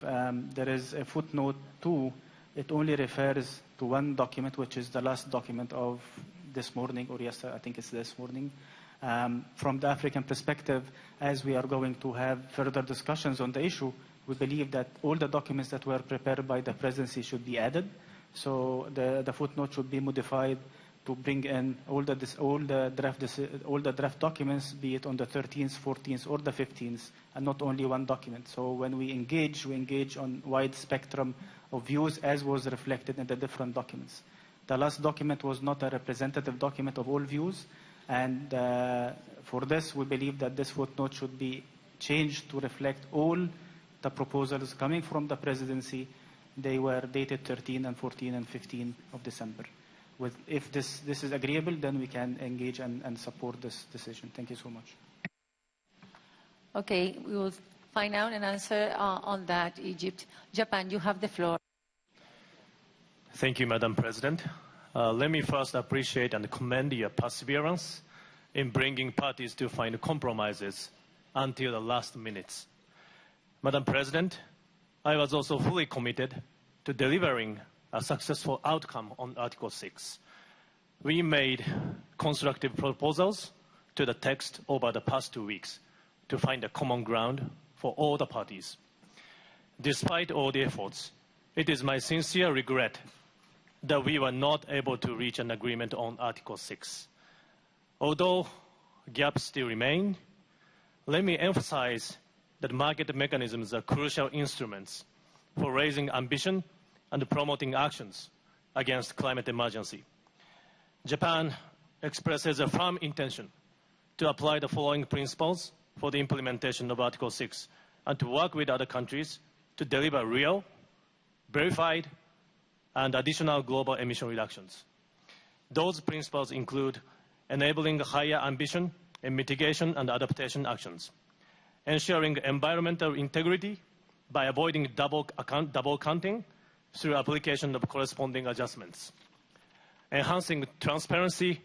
There is a footnote 2. It only refers to one document, which is the last document of this morning, or yesterday, I think it's this morning. From the African perspective, as we are going to have further discussions on the issue, we believe that all the documents that were prepared by the presidency should be added. So the footnote should be modified to bring in all the draft documents, be it on the 13th, 14th, or the 15th, and not only one document. So when we engage on wide spectrum of views, as was reflected in the different documents. The last document was not a representative document of all views, and for this, we believe that this footnote should be changed to reflect all the proposals coming from the presidency. They were dated 13 and 14 and 15 of December. If this is agreeable, then we can engage and support this decision. Thank you so much. Okay, we will find out an answer on that, Egypt. Japan, you have the floor. Thank you, Madam President. Let me first appreciate and commend your perseverance in bringing parties to find compromises until the last minutes. Madam President, I was also fully committed to delivering a successful outcome on Article 6. We made constructive proposals to the text over the past 2 weeks to find a common ground for all the parties. Despite all the efforts, it is my sincere regret that we were not able to reach an agreement on Article 6. Although gaps still remain, let me emphasize that market mechanisms are crucial instruments for raising ambition and promoting actions against climate emergency. Japan expresses a firm intention to apply the following principles for the implementation of Article 6 and to work with other countries to deliver real, verified, and additional global emission reductions. Those principles include enabling higher ambition in mitigation and adaptation actions, ensuring environmental integrity by avoiding double counting through application of corresponding adjustments, enhancing transparency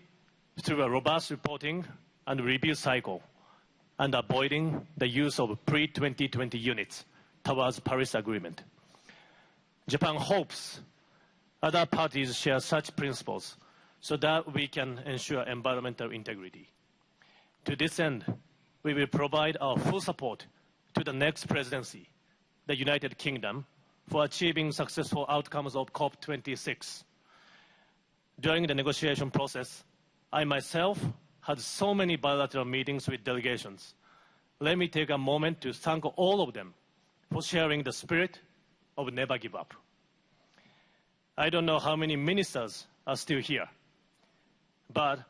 through a robust reporting and review cycle, and avoiding the use of pre-2020 units towards Paris Agreement. Japan hopes other parties share such principles so that we can ensure environmental integrity. To this end, we will provide our full support to the next presidency, the United Kingdom, for achieving successful outcomes of COP26. During the negotiation process, I myself had so many bilateral meetings with delegations. Let me take a moment to thank all of them for sharing the spirit of never give up. I don't know how many ministers are still here, but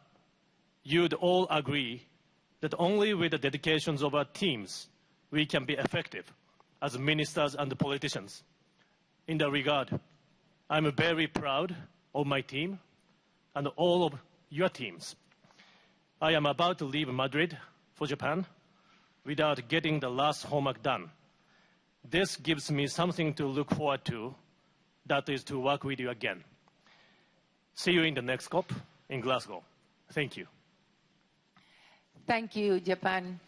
you'd all agree that only with the dedications of our teams we can be effective as ministers and politicians. In that regard, I'm very proud of my team and all of your teams. I am about to leave Madrid for Japan without getting the last homework done. This gives me something to look forward to, that is to work with you again. See you in the next COP in Glasgow. Thank you. Thank you, Japan.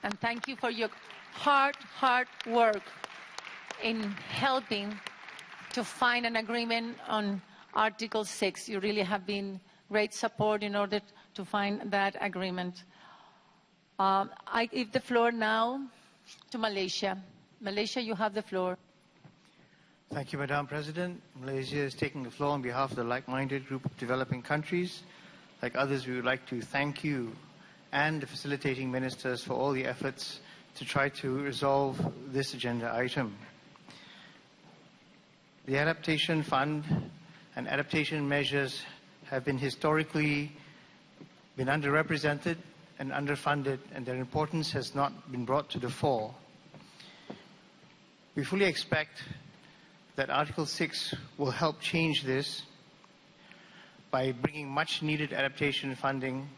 And thank you for your hard work in helping to find an agreement on Article 6. You really have been great support in order to find that agreement. I give the floor now to Malaysia. Malaysia, you have the floor. Thank you, Madam President. Malaysia is taking the floor on behalf of the like-minded group of developing countries. Like others, we would like to thank you and the facilitating ministers for all the efforts to try to resolve this agenda item. The Adaptation Fund and adaptation measures have been historically underrepresented and underfunded, and their importance has not been brought to the fore. We fully expect that Article 6 will help change this by bringing much needed adaptation funding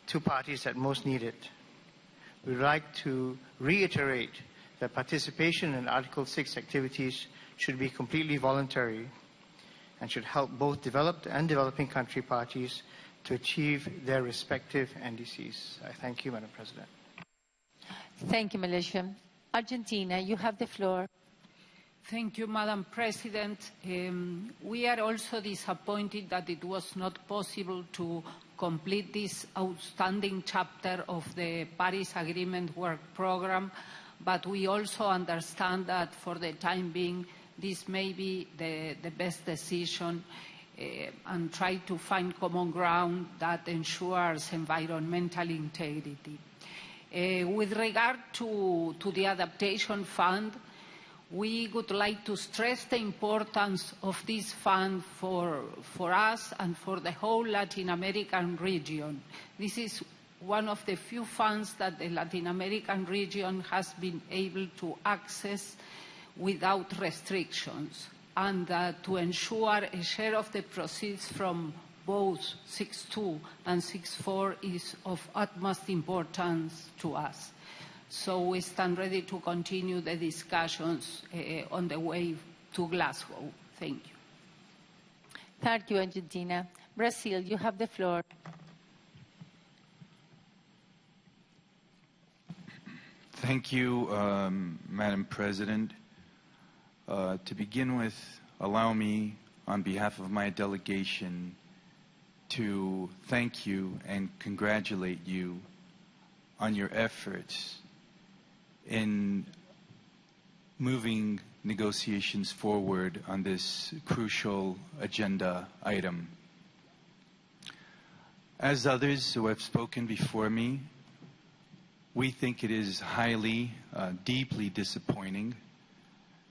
to parties that most need it. We would like to reiterate that participation in Article 6 activities should be completely voluntary and should help both developed and developing country parties to achieve their respective NDCs. I thank you, Madam President. Thank you, Malaysia. Argentina, you have the floor. Thank you, Madam President. We are also disappointed that it was not possible to complete this outstanding chapter of the Paris Agreement work program, but we also understand that for the time being, this may be the best decision and try to find common ground that ensures environmental integrity. With regard to the Adaptation Fund, we would like to stress the importance of this fund for us and for the whole Latin American region. This is one of the few funds that the Latin American region has been able to access without restrictions, and to ensure a share of the proceeds from both 6.2 and 6.4 is of utmost importance to us. So we stand ready to continue the discussions on the way to Glasgow. Thank you. Thank you, Argentina. Brazil, you have the floor. Thank you, Madam President. To begin with, allow me, on behalf of my delegation, to thank you and congratulate you on your efforts in moving negotiations forward on this crucial agenda item. As others who have spoken before me, we think it is highly, deeply disappointing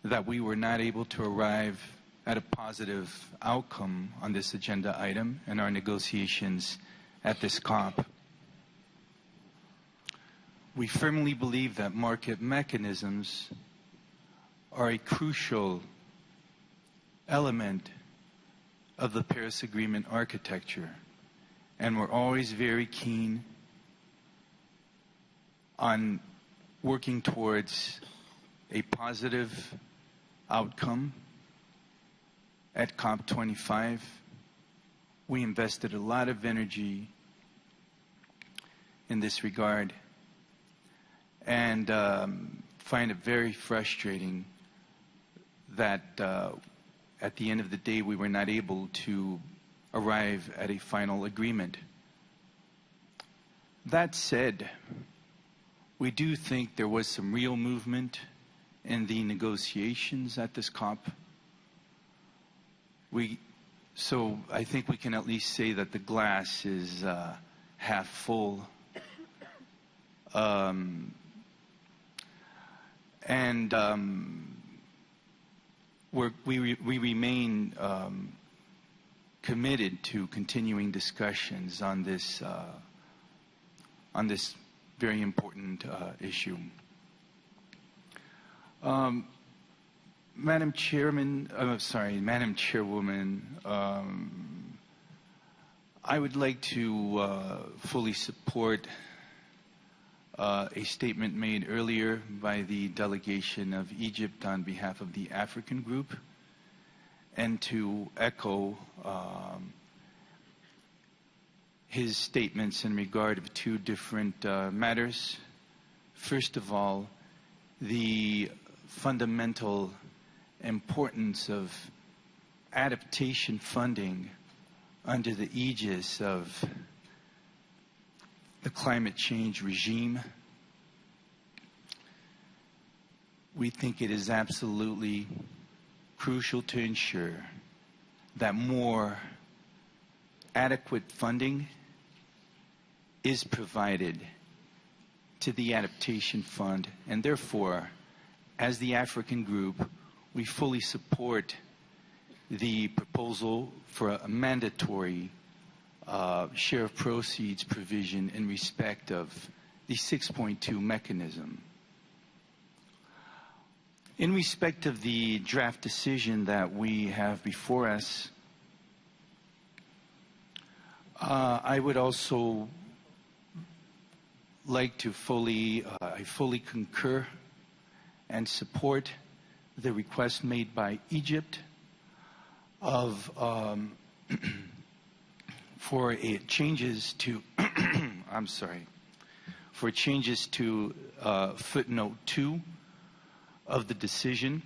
that we were not able to arrive at a positive outcome on this agenda item in our negotiations at this COP. We firmly believe that market mechanisms are a crucial element of the Paris Agreement architecture, and we're always very keen on working towards a positive outcome at COP25. We invested a lot of energy in this regard, and find it very frustrating that at the end of the day we were not able to arrive at a final agreement. That said, we do think there was some real movement in the negotiations at this COP. So I think we can at least say that the glass is half full. We remain committed to continuing discussions on this very important issue. Madam Chairwoman, I would like to fully support a statement made earlier by the delegation of Egypt on behalf of the African group, and to echo his statements in regard of two different matters. First of all, the fundamental importance of adaptation funding under the aegis of the climate change regime. We think it is absolutely crucial to ensure that more adequate funding is provided to the Adaptation Fund, and therefore, as the African group, we fully support the proposal for a mandatory share of proceeds provision in respect of the 6.2 mechanism. In respect of the draft decision that we have before us, I would also like to I fully concur and support the request made by Egypt of for changes to for changes to footnote 2 of the decision,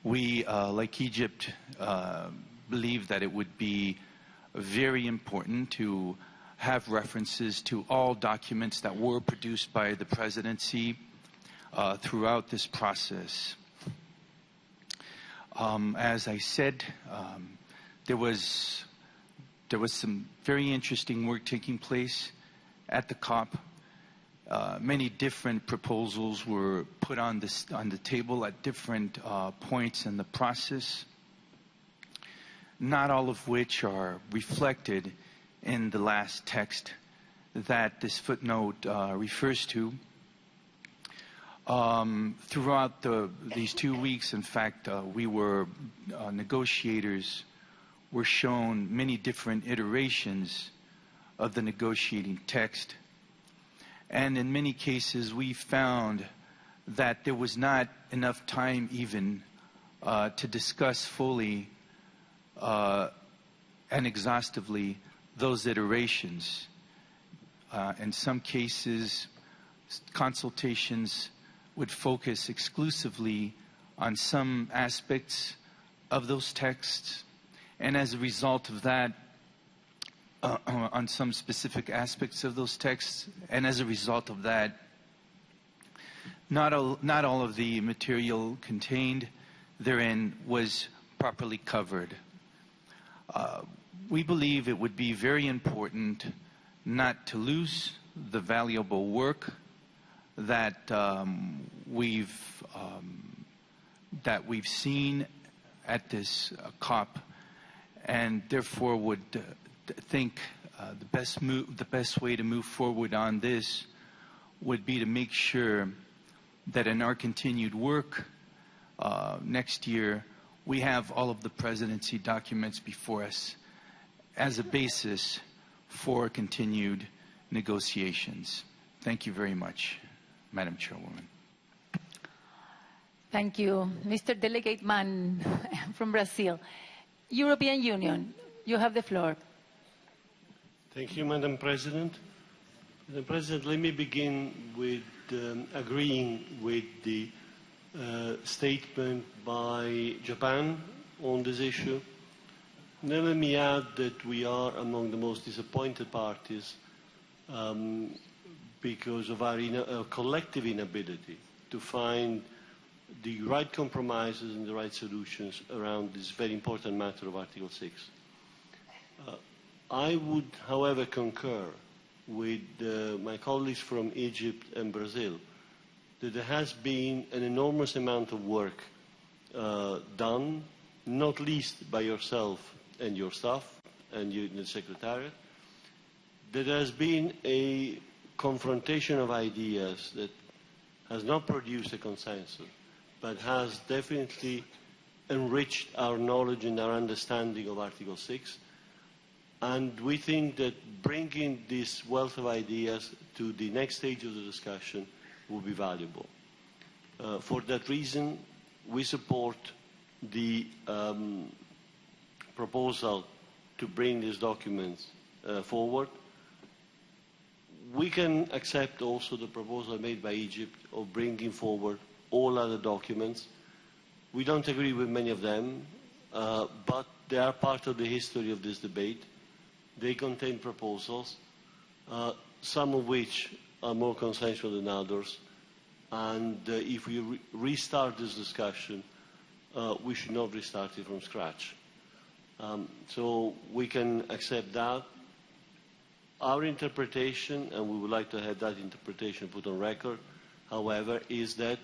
We, like Egypt, believe that it would be very important to have references to all documents that were produced by the presidency throughout this process. As I said, there was some very interesting work taking place at the COP. Many different proposals were put on the table at different points in the process, not all of which are reflected in the last text that this footnote refers to. Throughout these 2 weeks, in fact, negotiators were shown many different iterations of the negotiating text. And in many cases, we found that there was not enough time even to discuss fully and exhaustively those iterations. In some cases, consultations would focus exclusively on some aspects of those texts, and as a result of that, on some specific aspects of those texts, and as a result of that, not all of the material contained therein was properly covered. We believe it would be very important not to lose the valuable work that we've seen at this COP, and therefore would think the best way to move forward on this would be to make sure that in our continued work next year, we have all of the presidency documents before us as a basis for continued negotiations. Thank you very much, Madam Chairwoman. Thank you. Mr. Delegate Mann from Brazil. European Union, you have the floor. Thank you, Madam President. Madam President, let me begin with agreeing with the statement by Japan on this issue. Then let me add that we are among the most disappointed parties because of our collective inability to find the right compromises and the right solutions around this very important matter of Article 6. I would, however, concur with my colleagues from Egypt and Brazil that there has been an enormous amount of work done, not least by yourself and your staff and you in the Secretariat. There has been a confrontation of ideas that has not produced a consensus, but has definitely enriched our knowledge and our understanding of Article 6. And we think that bringing this wealth of ideas to the next stage of the discussion will be valuable. For that reason, we support the proposal to bring these documents forward. We can accept also the proposal made by Egypt of bringing forward all other documents. We don't agree with many of them, but they are part of the history of this debate. They contain proposals, some of which are more consensual than others. And if we restart this discussion, we should not restart it from scratch. So we can accept that. Our interpretation, and we would like to have that interpretation put on record, however, is that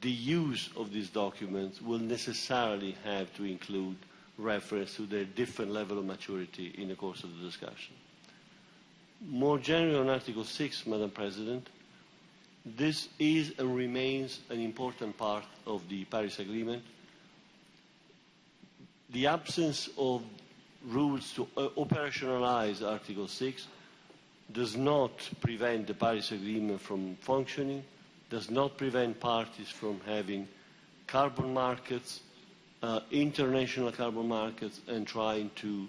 the use of these documents will necessarily have to include reference to their different level of maturity in the course of the discussion. More generally on Article 6, Madam President, this is and remains an important part of the Paris Agreement. The absence of rules to operationalize Article 6 does not prevent the Paris Agreement from functioning, does not prevent parties from having carbon markets, international carbon markets, and trying to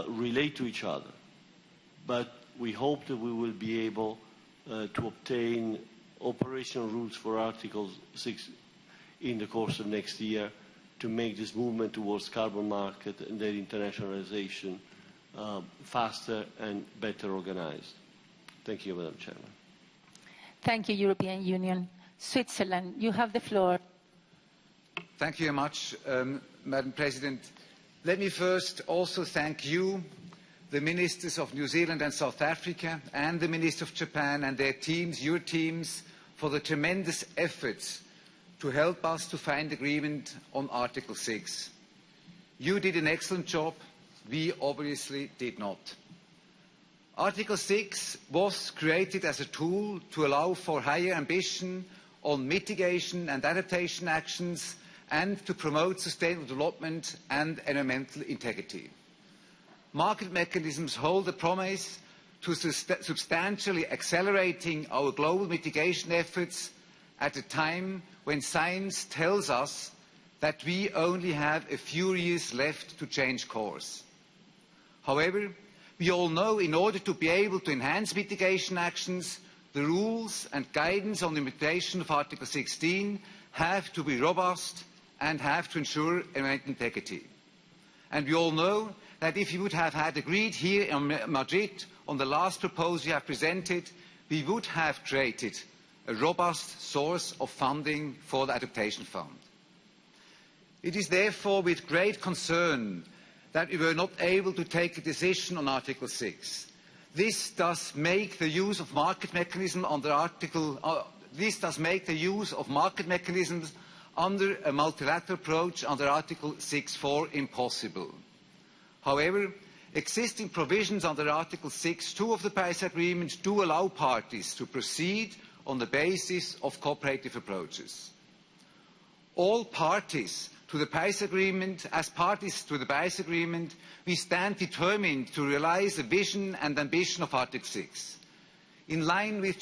relate to each other. But we hope that we will be able to obtain operational rules for Article 6 in the course of next year to make this movement towards carbon market and their internationalization faster and better organized. Thank you, Madam Chairman. Thank you, European Union. Switzerland, you have the floor. Thank you very much, Madam President. Let me first also thank you, the ministers of New Zealand and South Africa, and the Minister of Japan and their teams, your teams, for the tremendous efforts to help us to find agreement on Article 6. You did an excellent job. We obviously did not. Article 6 was created as a tool to allow for higher ambition on mitigation and adaptation actions and to promote sustainable development and environmental integrity. Market mechanisms hold the promise to substantially accelerating our global mitigation efforts at a time when science tells us that we only have a few years left to change course. However, we all know in order to be able to enhance mitigation actions, the rules and guidance on the implementation of Article 16 have to be robust and have to ensure environmental integrity. And we all know that if you would have had agreed here in Madrid on the last proposal you have presented, we would have created a robust source of funding for the Adaptation Fund. It is therefore with great concern that we were not able to take a decision on Article 6. This does make the use of market mechanisms under a multilateral approach under Article 6.4 impossible. However, existing provisions under Article 6.2 of the Paris Agreement do allow parties to proceed on the basis of cooperative approaches. All parties to the Paris Agreement, as parties to the Paris Agreement, we stand determined to realise the vision and ambition of Article 6. In line with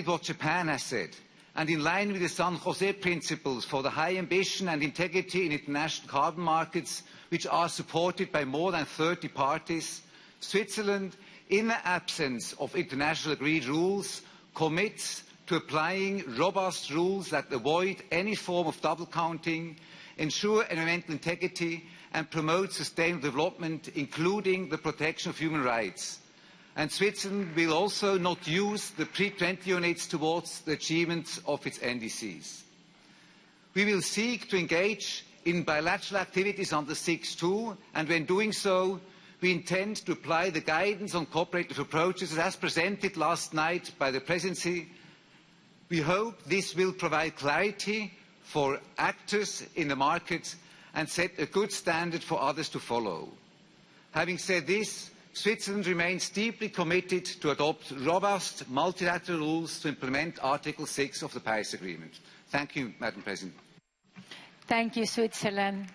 what Japan has said, and in line with the San Jose principles for the high ambition and integrity in international carbon markets, which are supported by more than 30 parties, Switzerland, in the absence of international agreed rules, commits to applying robust rules that avoid any form of double counting, ensure environmental integrity, and promote sustainable development, including the protection of human rights. And Switzerland will also not use the pre-20 units towards the achievement of its NDCs. We will seek to engage in bilateral activities under 6.2, and when doing so, we intend to apply the guidance on cooperative approaches as presented last night by the Presidency. We hope this will provide clarity for actors in the market and set a good standard for others to follow. Having said this, Switzerland remains deeply committed to adopt robust multilateral rules to implement Article 6 of the Paris Agreement. Thank you, Madam President. Thank you, Switzerland.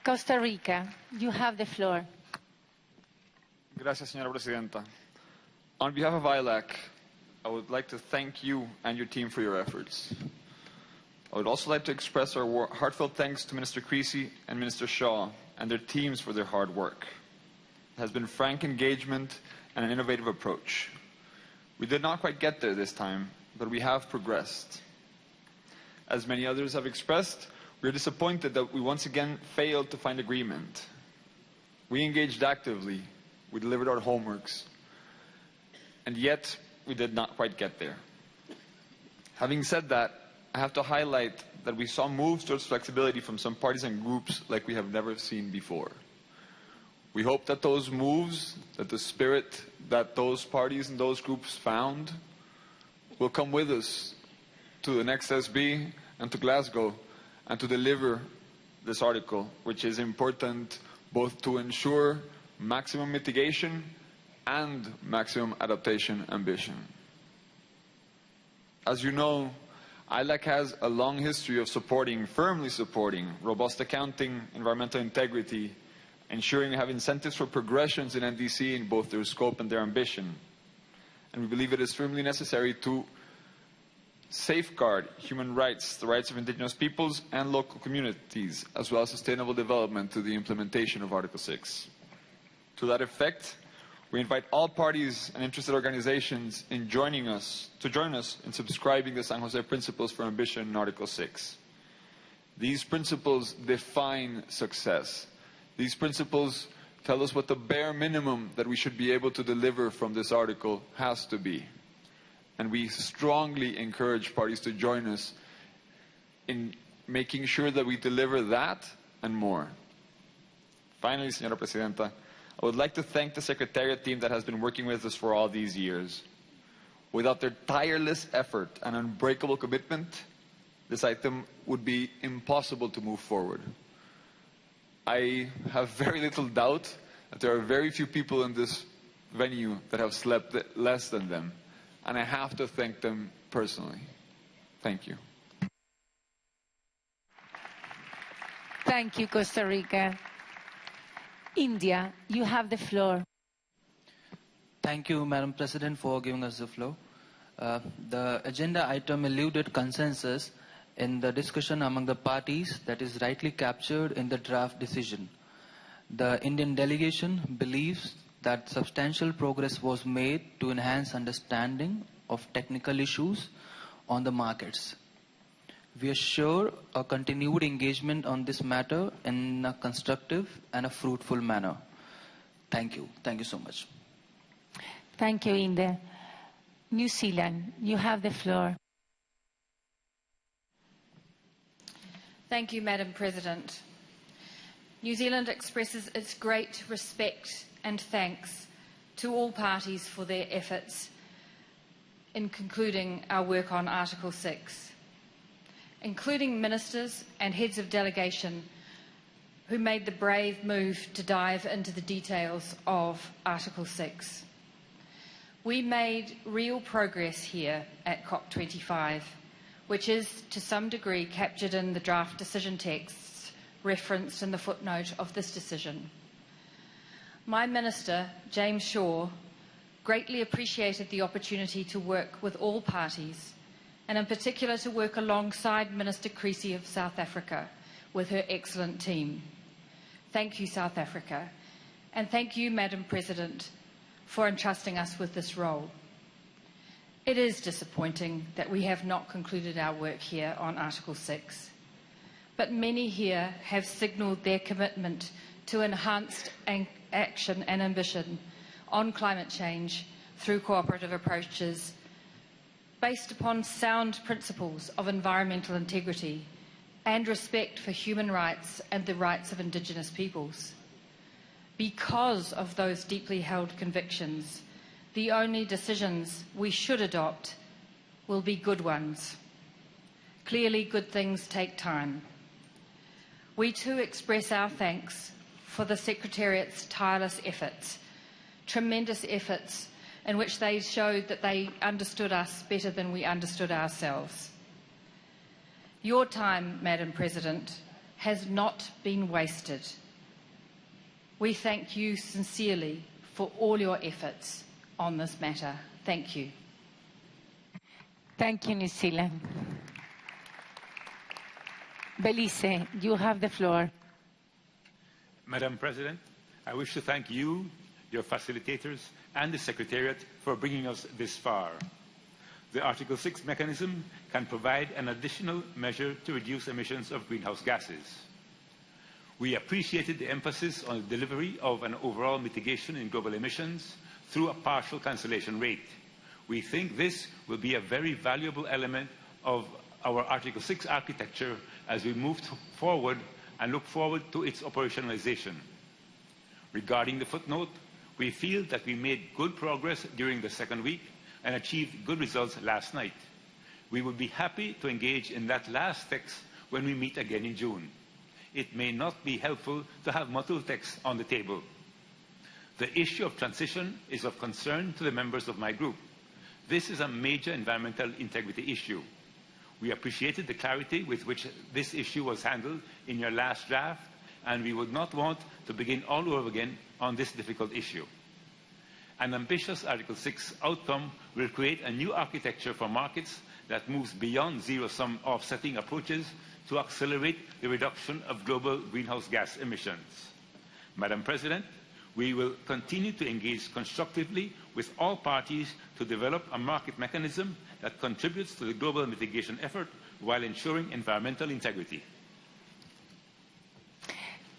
Costa Rica, you have the floor. Gracias, señora presidenta. On behalf of ILAC, I would like to thank you and your team for your efforts. I would also like to express our heartfelt thanks to Minister Creasy and Minister Shaw and their teams for their hard work. It has been frank engagement and an innovative approach. We did not quite get there this time, but we have progressed. As many others have expressed, we are disappointed that we once again failed to find agreement. We engaged actively, we delivered our homeworks, and yet we did not quite get there. Having said that, I have to highlight that we saw moves towards flexibility from some parties and groups like we have never seen before. We hope that those moves, that the spirit that those parties and those groups found will come with us to the next SB and to Glasgow and to deliver this article, which is important both to ensure maximum mitigation and maximum adaptation ambition. As you know, ILAC has a long history of firmly supporting robust accounting, environmental integrity, ensuring we have incentives for progressions in NDC in both their scope and their ambition. And we believe it is firmly necessary to safeguard human rights, the rights of indigenous peoples and local communities, as well as sustainable development through the implementation of Article 6. To that effect, We invite all parties and interested organizations in to join us in subscribing the San Jose Principles for Ambition in Article 6. These principles define success. These principles tell us what the bare minimum that we should be able to deliver from this article has to be. And we strongly encourage parties to join us in making sure that we deliver that and more. Finally, Señora Presidenta, I would like to thank the Secretariat team that has been working with us for all these years. Without their tireless effort and unbreakable commitment, this item would be impossible to move forward. I have very little doubt that there are very few people in this venue that have slept less than them, and I have to thank them personally. Thank you. Thank you, Costa Rica. India, you have the floor. Thank you, Madam President, for giving us the floor. The agenda item eluded consensus in the discussion among the parties that is rightly captured in the draft decision. The Indian delegation believes that substantial progress was made to enhance understanding of technical issues on the markets. We assure a continued engagement on this matter in a constructive and a fruitful manner. Thank you. Thank you so much. Thank you, India. New Zealand, you have the floor. Thank you, Madam President. New Zealand expresses its great respect and thanks to all parties for their efforts in concluding our work on Article 6, including ministers and heads of delegation who made the brave move to dive into the details of Article 6. We made real progress here at COP25, which is to some degree captured in the draft decision texts referenced in the footnote of this decision. My Minister, James Shaw, greatly appreciated the opportunity to work with all parties, and in particular to work alongside Minister Creasy of South Africa with her excellent team. Thank you, South Africa, and thank you, Madam President, for entrusting us with this role. It is disappointing that we have not concluded our work here on Article 6, but many here have signalled their commitment to enhanced action and ambition on climate change through cooperative approaches based upon sound principles of environmental integrity and respect for human rights and the rights of Indigenous peoples. Because of those deeply held convictions, the only decisions we should adopt will be good ones. Clearly, good things take time. We too express our thanks for the Secretariat's tireless efforts, tremendous efforts in which they showed that they understood us better than we understood ourselves. Your time, Madam President, has not been wasted. We thank you sincerely for all your efforts on this matter. Thank you. Thank you, New Zealand. Belize, you have the floor. Madam President, I wish to thank you, your facilitators, and the Secretariat for bringing us this far. The Article 6 mechanism can provide an additional measure to reduce emissions of greenhouse gases. We appreciated the emphasis on the delivery of an overall mitigation in global emissions through a partial cancellation rate. We think this will be a very valuable element of our Article 6 architecture as we move forward and look forward to its operationalization. Regarding the footnote, we feel that we made good progress during the second week and achieved good results last night. We would be happy to engage in that last text when we meet again in June. It may not be helpful to have multiple texts on the table. The issue of transition is of concern to the members of my group. This is a major environmental integrity issue. We appreciated the clarity with which this issue was handled in your last draft, and we would not want to begin all over again on this difficult issue. An ambitious Article 6 outcome will create a new architecture for markets that moves beyond zero-sum offsetting approaches to accelerate the reduction of global greenhouse gas emissions. Madam President, We will continue to engage constructively with all parties to develop a market mechanism that contributes to the global mitigation effort while ensuring environmental integrity.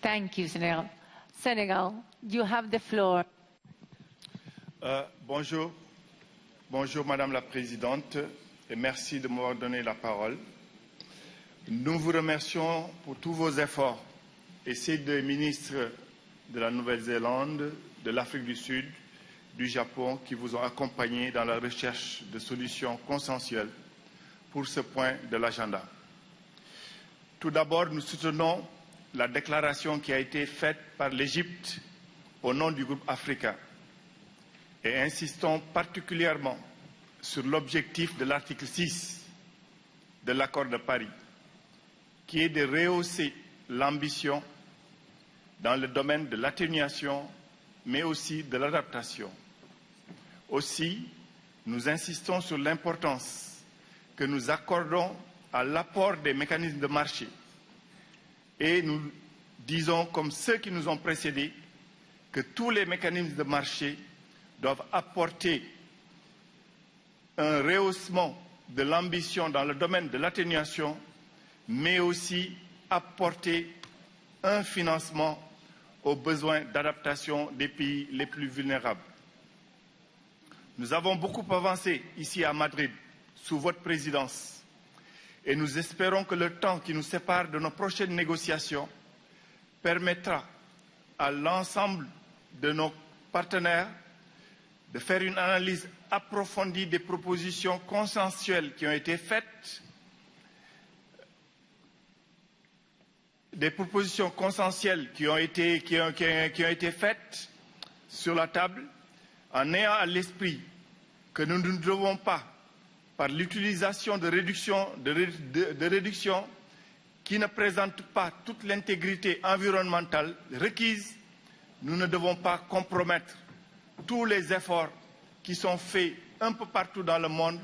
Thank you, Senegal. Senegal, you have the floor. Bonjour. Bonjour, Madame la Présidente, et merci de m'avoir donné la parole. Nous vous remercions pour tous vos efforts et ces deux ministres de la Nouvelle-Zélande, de l'Afrique du Sud, du Japon qui vous ont accompagné dans la recherche de solutions consensuelles pour ce point de l'agenda. Tout d'abord, nous soutenons la déclaration qui a été faite par l'Égypte au nom du groupe africain et insistons particulièrement sur l'objectif de l'article 6 de l'accord de Paris, qui est de rehausser l'ambition dans le domaine de l'atténuation, mais aussi de l'adaptation. Aussi, nous insistons sur l'importance que nous accordons à l'apport des mécanismes de marché. Et nous disons, comme ceux qui nous ont précédés, que tous les mécanismes de marché doivent apporter un rehaussement de l'ambition dans le domaine de l'atténuation, mais aussi apporter un financement aux besoins d'adaptation des pays les plus vulnérables. Nous avons beaucoup avancé ici à Madrid, sous votre présidence, et nous espérons que le temps qui nous sépare de nos prochaines négociations permettra à l'ensemble de nos partenaires de faire une analyse approfondie des propositions consensuelles qui ont été faites, faites sur la table, en ayant à l'esprit que nous ne devons pas, par l'utilisation de réductions qui ne présentent pas toute l'intégrité environnementale requise, nous ne devons pas compromettre tous les efforts qui sont faits un peu partout dans le monde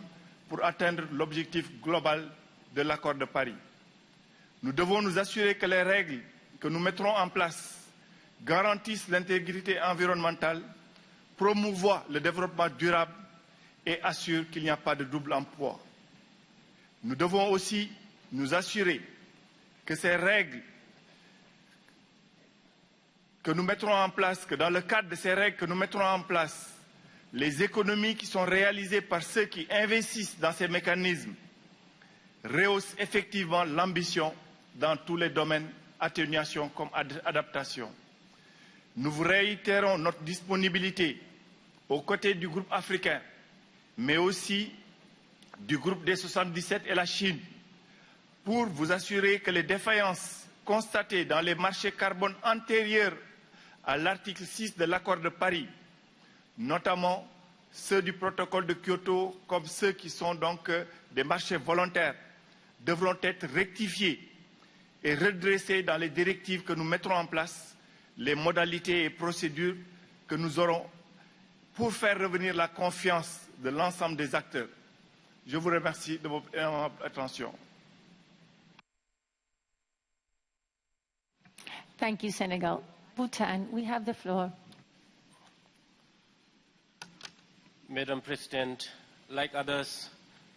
pour atteindre l'objectif global de l'accord de Paris. Nous devons nous assurer que les règles que nous mettrons en place garantissent l'intégrité environnementale, promouvoient le développement durable et assurent qu'il n'y a pas de double emploi. Nous devons aussi nous assurer que ces règles que nous mettrons en place, que dans le cadre de ces règles que nous mettrons en place, les économies qui sont réalisées par ceux qui investissent dans ces mécanismes rehaussent effectivement l'ambition dans tous les domaines, atténuation comme adaptation. Nous vous réitérons notre disponibilité aux côtés du groupe africain, mais aussi du groupe des 77 et la Chine, pour vous assurer que les défaillances constatées dans les marchés carbone antérieurs à l'article 6 de l'accord de Paris, notamment ceux du protocole de Kyoto, comme ceux qui sont donc des marchés volontaires, devront être rectifiés et redressés dans les directives que nous mettrons en place, les modalités et procédures que nous aurons pour faire revenir la confiance de l'ensemble des acteurs. Je vous remercie de votre attention. Thank you, Senegal. Bhutan, we have the floor. Madam President, like others,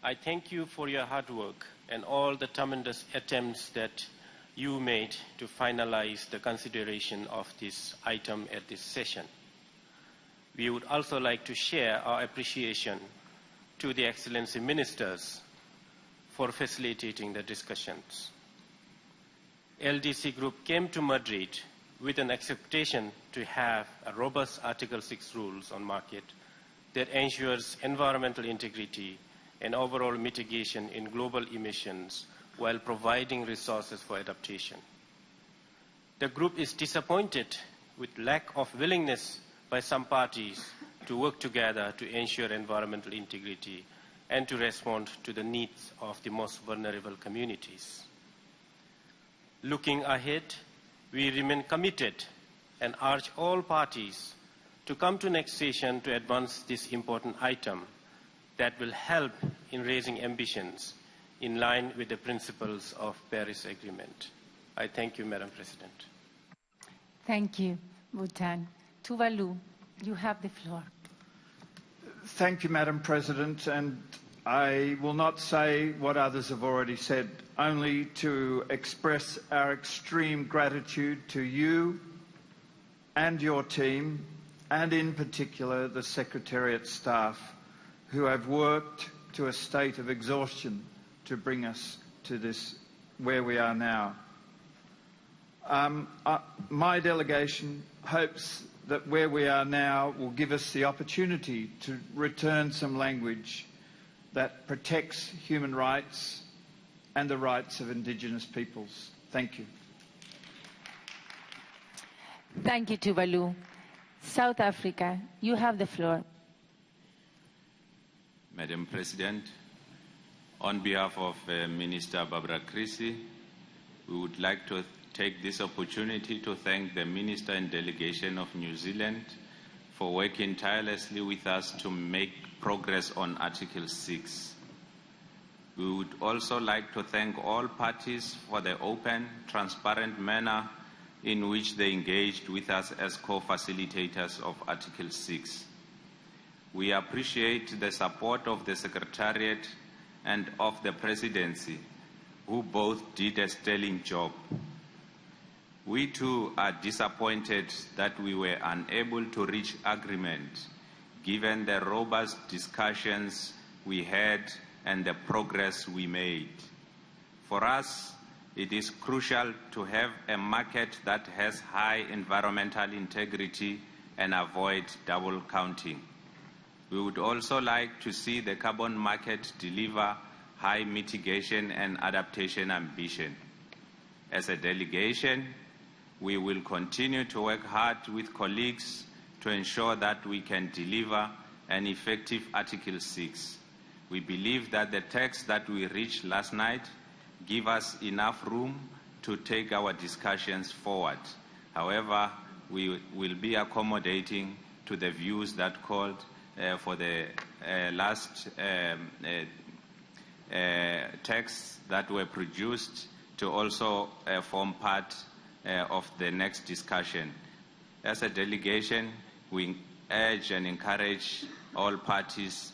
I thank you for your hard work and all the tremendous attempts that you made to finalize the consideration of this item at this session. We would also like to share our appreciation to the Excellency Ministers for facilitating the discussions. LDC Group came to Madrid with an expectation to have a robust Article 6 rules on market that ensures environmental integrity and overall mitigation in global emissions while providing resources for adaptation. The group is disappointed with lack of willingness by some parties to work together to ensure environmental integrity and to respond to the needs of the most vulnerable communities. Looking ahead, we remain committed and urge all parties to come to next session to advance this important item that will help in raising ambitions in line with the principles of Paris Agreement. I thank you, Madam President. Thank you, Bhutan. Tuvalu, you have the floor. Thank you, Madam President, and I will not say what others have already said, only to express our extreme gratitude to you and your team, and in particular the Secretariat staff, who have worked to a state of exhaustion to bring us to this, where we are now. My delegation hopes that where we are now will give us the opportunity to return some language that protects human rights and the rights of Indigenous peoples. Thank you. Thank you, Tuvalu. South Africa, you have the floor. Madam President, on behalf of Minister Barbara Creecy, we would like to take this opportunity to thank the Minister and delegation of New Zealand for working tirelessly with us to make progress on Article 6. We would also like to thank all parties for the open, transparent manner in which they engaged with us as co-facilitators of Article 6. We appreciate the support of the Secretariat and of the Presidency, who both did a sterling job. We too are disappointed that we were unable to reach agreement given the robust discussions we had and the progress we made. For us, it is crucial to have a market that has high environmental integrity and avoid double counting. We would also like to see the carbon market deliver high mitigation and adaptation ambition. As a delegation, we will continue to work hard with colleagues to ensure that we can deliver an effective Article 6. We believe that the text that we reached last night give us enough room to take our discussions forward. However, we will be accommodating to the views that called for the last texts that were produced to also form part of the next discussion. As a delegation, we urge and encourage all parties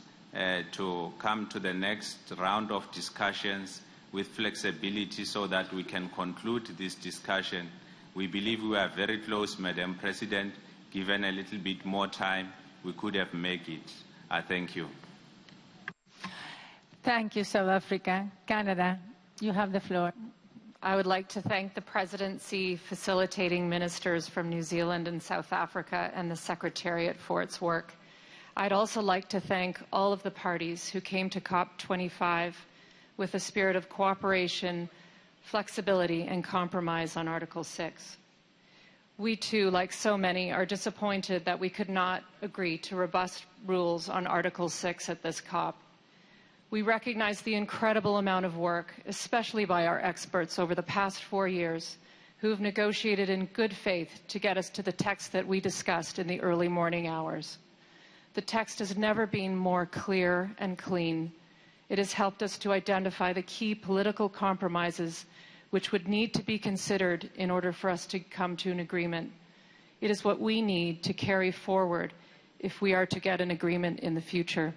to come to the next round of discussions with flexibility so that we can conclude this discussion. We believe we are very close, Madam President. Given a little bit more time, we could have made it. I thank you. Thank you, South Africa. Canada, you have the floor. I would like to thank the Presidency facilitating ministers from New Zealand and South Africa and the Secretariat for its work. I'd also like to thank all of the parties who came to COP25 with a spirit of cooperation, flexibility, and compromise on Article 6. We too, like so many, are disappointed that we could not agree to robust rules on Article 6 at this COP. We recognize the incredible amount of work, especially by our experts over the past 4 years, who have negotiated in good faith to get us to the text that we discussed in the early morning hours. The text has never been more clear and clean. It has helped us to identify the key political compromises which would need to be considered in order for us to come to an agreement. It is what we need to carry forward if we are to get an agreement in the future.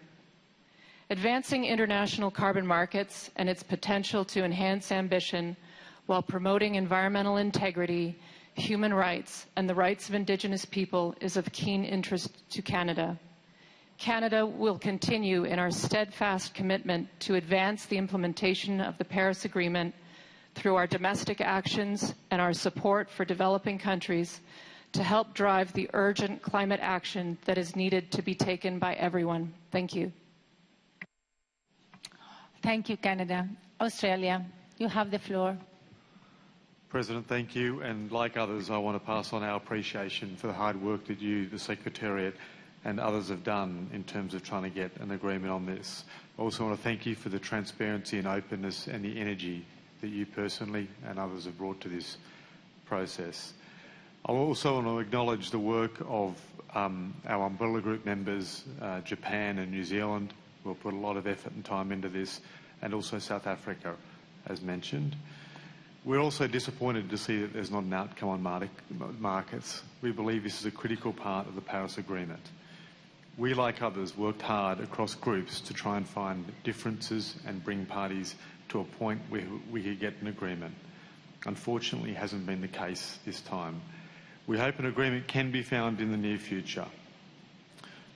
Advancing international carbon markets and its potential to enhance ambition while promoting environmental integrity, human rights, and the rights of Indigenous people is of keen interest to Canada. Canada will continue in our steadfast commitment to advance the implementation of the Paris Agreement through our domestic actions and our support for developing countries to help drive the urgent climate action that is needed to be taken by everyone. Thank you. Thank you, Canada. Australia, you have the floor. President, thank you. And like others, I want to pass on our appreciation for the hard work that you, the Secretariat, and others have done in terms of trying to get an agreement on this. I also want to thank you for the transparency and openness and the energy that you personally and others have brought to this process. I also want to acknowledge the work of our umbrella group members, Japan and New Zealand, who have put a lot of effort and time into this, and also South Africa, as mentioned. We're also disappointed to see that there's not an outcome on markets. We believe this is a critical part of the Paris Agreement. We, like others, worked hard across groups to try and find differences and bring parties to a point where we could get an agreement. Unfortunately, it hasn't been the case this time. We hope an agreement can be found in the near future.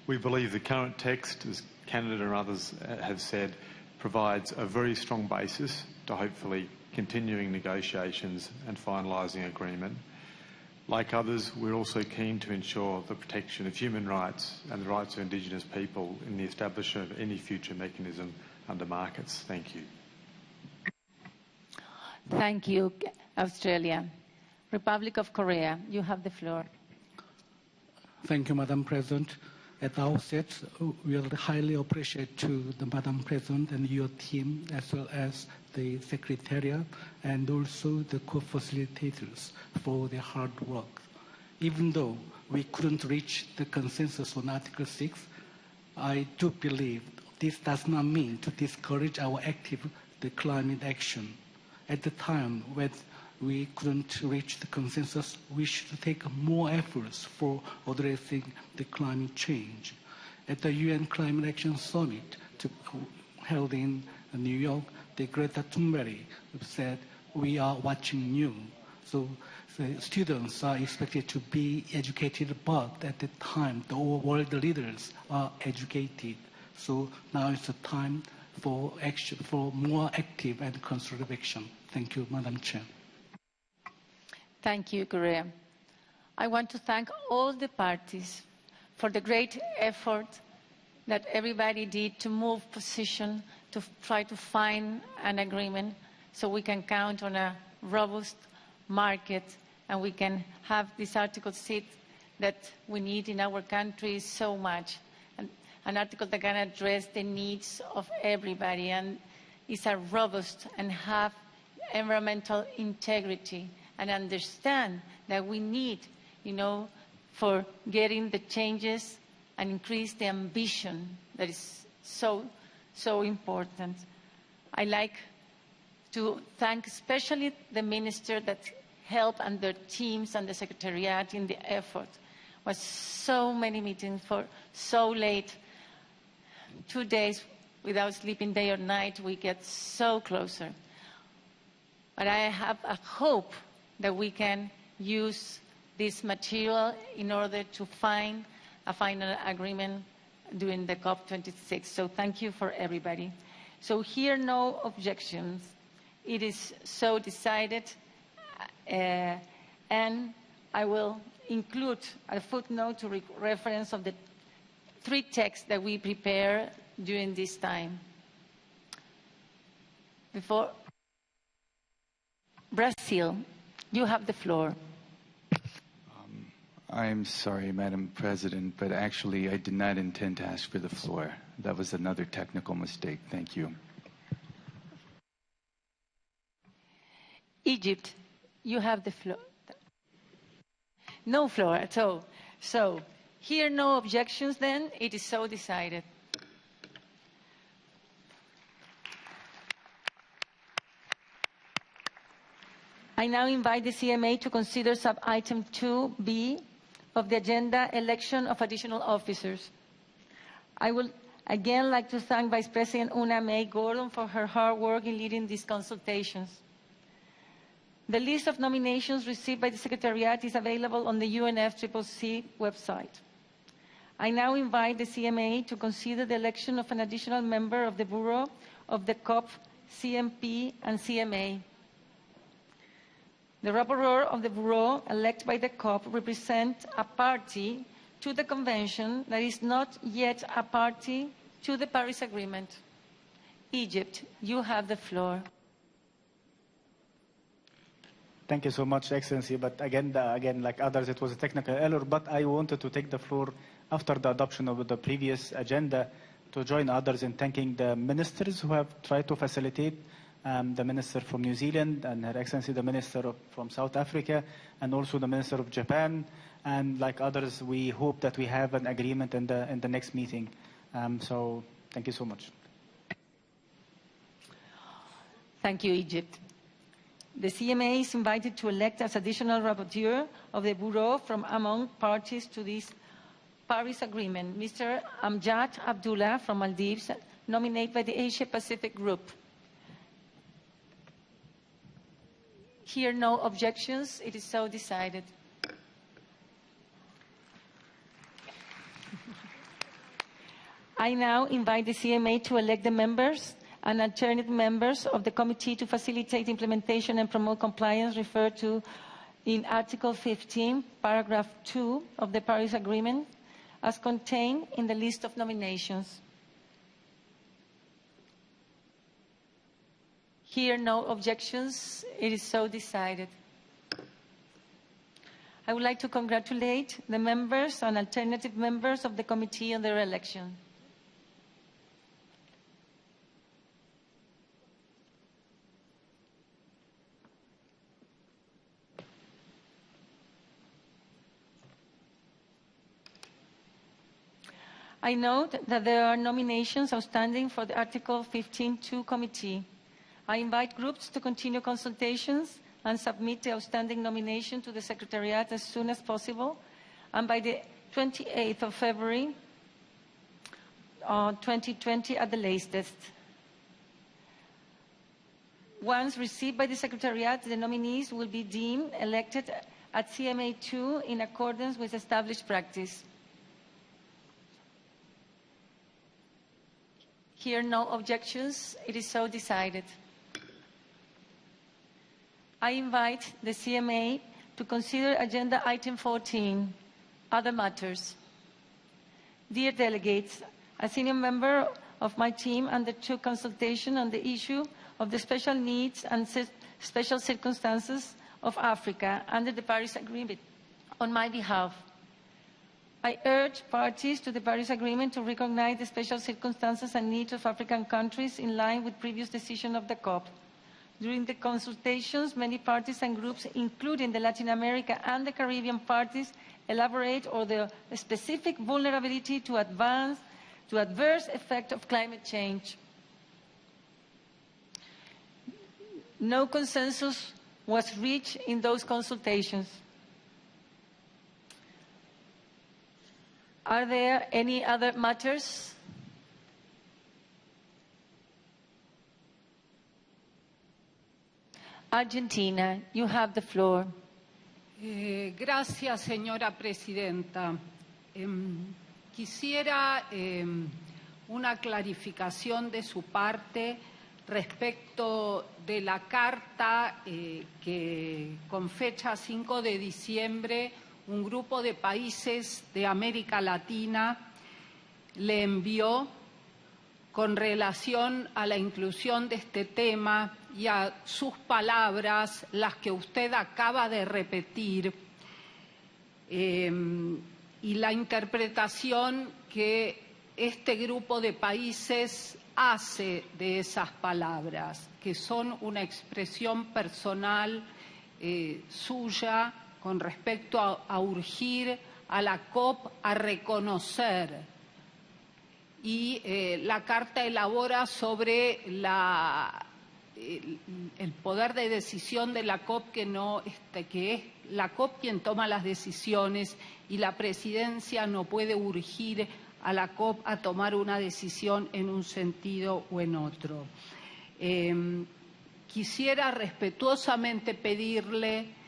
We believe the current text, as Canada and others have said, provides a very strong basis to hopefully continuing negotiations and finalising agreement. Like others, we're also keen to ensure the protection of human rights and the rights of Indigenous people in the establishment of any future mechanism under markets. Thank you. Thank you, Australia. Republic of Korea, you have the floor. Thank you, Madam President. At the outset, we highly appreciate to the Madam President and your team, as well as the Secretariat and also the co-facilitators for their hard work. Even though we couldn't reach the consensus on Article 6, I do believe this does not mean to discourage our active climate action. At the time when we couldn't reach the consensus, we should take more efforts for addressing the climate change. At the UN Climate Action Summit held in New York, the Greta Thunberg said, "We are watching you." So the students are expected to be educated, but at the time, the world leaders are educated. So now is the time for action, for more active and constructive action. Thank you, Madam Chair. Thank you, Korea. I want to thank all the parties for the great effort that everybody did to move position, to try to find an agreement so we can count on a robust market and we can have this Article 6 that we need in our country so much. And an article that can address the needs of everybody and is a robust and have environmental integrity and understand that we need, for getting the changes and increase the ambition that is so important. I like to thank especially the minister that helped and their teams and the Secretariat in the effort. It was so many meetings for so late, 2 days without sleeping day or night, we get so closer. But I have a hope that we can use this material in order to find a final agreement during the COP26. So thank you for everybody. So here, no objections. It is so decided, and I will include a footnote to reference of the 3 texts that we prepare during this time. Before Brazil, you have the floor. I'm sorry, Madam President, but actually I did not intend to ask for the floor. That was another technical mistake. Thank you. Egypt, you have the floor. No floor at all. So, here no objections then. It is so decided. I now invite the CMA to consider sub-item 2B of the agenda, election of additional officers. I would again like to thank Vice President Una May Gordon for her hard work in leading these consultations. The list of nominations received by the Secretariat is available on the UNFCCC website. I now invite the CMA to consider the election of an additional member of the Bureau of the COP, CMP, and CMA. The rapporteur of the Bureau, elected by the COP, represents a party to the Convention that is not yet a party to the Paris Agreement. Egypt, you have the floor. Thank you so much, Excellency. But again, like others, it was a technical error. But I wanted to take the floor after the adoption of the previous agenda to join others in thanking the ministers who have tried to facilitate, the Minister from New Zealand and Her Excellency the Minister from South Africa and also the Minister of Japan. And like others, we hope that we have an agreement in the next meeting. So thank you so much. Thank you, Egypt. The CMA is invited to elect as additional rapporteur of the Bureau from among parties to this Paris Agreement, Mr. Amjad Abdullah from Maldives, nominated by the Asia-Pacific Group. Here, no objections. It is so decided. I now invite the CMA to elect the members and alternate members of the committee to facilitate implementation and promote compliance referred to in Article 15, paragraph 2 of the Paris Agreement, as contained in the list of nominations. Here, no objections. It is so decided. I would like to congratulate the members and alternative members of the committee on their election. I note that there are nominations outstanding for the Article 15.2 committee. I invite groups to continue consultations and submit the outstanding nomination to the Secretariat as soon as possible, and by the 28th of February 2020 at the latest. Once received by the Secretariat, the nominees will be deemed elected at CMA2 in accordance with established practice. Here, no objections. It is so decided. I invite the CMA to consider Agenda Item 14, Other Matters. Dear delegates, a senior member of my team undertook consultation on the issue of the special needs and special circumstances of Africa under the Paris Agreement on my behalf. I urge parties to the Paris Agreement to recognize the special circumstances and needs of African countries in line with previous decisions of the COP. During the consultations, many parties and groups, including the Latin America and the Caribbean parties, elaborate on the specific vulnerability to adverse effect of climate change. No consensus was reached in those consultations. Are there any other matters? Argentina, you have the floor. Gracias, señora presidenta. Quisiera una clarificación de su parte respecto de la carta que con fecha 5 de diciembre un grupo de países de América Latina le envió con relación a la inclusión de este tema y a sus palabras, las que usted acaba de repetir, y la interpretación que este grupo de países hace de esas palabras, que son una expresión personal suya con respecto a urgir a la COP a reconocer. Y la carta elabora sobre el poder de decisión de la COP, que es la COP quien toma las decisiones y la presidencia no puede urgir a la COP a tomar una decisión en un sentido o en otro. Quisiera respetuosamente pedirle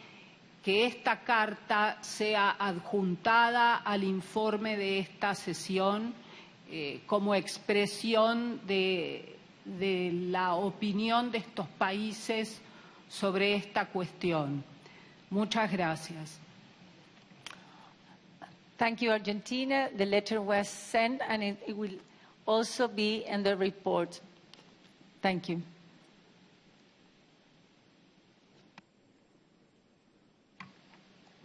que esta carta sea adjuntada al informe de esta sesión como expresión de la opinión de estos países sobre esta cuestión. Muchas gracias. Thank you, Argentina. The letter was sent and it will also be in the report. Thank you.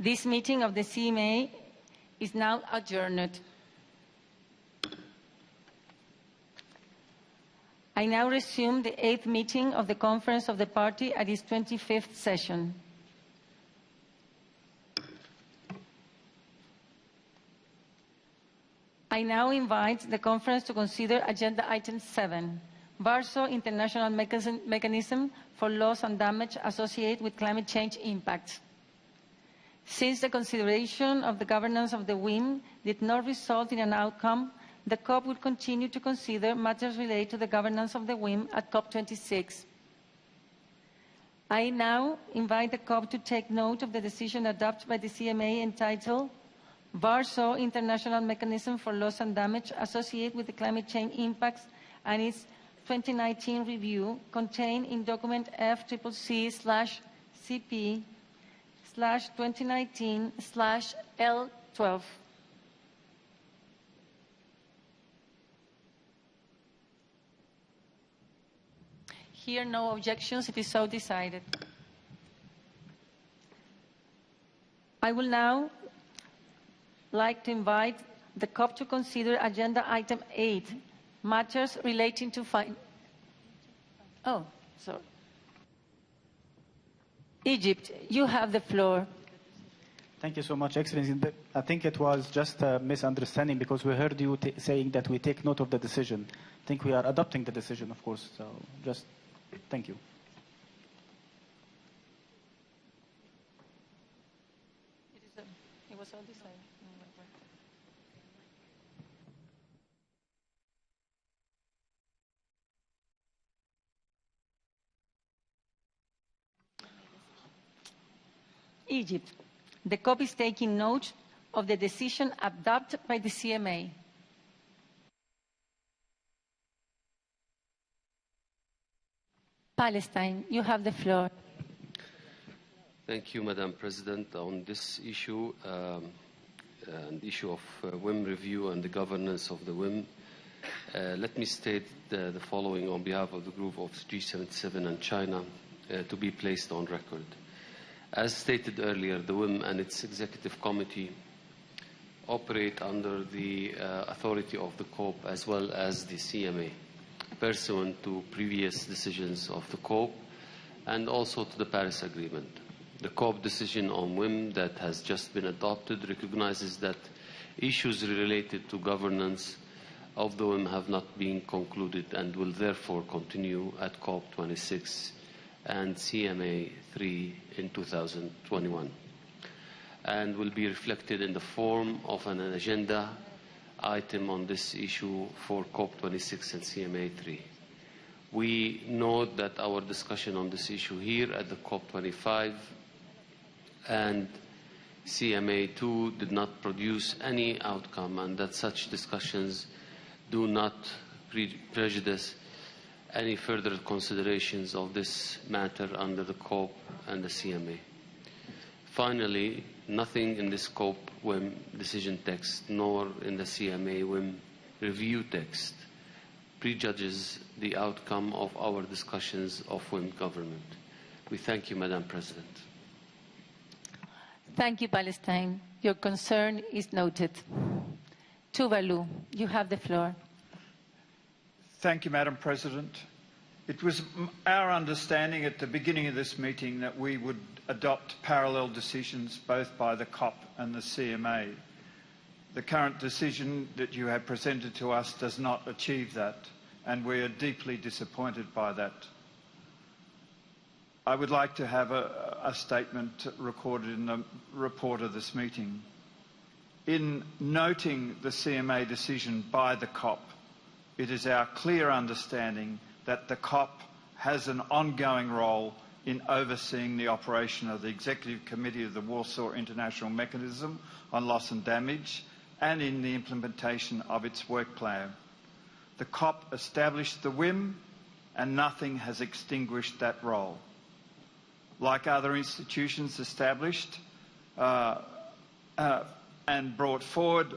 This meeting of the CMA is now adjourned. I now resume the 8th meeting of the Conference of the Party at its 25th session. I now invite the conference to consider Agenda Item 7, Warsaw International Mechanism for Loss and Damage Associated with Climate Change Impacts. Since the consideration of the governance of the WIM did not result in an outcome, the COP will continue to consider matters related to the governance of the WIM at COP26. I now invite the COP to take note of the decision adopted by the CMA entitled Warsaw International Mechanism for Loss and Damage Associated with the Climate Change Impacts and its 2019 review contained in document FCC/CP/2019/L12. Here, no objections. It is so decided. I will now like to invite the COP to consider Agenda Item 8, matters relating to Egypt, you have the floor. Thank you so much, Excellency. I think it was just a misunderstanding because we heard you saying that we take note of the decision. I think we are adopting the decision, of course. So just thank you. It was all decided. Egypt. The COP is taking note of the decision adopted by the CMA. Palestine, you have the floor. Thank you, Madam President. On this issue, the issue of WIM review and the governance of the WIM, let me state the following on behalf of the group of G77 and China to be placed on record. As stated earlier, the WIM and its executive committee operate under the authority of the COP as well as the CMA, pursuant to previous decisions of the COP and also to the Paris Agreement. The COP decision on WIM that has just been adopted recognizes that issues related to governance of the WIM have not been concluded and will therefore continue at COP26 and CMA 3 in 2021, and will be reflected in the form of an agenda item on this issue for COP26 and CMA 3. We note that our discussion on this issue here at the COP25 and CMA 2 did not produce any outcome, and that such discussions do not prejudice any further considerations of this matter under the COP and the CMA. Finally, nothing in this COP WIM decision text nor in the CMA WIM review text prejudges the outcome of our discussions of WIM government. We thank you, Madam President. Thank you, Palestine. Your concern is noted. Tuvalu, you have the floor. Thank you, Madam President. It was our understanding at the beginning of this meeting that we would adopt parallel decisions both by the COP and the CMA. The current decision that you have presented to us does not achieve that, and we are deeply disappointed by that. I would like to have a statement recorded in the report of this meeting. In noting the CMA decision by the COP, it is our clear understanding that the COP has an ongoing role in overseeing the operation of the Executive Committee of the Warsaw International Mechanism on Loss and Damage and in the implementation of its work plan. The COP established the WIM and nothing has extinguished that role. Like other institutions established and brought forward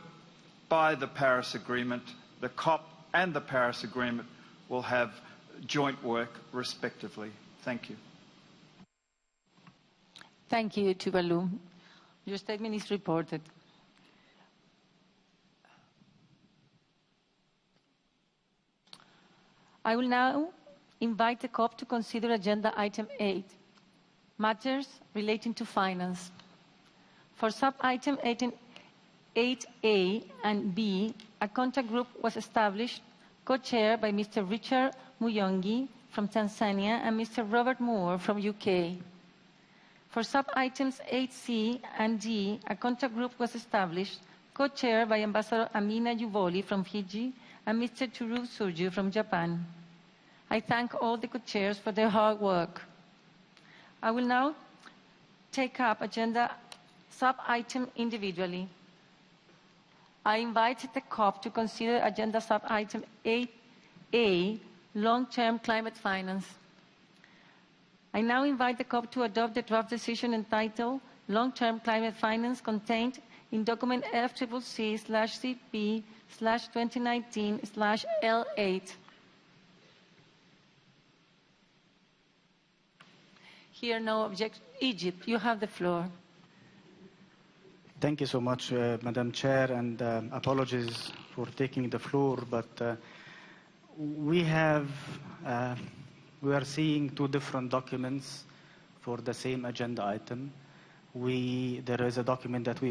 by the Paris Agreement, the COP and the Paris Agreement will have joint work respectively. Thank you. Thank you, Tuvalu. Your statement is reported. I will now invite the COP to consider Agenda Item 8, matters relating to finance. For sub-item 8A and B, a contact group was established co-chaired by Mr. Richard Muyongi from Tanzania and Mr. Robert Moore from UK. For sub-items 8C and D, a contact group was established, co-chaired by Ambassador Amina Yuvoli from Fiji and Mr. Turu Surju from Japan. I thank all the co-chairs for their hard work. I will now take up agenda sub-item individually. I invite the COP to consider agenda sub-item 8A, long-term climate finance. I now invite the COP to adopt the draft decision entitled Long-Term Climate Finance contained in document FCCP/CP/2019/L8. Here, no objection. Egypt, you have the floor. Thank you so much, Madam Chair, and apologies for taking the floor, but we are seeing two different documents for the same agenda item. There is a document that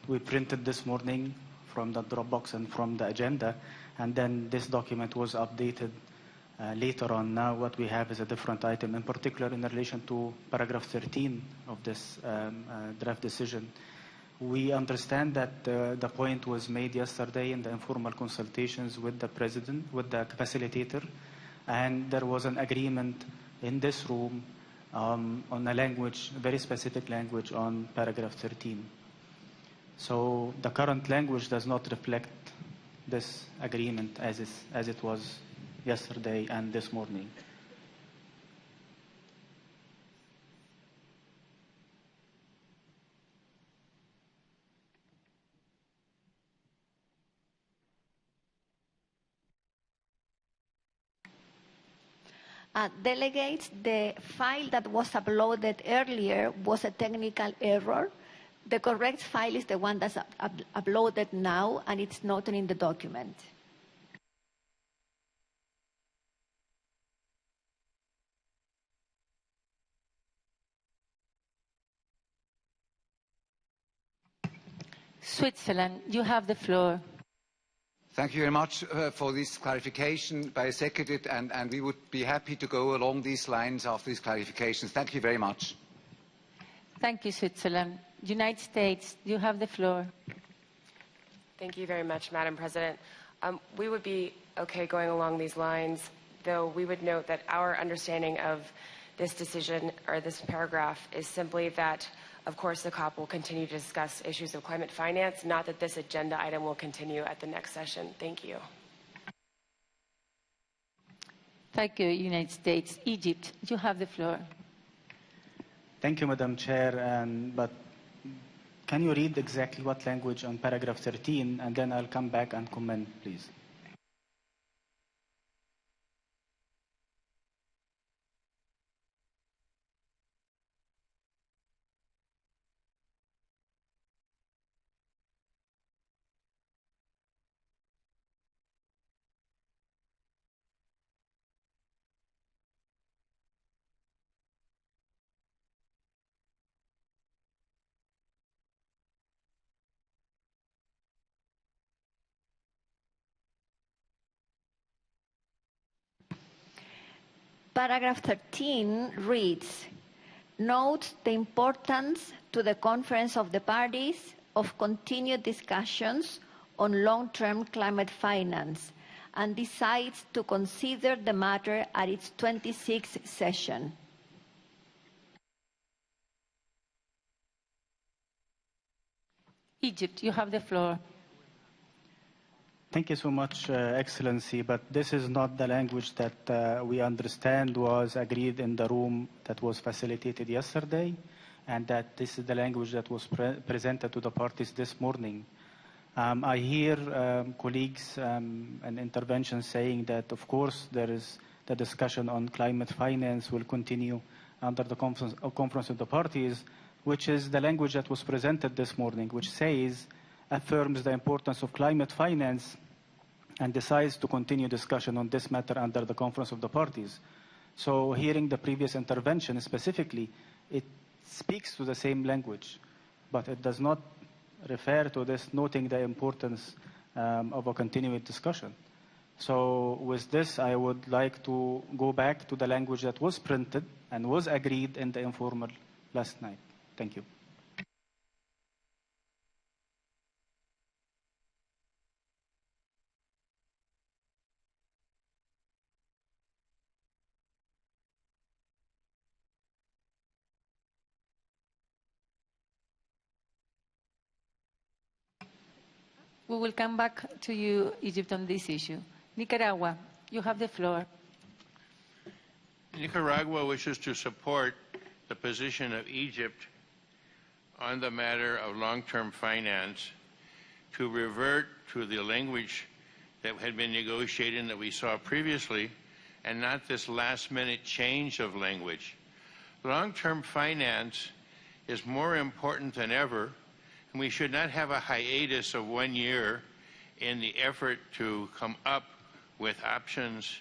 we printed this morning from the Dropbox and from the agenda, and then this document was updated later on. Now what we have is a different item, in particular in relation to paragraph 13 of this draft decision. We understand that the point was made yesterday in the informal consultations with the President, with the facilitator, and there was an agreement in this room on a language, very specific language on paragraph 13. So the current language does not reflect this agreement as it was yesterday and this morning. Delegates, the file that was uploaded earlier was a technical error. The correct file is the one that's uploaded now, and it's not in the document. Switzerland, you have the floor. Thank you very much for this clarification. I second it, and we would be happy to go along these lines after these clarifications. Thank you very much. Thank you, Switzerland. United States, you have the floor. Thank you very much, Madam President. We would be okay going along these lines, though we would note that our understanding of this decision or this paragraph is simply that, of course, the COP will continue to discuss issues of climate finance, not that this agenda item will continue at the next session. Thank you. Thank you, United States. Egypt, you have the floor. Thank you, Madam Chair. But can you read exactly what language on paragraph 13, and then I'll come back and comment, please. Paragraph 13 reads, note the importance to the Conference of the Parties of continued discussions on long-term climate finance and decides to consider the matter at its 26th session. Egypt, you have the floor. Thank you so much, Excellency, but this is not the language that we understand was agreed in the room that was facilitated yesterday, and that this is the language that was presented to the parties this morning. I hear colleagues and interventions saying that, of course, there is the discussion on climate finance will continue under the conference of the parties, which is the language that was presented this morning, which affirms the importance of climate finance and decides to continue discussion on this matter under the conference of the parties. So hearing the previous intervention specifically, it speaks to the same language, but it does not refer to this, noting the importance of a continued discussion. So with this, I would like to go back to the language that was printed and was agreed in the informal last night. Thank you. We will come back to you, Egypt, on this issue. Nicaragua, you have the floor. Nicaragua wishes to support the position of Egypt on the matter of long-term finance to revert to the language that had been negotiated and that we saw previously, and not this last-minute change of language. Long-term finance is more important than ever, and we should not have a hiatus of 1 year in the effort to come up with options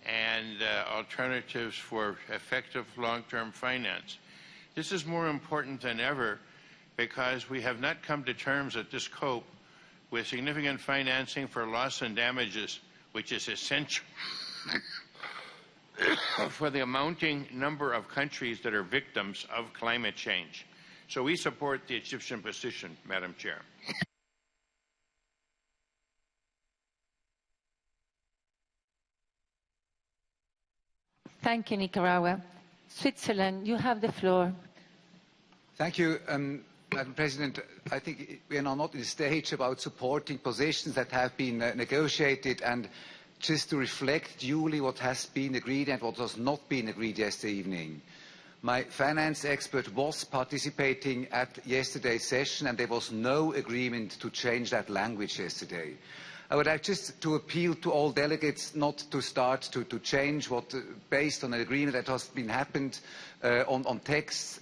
and alternatives for effective long-term finance. This is more important than ever because we have not come to terms at this COP with significant financing for loss and damages, which is essential for the mounting number of countries that are victims of climate change. So we support the Egyptian position, Madam Chair. Thank you, Nicaragua. Switzerland, you have the floor. Thank you, Madam President. I think we are now not in the stage about supporting positions that have been negotiated, and just to reflect duly what has been agreed and what has not been agreed yesterday evening. My finance expert was participating at yesterday's session, and there was no agreement to change that language yesterday. I would like just to appeal to all delegates not to start to change what, based on an agreement that has been happened on texts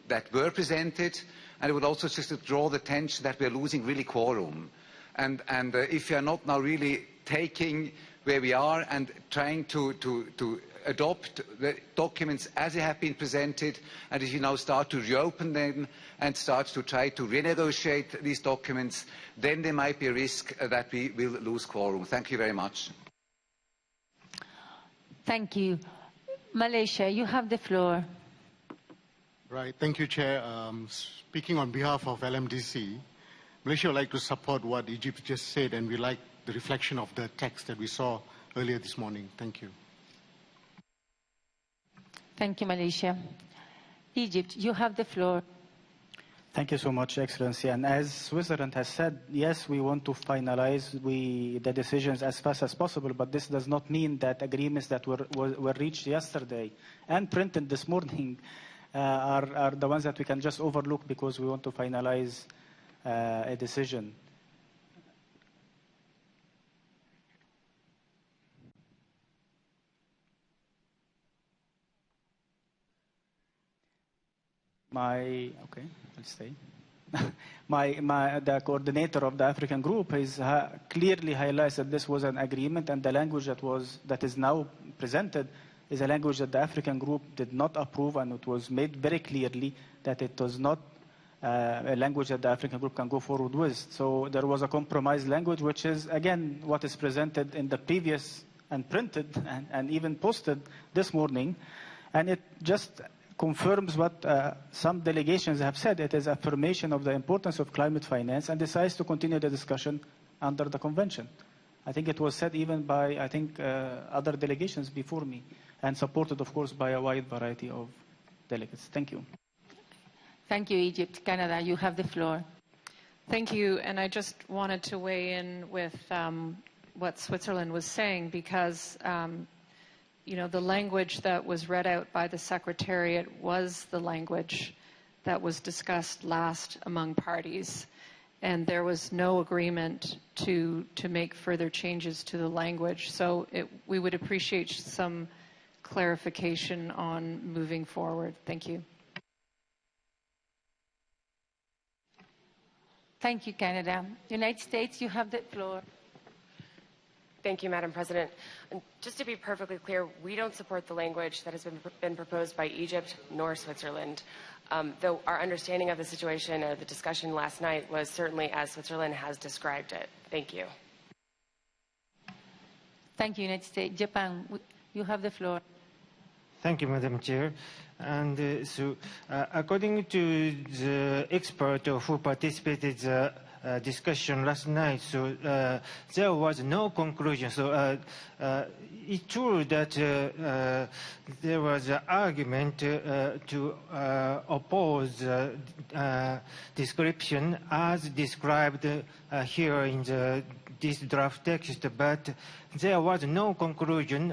that were presented. And I would also just to draw the attention that we are losing really quorum. And if you are not now really taking where we are and trying to adopt the documents as they have been presented, and if you now start to reopen them and start to try to renegotiate these documents, then there might be a risk that we will lose quorum. Thank you very much. Thank you. Malaysia, you have the floor. Right. Thank you, Chair. Speaking on behalf of LMDC, Malaysia would like to support what Egypt just said, and we like the reflection of the text that we saw earlier this morning. Thank you. Thank you, Malaysia. Egypt, you have the floor. Thank you so much, Excellency. And as Switzerland has said, yes, we want to finalize the decisions as fast as possible, but this does not mean that agreements that were reached yesterday and printed this morning are the ones that we can just overlook because we want to finalize a decision. Okay, I'll stay. The coordinator of the African group has clearly highlighted that this was an agreement, and the language that is now presented is a language that the African group did not approve, and it was made very clearly that it was not a language that the African group can go forward with. So there was a compromise language, which is, again, what is presented in the previous and printed and even posted this morning, and it just confirms what some delegations have said. It is affirmation of the importance of climate finance and decides to continue the discussion under the convention. I think it was said even by, other delegations before me, and supported, of course, by a wide variety of delegates. Thank you. Thank you, Egypt. Canada, you have the floor. Thank you. And I just wanted to weigh in with what Switzerland was saying, because the language that was read out by the Secretariat was the language that was discussed last among parties. And there was no agreement to make further changes to the language. So we would appreciate some clarification on moving forward. Thank you. Thank you, Canada. United States, you have the floor. Thank you, Madam President. And just to be perfectly clear, we don't support the language that has been proposed by Egypt nor Switzerland. Though our understanding of the situation or the discussion last night was certainly as Switzerland has described it. Thank you. Thank you, United States. Japan, you have the floor. Thank you, Madam Chair. And according to the expert who participated in the discussion last night, there was no conclusion. It's true that there was an argument to oppose description as described here in this draft text, but there was no conclusion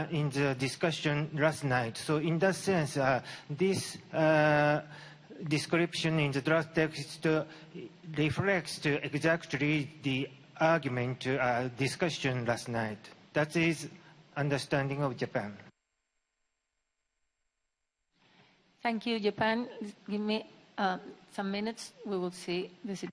in the discussion last night. So in that sense, this description in the draft text reflects exactly the argument discussion last night. That is understanding of Japan. Thank you, Japan. Give me some minutes. We will see this.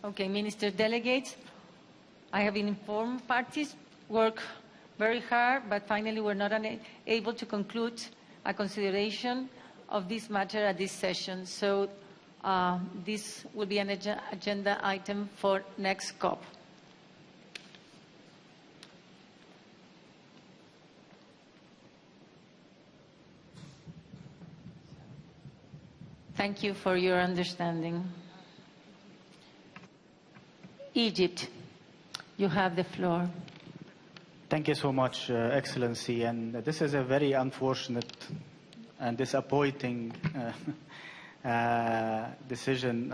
Okay, Minister Delegates, I have been informed parties work very hard, but finally we're not able to conclude a consideration of this matter at this session. So this will be an agenda item for next COP. Thank you for your understanding. Egypt, you have the floor. Thank you so much, Excellency. And this is a very unfortunate and disappointing decision.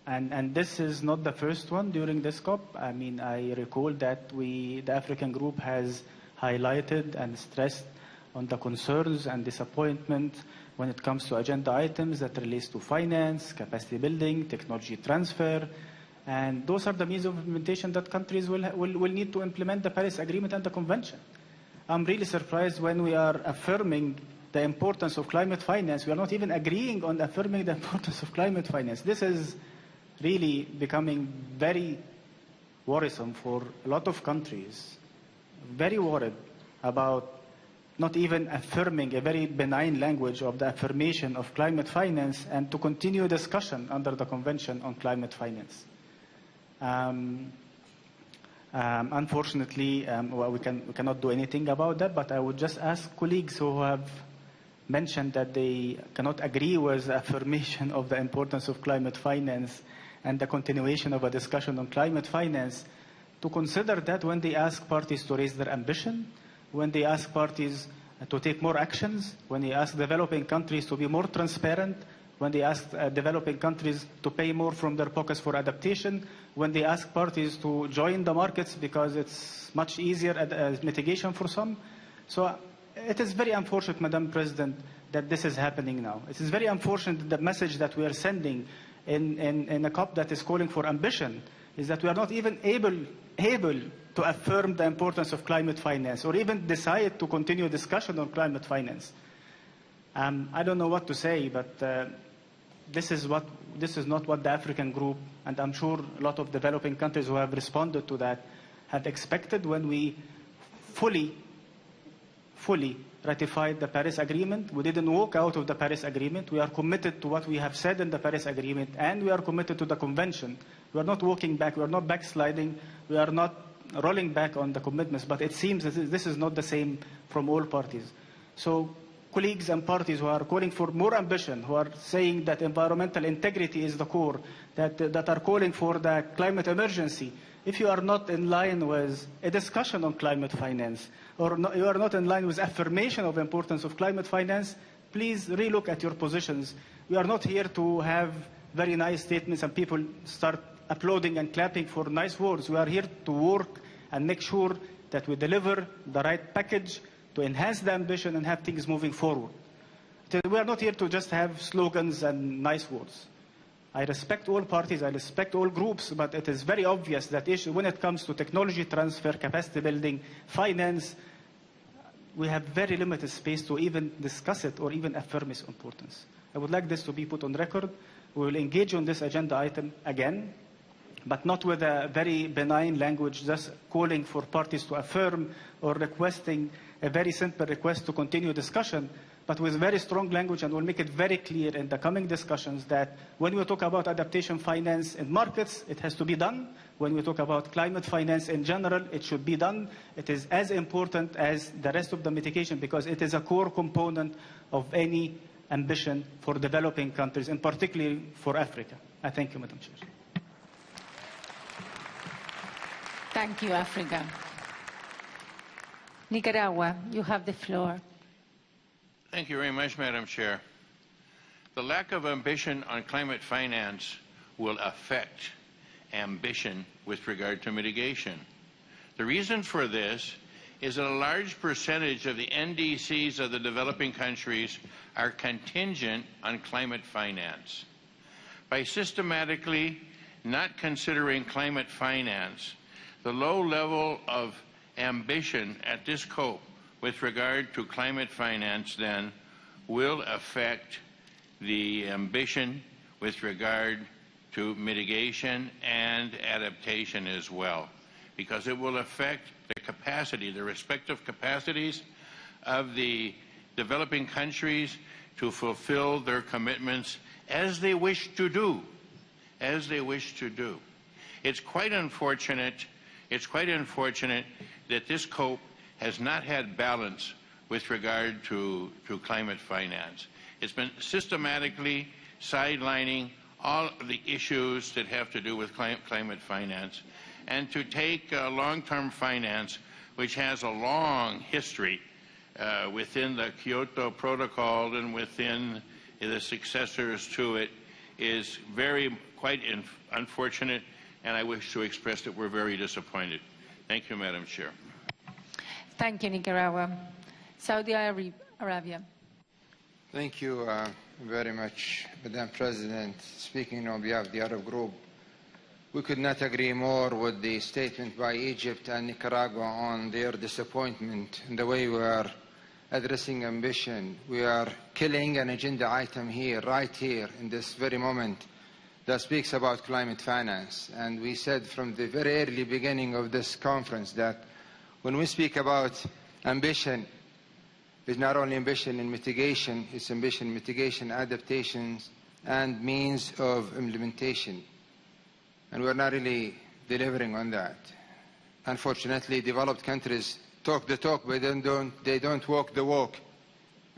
And this is not the first one during this COP. I mean, I recall that the African group has highlighted and stressed on the concerns and disappointment when it comes to agenda items that relates to finance, capacity building, technology transfer. And those are the means of implementation that countries will need to implement the Paris Agreement and the Convention. I'm really surprised when we are affirming the importance of climate finance. We are not even agreeing on affirming the importance of climate finance. This is really becoming very worrisome for a lot of countries. Very worried about not even affirming a very benign language of the affirmation of climate finance and to continue discussion under the Convention on Climate Finance. Unfortunately, we cannot do anything about that, but I would just ask colleagues who have mentioned that they cannot agree with the affirmation of the importance of climate finance and the continuation of a discussion on climate finance, to consider that when they ask parties to raise their ambition, when they ask parties to take more actions, when they ask developing countries to be more transparent, when they ask developing countries to pay more from their pockets for adaptation, when they ask parties to join the markets because it's much easier as mitigation for some. So it is very unfortunate, Madam President, that this is happening now. It is very unfortunate that the message that we are sending in a COP that is calling for ambition is that we are not even able to affirm the importance of climate finance or even decide to continue discussion on climate finance. I don't know what to say, but this is not what the African group, and I'm sure a lot of developing countries who have responded to that, have expected when we fully ratified the Paris Agreement. We didn't walk out of the Paris Agreement. We are committed to what we have said in the Paris Agreement, and we are committed to the Convention. We are not walking back. We are not backsliding. We are not rolling back on the commitments. But it seems that this is not the same from all parties. So colleagues and parties who are calling for more ambition, who are saying that environmental integrity is the core, that are calling for the climate emergency, if you are not in line with a discussion on climate finance, or you are not in line with affirmation of the importance of climate finance, please relook at your positions. We are not here to have very nice statements and people start applauding and clapping for nice words. We are here to work and make sure that we deliver the right package to enhance the ambition and have things moving forward. We are not here to just have slogans and nice words. I respect all parties, I respect all groups, but it is very obvious that when it comes to technology transfer, capacity building, finance, we have very limited space to even discuss it or even affirm its importance. I would like this to be put on record. We will engage on this agenda item again, but not with a very benign language, just calling for parties to affirm or requesting a very simple request to continue discussion, but with very strong language, and we'll make it very clear in the coming discussions that when we talk about adaptation finance in markets, it has to be done. When we talk about climate finance in general, it should be done. It is as important as the rest of the mitigation because it is a core component of any ambition for developing countries, and particularly for Africa. I thank you, Madam Chair. Thank you, Africa. Nicaragua, you have the floor. Thank you very much, Madam Chair. The lack of ambition on climate finance will affect ambition with regard to mitigation. The reason for this is that a large percentage of the NDCs of the developing countries are contingent on climate finance. By systematically not considering climate finance, the low level of ambition at this COP with regard to climate finance then will affect the ambition with regard to mitigation and adaptation as well, because it will affect the capacity, the respective capacities of the developing countries to fulfill their commitments as they wish to do, It's quite unfortunate that this COP has not had balance with regard to climate finance. It's been systematically sidelining all of the issues that have to do with climate finance, and to take long-term finance, which has a long history within the Kyoto Protocol and within the successors to it, is quite unfortunate, and I wish to express that we're very disappointed. Thank you, Madam Chair. Thank you, Nicaragua. Saudi Arabia. Thank you very much, Madam President. Speaking on behalf of the Arab Group, we could not agree more with the statement by Egypt and Nicaragua on their disappointment in the way we are addressing ambition. We are killing an agenda item here, right here, in this very moment, that speaks about climate finance. And we said from the very early beginning of this conference that when we speak about ambition, it's not only ambition in mitigation, it's ambition, mitigation, adaptations, and means of implementation. And we're not really delivering on that. Unfortunately, developed countries talk the talk, but they don't walk the walk.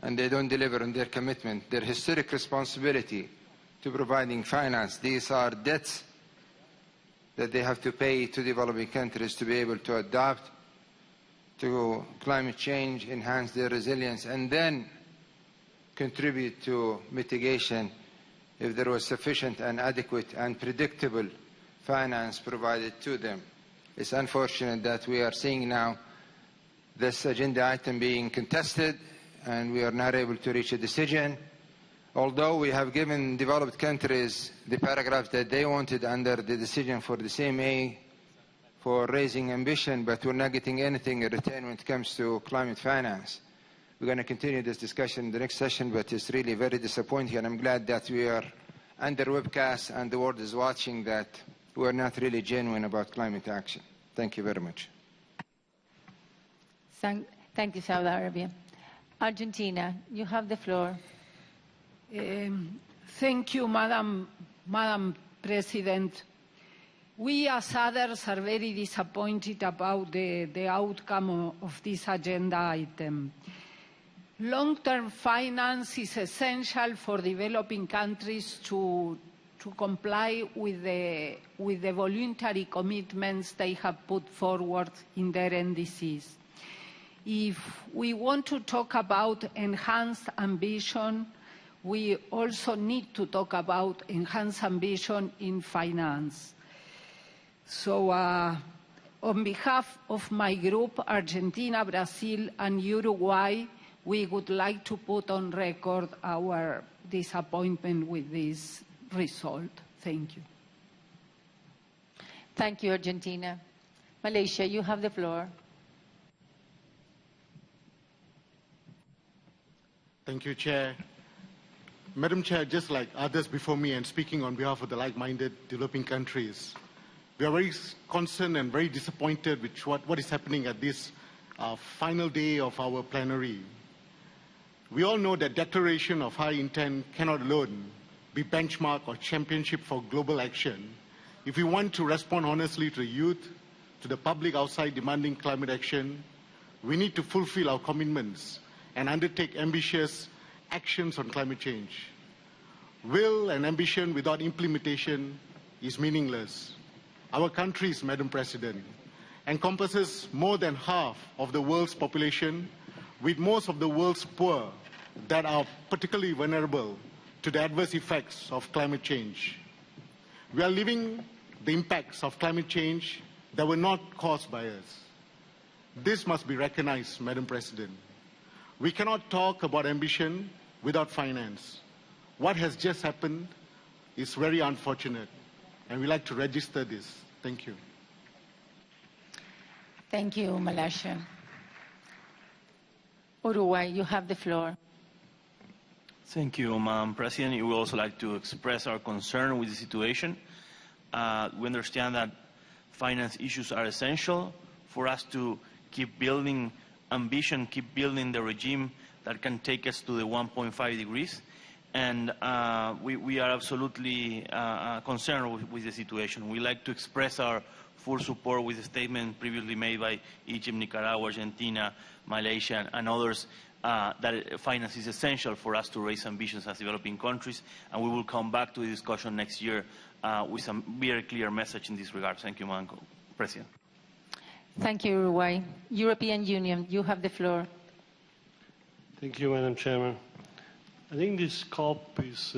and they don't deliver on their commitment, their historic responsibility to providing finance. These are debts that they have to pay to developing countries to be able to adapt to climate change, enhance their resilience, and then contribute to mitigation if there was sufficient and adequate and predictable finance provided to them. It's unfortunate that we are seeing now this agenda item being contested and we are not able to reach a decision. Although we have given developed countries the paragraph that they wanted under the decision for the CMA for raising ambition, but we're not getting anything in return when it comes to climate finance. We're going to continue this discussion in the next session, but it's really very disappointing, and I'm glad that we are under webcast and the world is watching that we're not really genuine about climate action. Thank you very much. Thank you, Saudi Arabia. Argentina, you have the floor. Thank you, Madam President. We as others are very disappointed about the outcome of this agenda item. Long-term finance is essential for developing countries to comply with the voluntary commitments they have put forward in their NDCs. If we want to talk about enhanced ambition, we also need to talk about enhanced ambition in finance. So on behalf of my group, Argentina, Brazil, and Uruguay, we would like to put on record our disappointment with this result. Thank you. Thank you, Argentina. Malaysia, you have the floor. Thank you, Chair. Madam Chair, just like others before me and speaking on behalf of the like-minded developing countries, we are very concerned and very disappointed with what is happening at this final day of our plenary. We all know that declaration of high intent cannot alone be benchmark or championship for global action. If we want to respond honestly to the youth, to the public outside demanding climate action, we need to fulfill our commitments and undertake ambitious actions on climate change. Will and ambition without implementation is meaningless. Our countries, Madam President, encompasses more than half of the world's population, with most of the world's poor that are particularly vulnerable to the adverse effects of climate change. We are living the impacts of climate change that were not caused by us. This must be recognized, Madam President. We cannot talk about ambition without finance. What has just happened is very unfortunate, and we like to register this. Thank you. Thank you, Malaysia. Uruguay, you have the floor. Thank you, Madam President. We would also like to express our concern with the situation. We understand that finance issues are essential for us to keep building ambition, keep building the regime that can take us to the 1.5 degrees. And we are absolutely concerned with the situation. We like to express our full support with the statement previously made by Egypt, Nicaragua, Argentina, Malaysia, and others, that finance is essential for us to raise ambitions as developing countries. And we will come back to the discussion next year with some very clear message in this regard. Thank you, Madam President. Thank you, Uruguay. European Union, you have the floor. Thank you, Madam Chairman. I think this COP is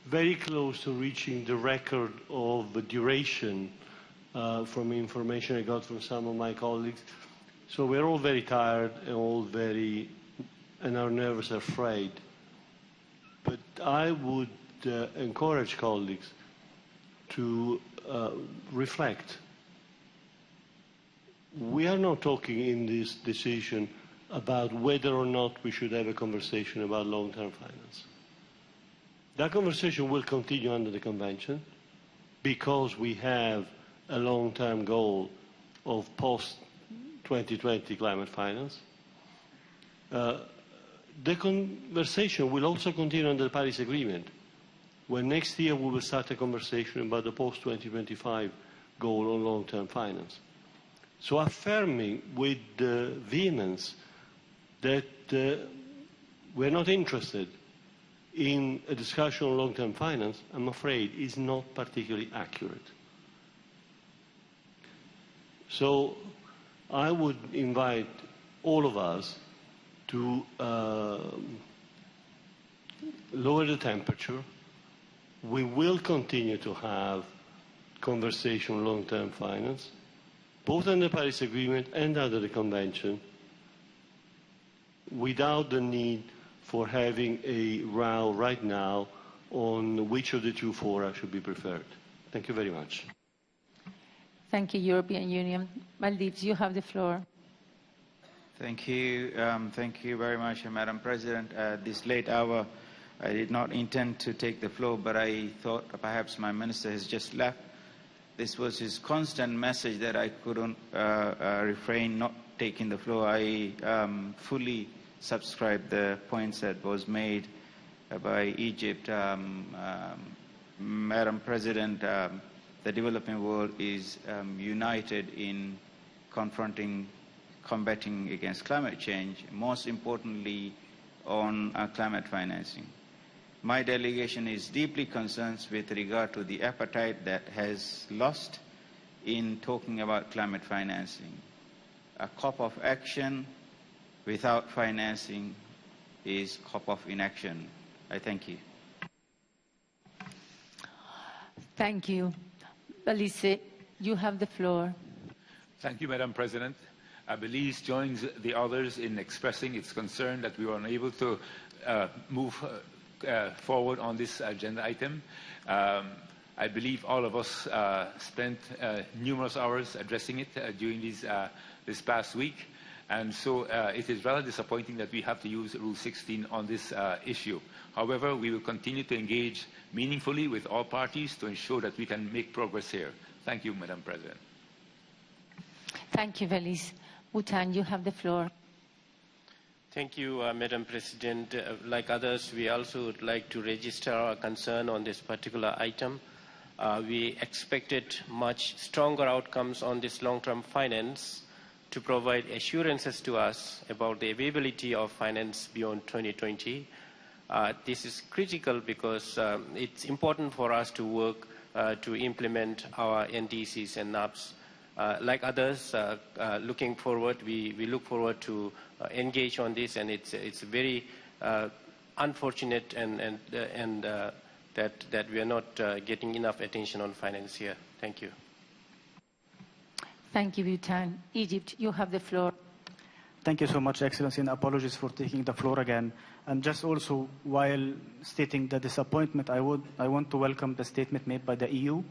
very close to reaching the record of the duration from information I got from some of my colleagues. So we're all very tired and our nerves are afraid. But I would encourage colleagues to reflect. We are not talking in this decision about whether or not we should have a conversation about long-term finance. That conversation will continue under the Convention because we have a long-term goal of post-2020 climate finance. The conversation will also continue under the Paris Agreement, where next year we will start a conversation about the post-2025 goal on long-term finance. So affirming with vehemence that we're not interested in a discussion on long-term finance, I'm afraid, is not particularly accurate. So I would invite all of us to lower the temperature. We will continue to have conversation on long-term finance, both under the Paris Agreement and under the Convention, without the need for having a row right now on which of the two fora should be preferred. Thank you very much. Thank you, European Union. Maldives, you have the floor. Thank you. Thank you very much, Madam President. At this late hour, I did not intend to take the floor, but I thought perhaps my minister has just left. This was his constant message that I couldn't refrain not taking the floor. I fully subscribe the points that was made by Egypt. Madam President, the developing world is united in combating against climate change, most importantly on climate financing. My delegation is deeply concerned with regard to the appetite that has lost in talking about climate financing. A COP of action without financing is COP of inaction. I thank you. Thank you. Belize, you have the floor. Thank you, Madam President. Belize joins the others in expressing its concern that we were unable to move forward on this agenda item. I believe all of us spent numerous hours addressing it during this past week, and so it is rather disappointing that we have to use Rule 16 on this issue. However, we will continue to engage meaningfully with all parties to ensure that we can make progress here. Thank you, Madam President. Thank you, Belize. Bhutan, you have the floor. Thank you, Madam President. Like others, we also would like to register our concern on this particular item. We expected much stronger outcomes on this long-term finance to provide assurances to us about the availability of finance beyond 2020. This is critical because it's important for us to work to implement our NDCs and NAPs. Like others, looking forward, we look forward to engage on this, and it's very unfortunate and that we are not getting enough attention on finance here. Thank you. Thank you, Bhutan. Egypt, you have the floor. Thank you so much, Excellency, and apologies for taking the floor again. And just also, while stating the disappointment, I want to welcome the statement made by the EU,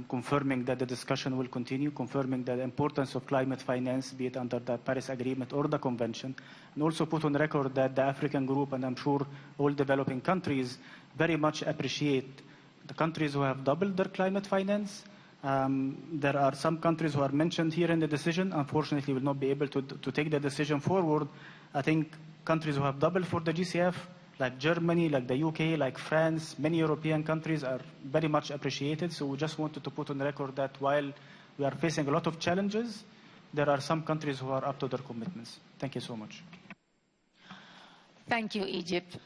confirming that the discussion will continue, confirming the importance of climate finance, be it under the Paris Agreement or the Convention, and also put on record that the African group, and I'm sure all developing countries, very much appreciate the countries who have doubled their climate finance. There are some countries who are mentioned here in the decision, unfortunately will not be able to take the decision forward. I think countries who have doubled for the GCF, like Germany, like the UK, like France, many European countries are very much appreciated. So we just wanted to put on record that while we are facing a lot of challenges, there are some countries who are up to their commitments. Thank you so much. Thank you, Egypt.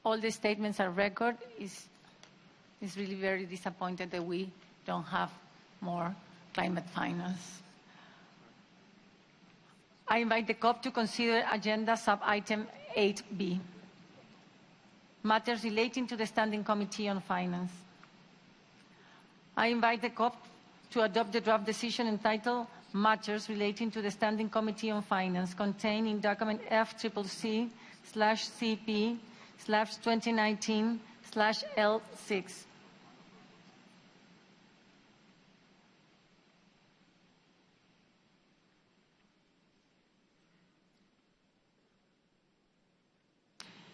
All the statements are record. It's really very disappointed that we don't have more climate finance. I invite the COP to consider agenda sub-item 8B, matters relating to the Standing Committee on Finance. I invite the COP to adopt the draft decision entitled Matters Relating to the Standing Committee on Finance, contained in document FCC/CP/2019/L6.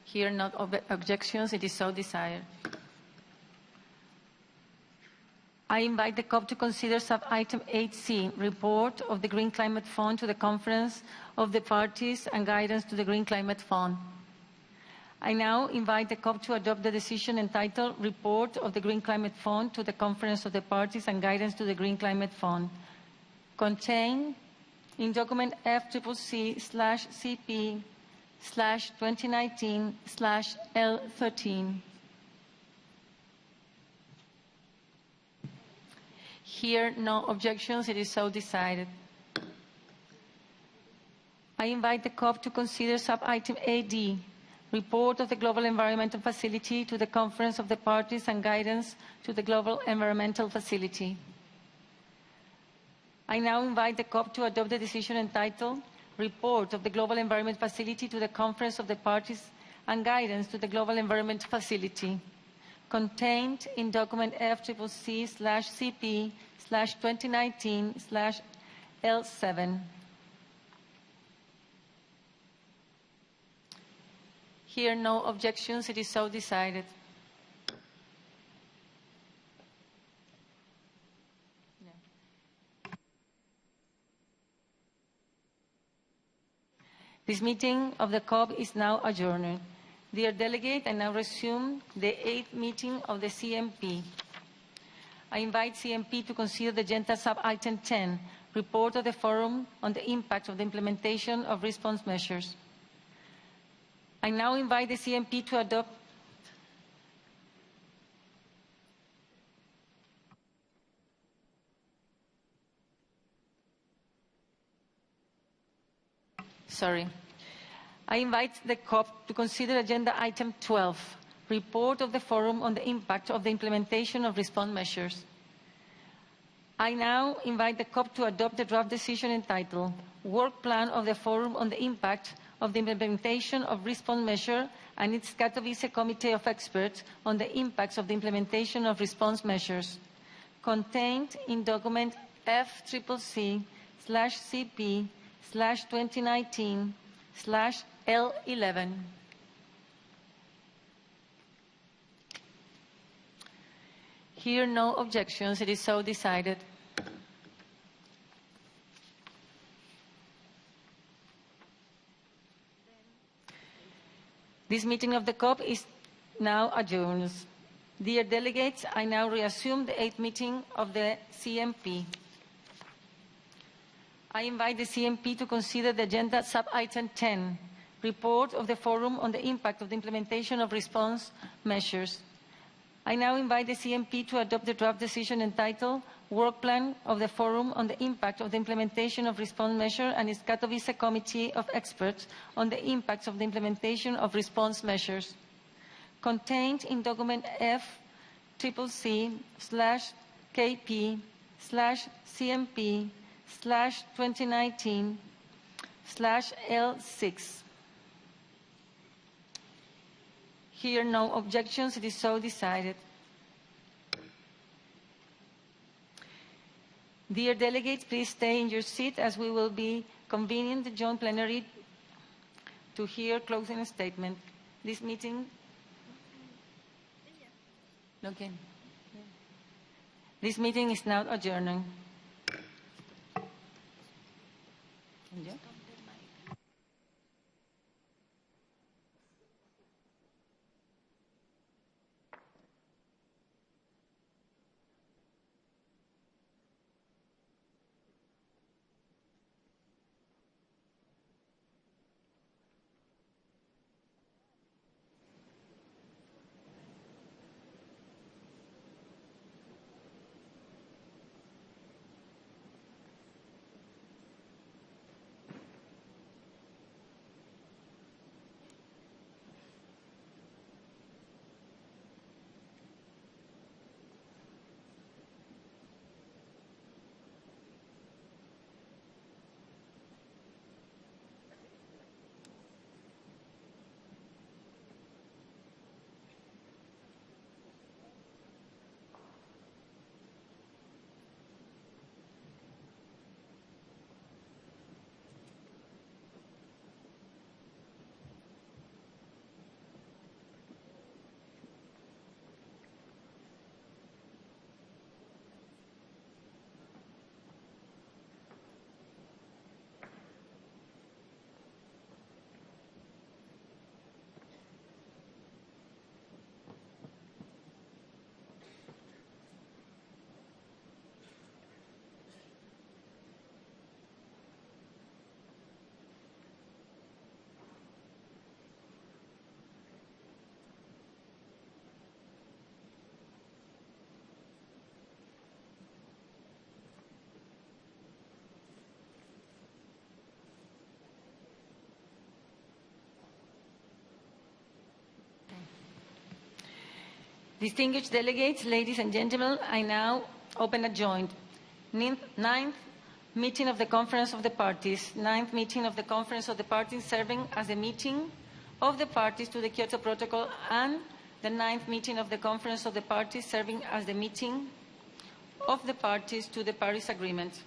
Here, not objections, it is so desired. I invite the COP to consider sub-item 8C, report of the Green Climate Fund to the Conference of the Parties and guidance to the Green Climate Fund. I now invite the COP to adopt the decision entitled Report of the Green Climate Fund to the Conference of the Parties and Guidance to the Green Climate Fund, contained in document FCCC/CP/2019/L13. Here, no objections. It is so decided. I invite the COP to consider sub-item AD, Report of the Global Environmental Facility to the Conference of the Parties and Guidance to the Global Environmental Facility. I now invite the COP to adopt the decision entitled Report of the Global Environment Facility to the Conference of the Parties and Guidance to the Global Environment Facility, contained in document FCCC/CP/2019/L7. Here, no objections. It is so decided. This meeting of the COP is now adjourned. Dear delegate, I now resume the 8th meeting of the CMP. I invite CMP to consider the agenda sub-item 10, Report of the Forum on the Impact of the Implementation of Response Measures. I now invite the CMP to adopt I invite the COP to consider agenda item 12, Report of the Forum on the Impact of the Implementation of Response Measures. I now invite the COP to adopt the draft decision entitled Work Plan of the Forum on the Impact of the Implementation of Response Measure and its Katowice Committee of Experts on the Impacts of the Implementation of Response Measures, contained in document FCCC/CP/2019/L11. Here, no objections. It is so decided. This meeting of the COP is now adjourned. Dear delegates, I now reassume the 8th meeting of the CMP. I invite the CMP to consider the agenda sub-item 10, Report of the Forum on the Impact of the Implementation of Response Measures. I now invite the CMP to adopt the draft decision entitled Work Plan of the Forum on the Impact of the Implementation of Response Measure and its Katowice Committee of Experts on the Impacts of the Implementation of Response Measures, contained in document FCCC/KP/CMP/2019/L6. Here, no objections. It is so decided. Dear delegates, please stay in your seat as we will be convening the joint plenary to hear closing statement. This meeting. Okay. This meeting is now adjourned. Distinguished delegates, ladies and gentlemen, I now open a joint ninth meeting of the Conference of the Parties, serving as the meeting of the parties to the Kyoto Protocol, and the 9th meeting of the Conference of the Parties, serving as the meeting of the parties to the Paris Agreement.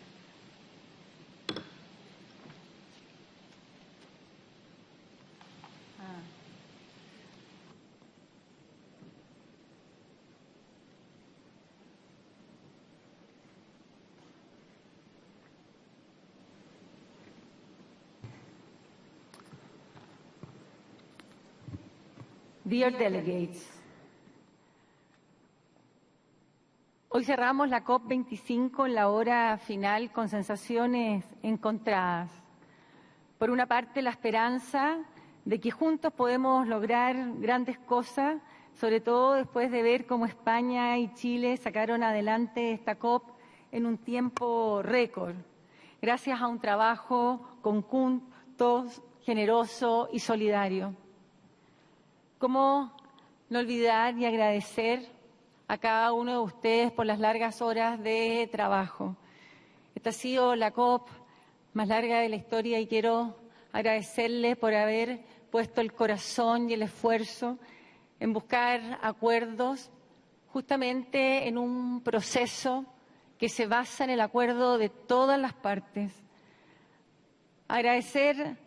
Dear delegates, hoy cerramos la COP25 en la hora final con sensaciones encontradas. Por una parte, la esperanza de que juntos podemos lograr grandes cosas, sobre todo después de ver cómo España y Chile sacaron adelante esta COP en un tiempo récord, gracias a un trabajo conjunto, generoso y solidario. ¿Cómo no olvidar y agradecer a cada uno de ustedes por las largas horas de trabajo? Esta ha sido la COP más larga de la historia y quiero agradecerles por haber puesto el corazón y el esfuerzo en buscar acuerdos justamente en un proceso que se basa en el acuerdo de todas las partes. Agradecer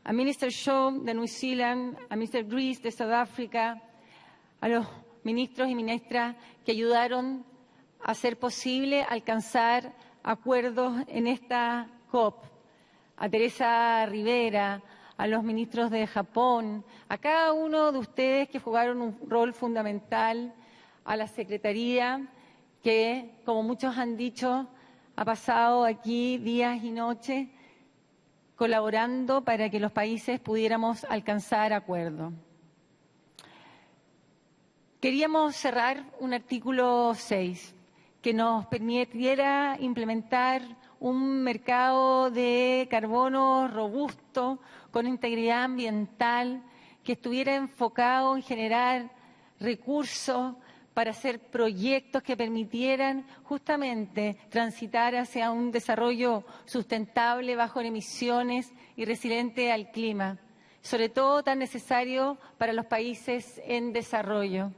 a Minister Shaw de New Zealand, a Mr. Greaves de South Africa, a los ministros y ministras que ayudaron a hacer posible alcanzar acuerdos en esta COP, a Teresa Rivera, a los ministros de Japón, a cada uno de ustedes que jugaron un rol fundamental, a la Secretaría que, como muchos han dicho, ha pasado aquí días y noches colaborando para que los países pudiéramos alcanzar acuerdo. Queríamos cerrar un artículo 6 que nos permitiera implementar un mercado de carbono robusto, con integridad ambiental, que estuviera enfocado en generar recursos para hacer proyectos que permitieran justamente transitar hacia un desarrollo sustentable, bajo en emisiones y resiliente al clima, sobre todo tan necesario para los países en desarrollo.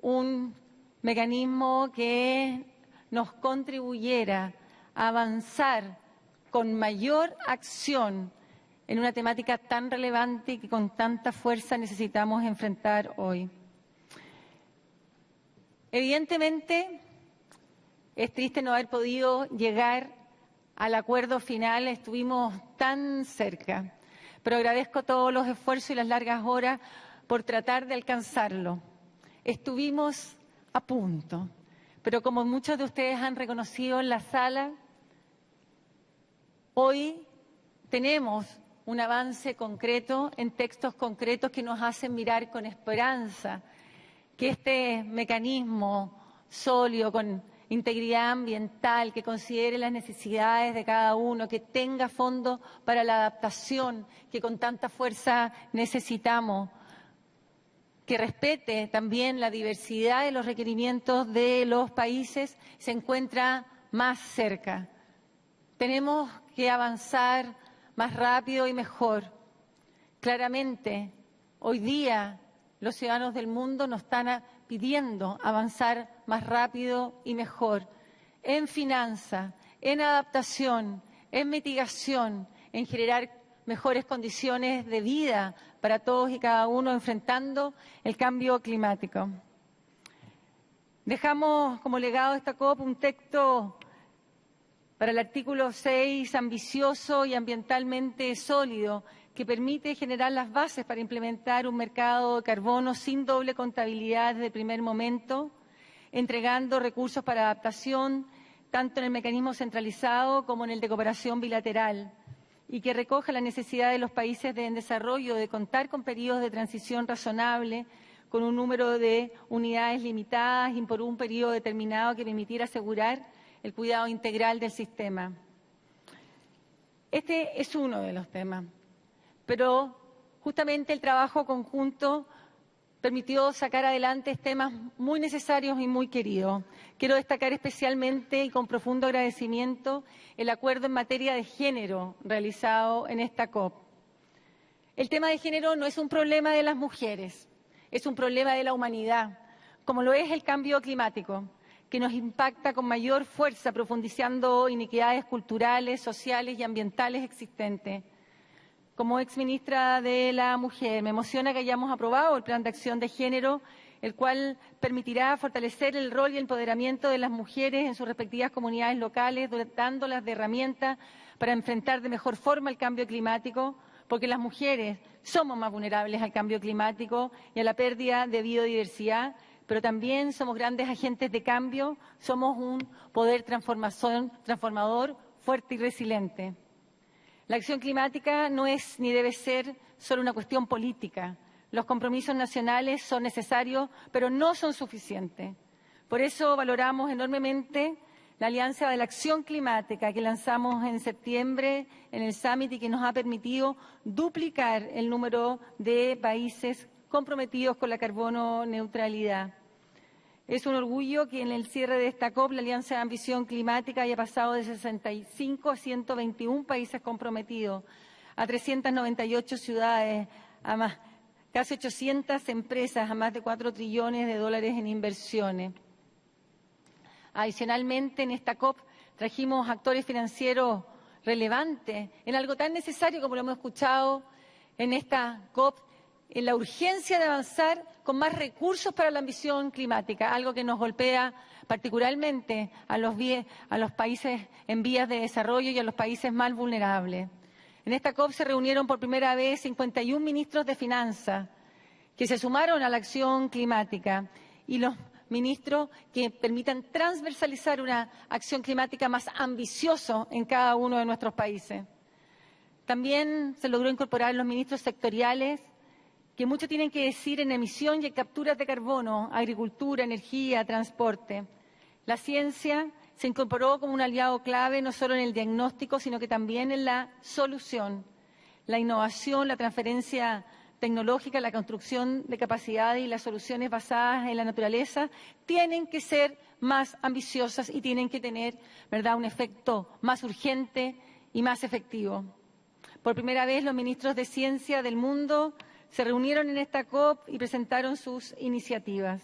Un mecanismo que nos contribuyera a avanzar con mayor acción en una temática tan relevante y que con tanta fuerza necesitamos enfrentar hoy. Evidentemente, es triste no haber podido llegar al acuerdo final, estuvimos tan cerca, pero agradezco todos los esfuerzos y las largas horas por tratar de alcanzarlo. Estuvimos a punto, pero como muchos de ustedes han reconocido en la sala, hoy tenemos un avance concreto en textos concretos que nos hacen mirar con esperanza que este mecanismo sólido, con integridad ambiental, que considere las necesidades de cada uno, que tenga fondos para la adaptación que con tanta fuerza necesitamos, que respete también la diversidad de los requerimientos de los países, se encuentra más cerca. Tenemos que avanzar más rápido y mejor. Claramente, hoy día los ciudadanos del mundo nos están pidiendo avanzar más rápido y mejor en finanzas, en adaptación, en mitigación, en generar mejores condiciones de vida para todos y cada uno enfrentando el cambio climático. Dejamos como legado de esta COP un texto para el artículo 6 ambicioso y ambientalmente sólido, que permite generar las bases para implementar un mercado de carbono sin doble contabilidad desde el primer momento, entregando recursos para adaptación tanto en el mecanismo centralizado como en el de cooperación bilateral, y que recoja la necesidad de los países en desarrollo de contar con periodos de transición razonable, con un número de unidades limitadas y por un periodo determinado que permitiera asegurar el cuidado integral del sistema. Este es uno de los temas, pero justamente el trabajo conjunto permitió sacar adelante temas muy necesarios y muy queridos. Quiero destacar especialmente y con profundo agradecimiento el acuerdo en materia de género realizado en esta COP. El tema de género no es un problema de las mujeres, es un problema de la humanidad, como lo es el cambio climático, que nos impacta con mayor fuerza, profundizando inequidades culturales, sociales y ambientales existentes. Como exministra de la Mujer, me emociona que hayamos aprobado el Plan de Acción de Género, el cual permitirá fortalecer el rol y el empoderamiento de las mujeres en sus respectivas comunidades locales, dotándolas de herramientas para enfrentar de mejor forma el cambio climático, porque las mujeres somos más vulnerables al cambio climático y a la pérdida de biodiversidad, pero también somos grandes agentes de cambio, somos un poder transformador fuerte y resiliente. La acción climática no es ni debe ser solo una cuestión política. Los compromisos nacionales son necesarios, pero no son suficientes. Por eso valoramos enormemente la Alianza de la Acción Climática que lanzamos en septiembre en el Summit y que nos ha permitido duplicar el número de países comprometidos con la carbono neutralidad. Es un orgullo que en el cierre de esta COP la Alianza de Ambición Climática haya pasado de 65 a 121 países comprometidos, a 398 ciudades, a más, casi 800 empresas, a más de 4 trillones de dólares en inversiones. Adicionalmente, en esta COP trajimos actores financieros relevantes en algo tan necesario como lo hemos escuchado en esta COP, en la urgencia de avanzar con más recursos para la ambición climática, algo que nos golpea particularmente a los países en vías de desarrollo y a los países más vulnerables. En esta COP se reunieron por primera vez 51 ministros de finanzas que se sumaron a la acción climática y los ministros que permitan transversalizar una acción climática más ambiciosa en cada uno de nuestros países. También se logró incorporar los ministros sectoriales que mucho tienen que decir en emisión y en capturas de carbono, agricultura, energía, transporte. La ciencia se incorporó como un aliado clave no solo en el diagnóstico, sino que también en la solución. La innovación, la transferencia tecnológica, la construcción de capacidades y las soluciones basadas en la naturaleza tienen que ser más ambiciosas y tienen que tener, ¿verdad?, un efecto más urgente y más efectivo. Por primera vez, los ministros de ciencia del mundo se reunieron en esta COP y presentaron sus iniciativas.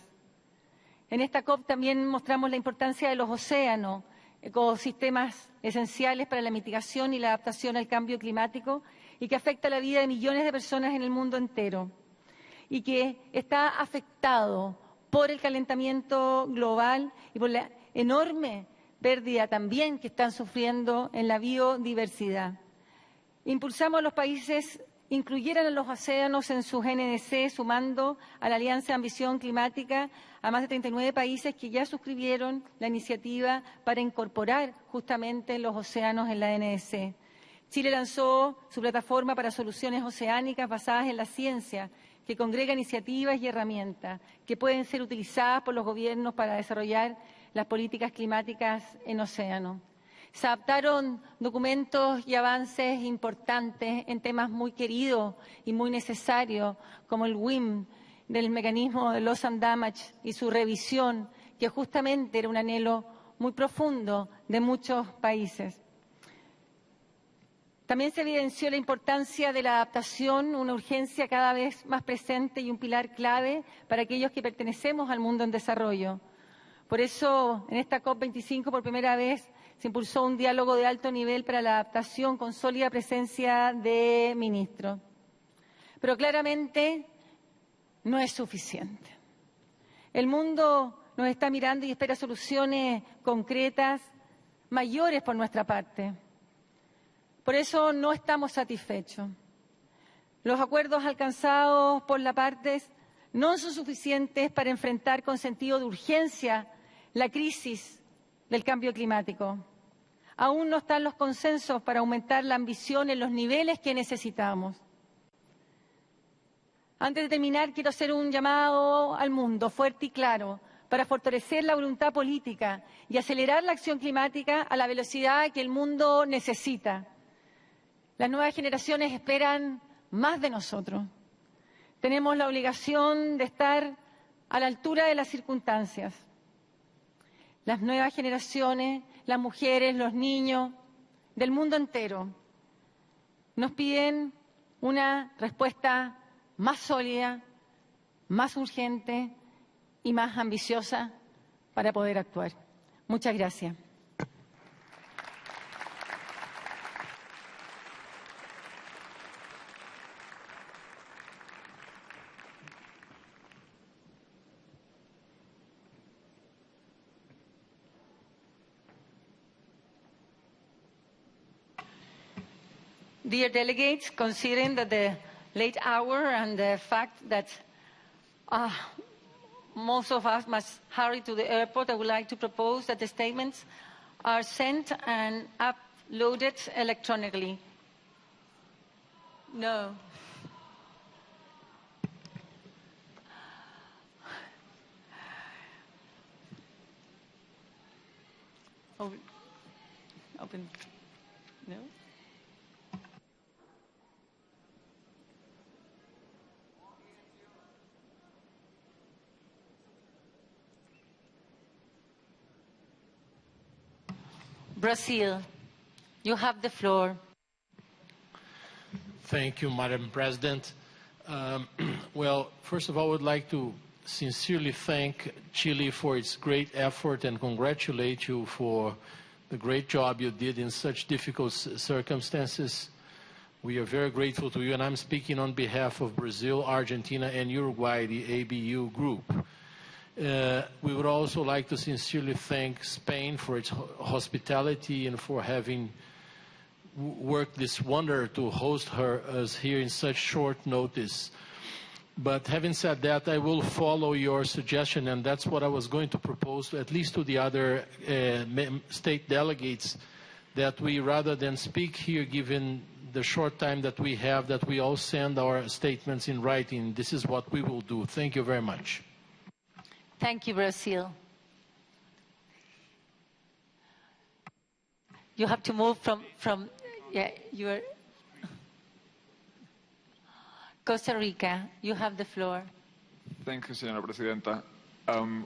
En esta COP también mostramos la importancia de los océanos, ecosistemas esenciales para la mitigación y la adaptación al cambio climático y que afecta la vida de millones de personas en el mundo entero y que está afectado por el calentamiento global y por la enorme pérdida también que están sufriendo en la biodiversidad. Impulsamos a los países incluyeran a los océanos en sus NDC, sumando a la Alianza de Ambición Climática a más de 39 países que ya suscribieron la iniciativa para incorporar justamente los océanos en la NDC. Chile lanzó su plataforma para soluciones oceánicas basadas en la ciencia, que congrega iniciativas y herramientas que pueden ser utilizadas por los gobiernos para desarrollar las políticas climáticas en océanos. Se adaptaron documentos y avances importantes en temas muy queridos y muy necesarios, como el WIM, del mecanismo de loss and damage y su revisión, que justamente era un anhelo muy profundo de muchos países. También se evidenció la importancia de la adaptación, una urgencia cada vez más presente y un pilar clave para aquellos que pertenecemos al mundo en desarrollo. Por eso, en esta COP25, por primera vez, se impulsó un diálogo de alto nivel para la adaptación con sólida presencia de ministros. Pero claramente no es suficiente. El mundo nos está mirando y espera soluciones concretas, mayores por nuestra parte. Por eso no estamos satisfechos. Los acuerdos alcanzados por las partes no son suficientes para enfrentar con sentido de urgencia la crisis del cambio climático. Aún no están los consensos para aumentar la ambición en los niveles que necesitamos. Antes de terminar, quiero hacer un llamado al mundo fuerte y claro para fortalecer la voluntad política y acelerar la acción climática a la velocidad que el mundo necesita. Las nuevas generaciones esperan más de nosotros. tenemos la obligación de estar a la altura de las circunstancias. Las nuevas generaciones, las mujeres, los niños del mundo entero nos piden una respuesta más sólida, más urgente y más ambiciosa para poder actuar. Muchas gracias. Dear delegates, considering that the late hour and the fact that most of us must hurry to the airport, I would like to propose that the statements are sent and uploaded electronically. No. Open. No. Brazil, you have the floor. Thank you, Madam President. Well, first of all, I would like to sincerely thank Chile for its great effort and congratulate you for the great job you did in such difficult circumstances. We are very grateful to you, and I'm speaking on behalf of Brazil, Argentina, and Uruguay, the ABU group. We would also like to sincerely thank Spain for its hospitality and for having worked this wonder to host us here in such short notice. But having said that, I will follow your suggestion, and that's what I was going to propose, at least to the other state delegates, that we, rather than speak here, given the short time that we have, that we all send our statements in writing. This is what we will do. Thank you very much. Thank you, Brazil. You have to move from your Costa Rica. You have the floor. Thank you, Señora Presidenta.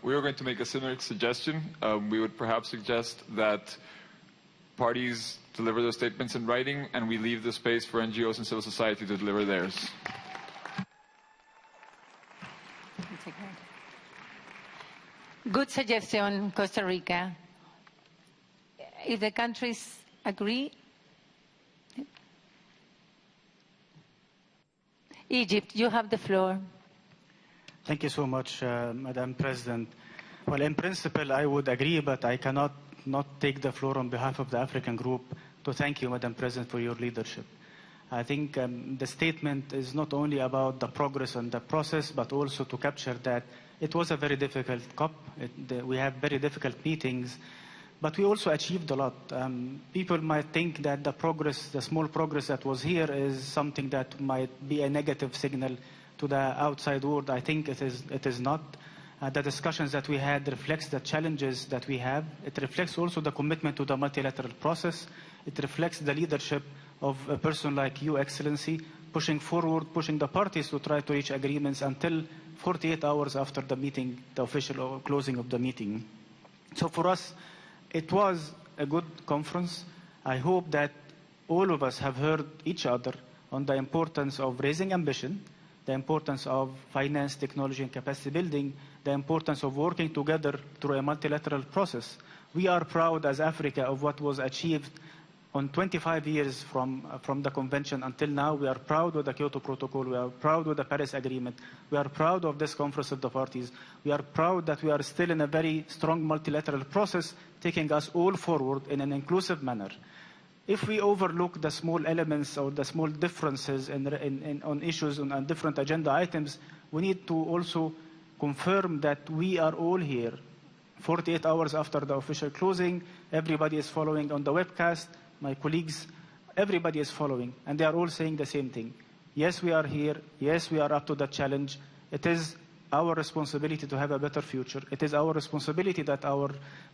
We are going to make a similar suggestion. We would perhaps suggest that parties deliver their statements in writing, and we leave the space for NGOs and civil society to deliver theirs. Good suggestion, Costa Rica. If the countries agree, Egypt, you have the floor. Thank you so much, Madam President. Well, in principle, I would agree, but I cannot not take the floor on behalf of the African group to thank you, Madam President, for your leadership. I think the statement is not only about the progress and the process, but also to capture that it was a very difficult COP. We have very difficult meetings, but we also achieved a lot. People might think that the progress, the small progress that was here, is something that might be a negative signal to the outside world. I think it is not. The discussions that we had reflects the challenges that we have. It reflects also the commitment to the multilateral process. It reflects the leadership of a person like you, Excellency, pushing forward, pushing the parties to try to reach agreements until 48 hours after the meeting, the official closing of the meeting. So for us, it was a good conference. I hope that all of us have heard each other on the importance of raising ambition, the importance of finance, technology, and capacity building, the importance of working together through a multilateral process. We are proud as Africa of what was achieved on 25 years from the convention until now. We are proud of the Kyoto Protocol. We are proud of the Paris Agreement. We are proud of this conference of the parties. We are proud that we are still in a very strong multilateral process, taking us all forward in an inclusive manner. If we overlook the small elements or the small differences on issues on different agenda items, we need to also confirm that we are all here. 48 hours after the official closing, everybody is following on the webcast. My colleagues, everybody is following, and they are all saying the same thing. Yes, we are here. Yes, we are up to the challenge. It is our responsibility to have a better future. It is our responsibility that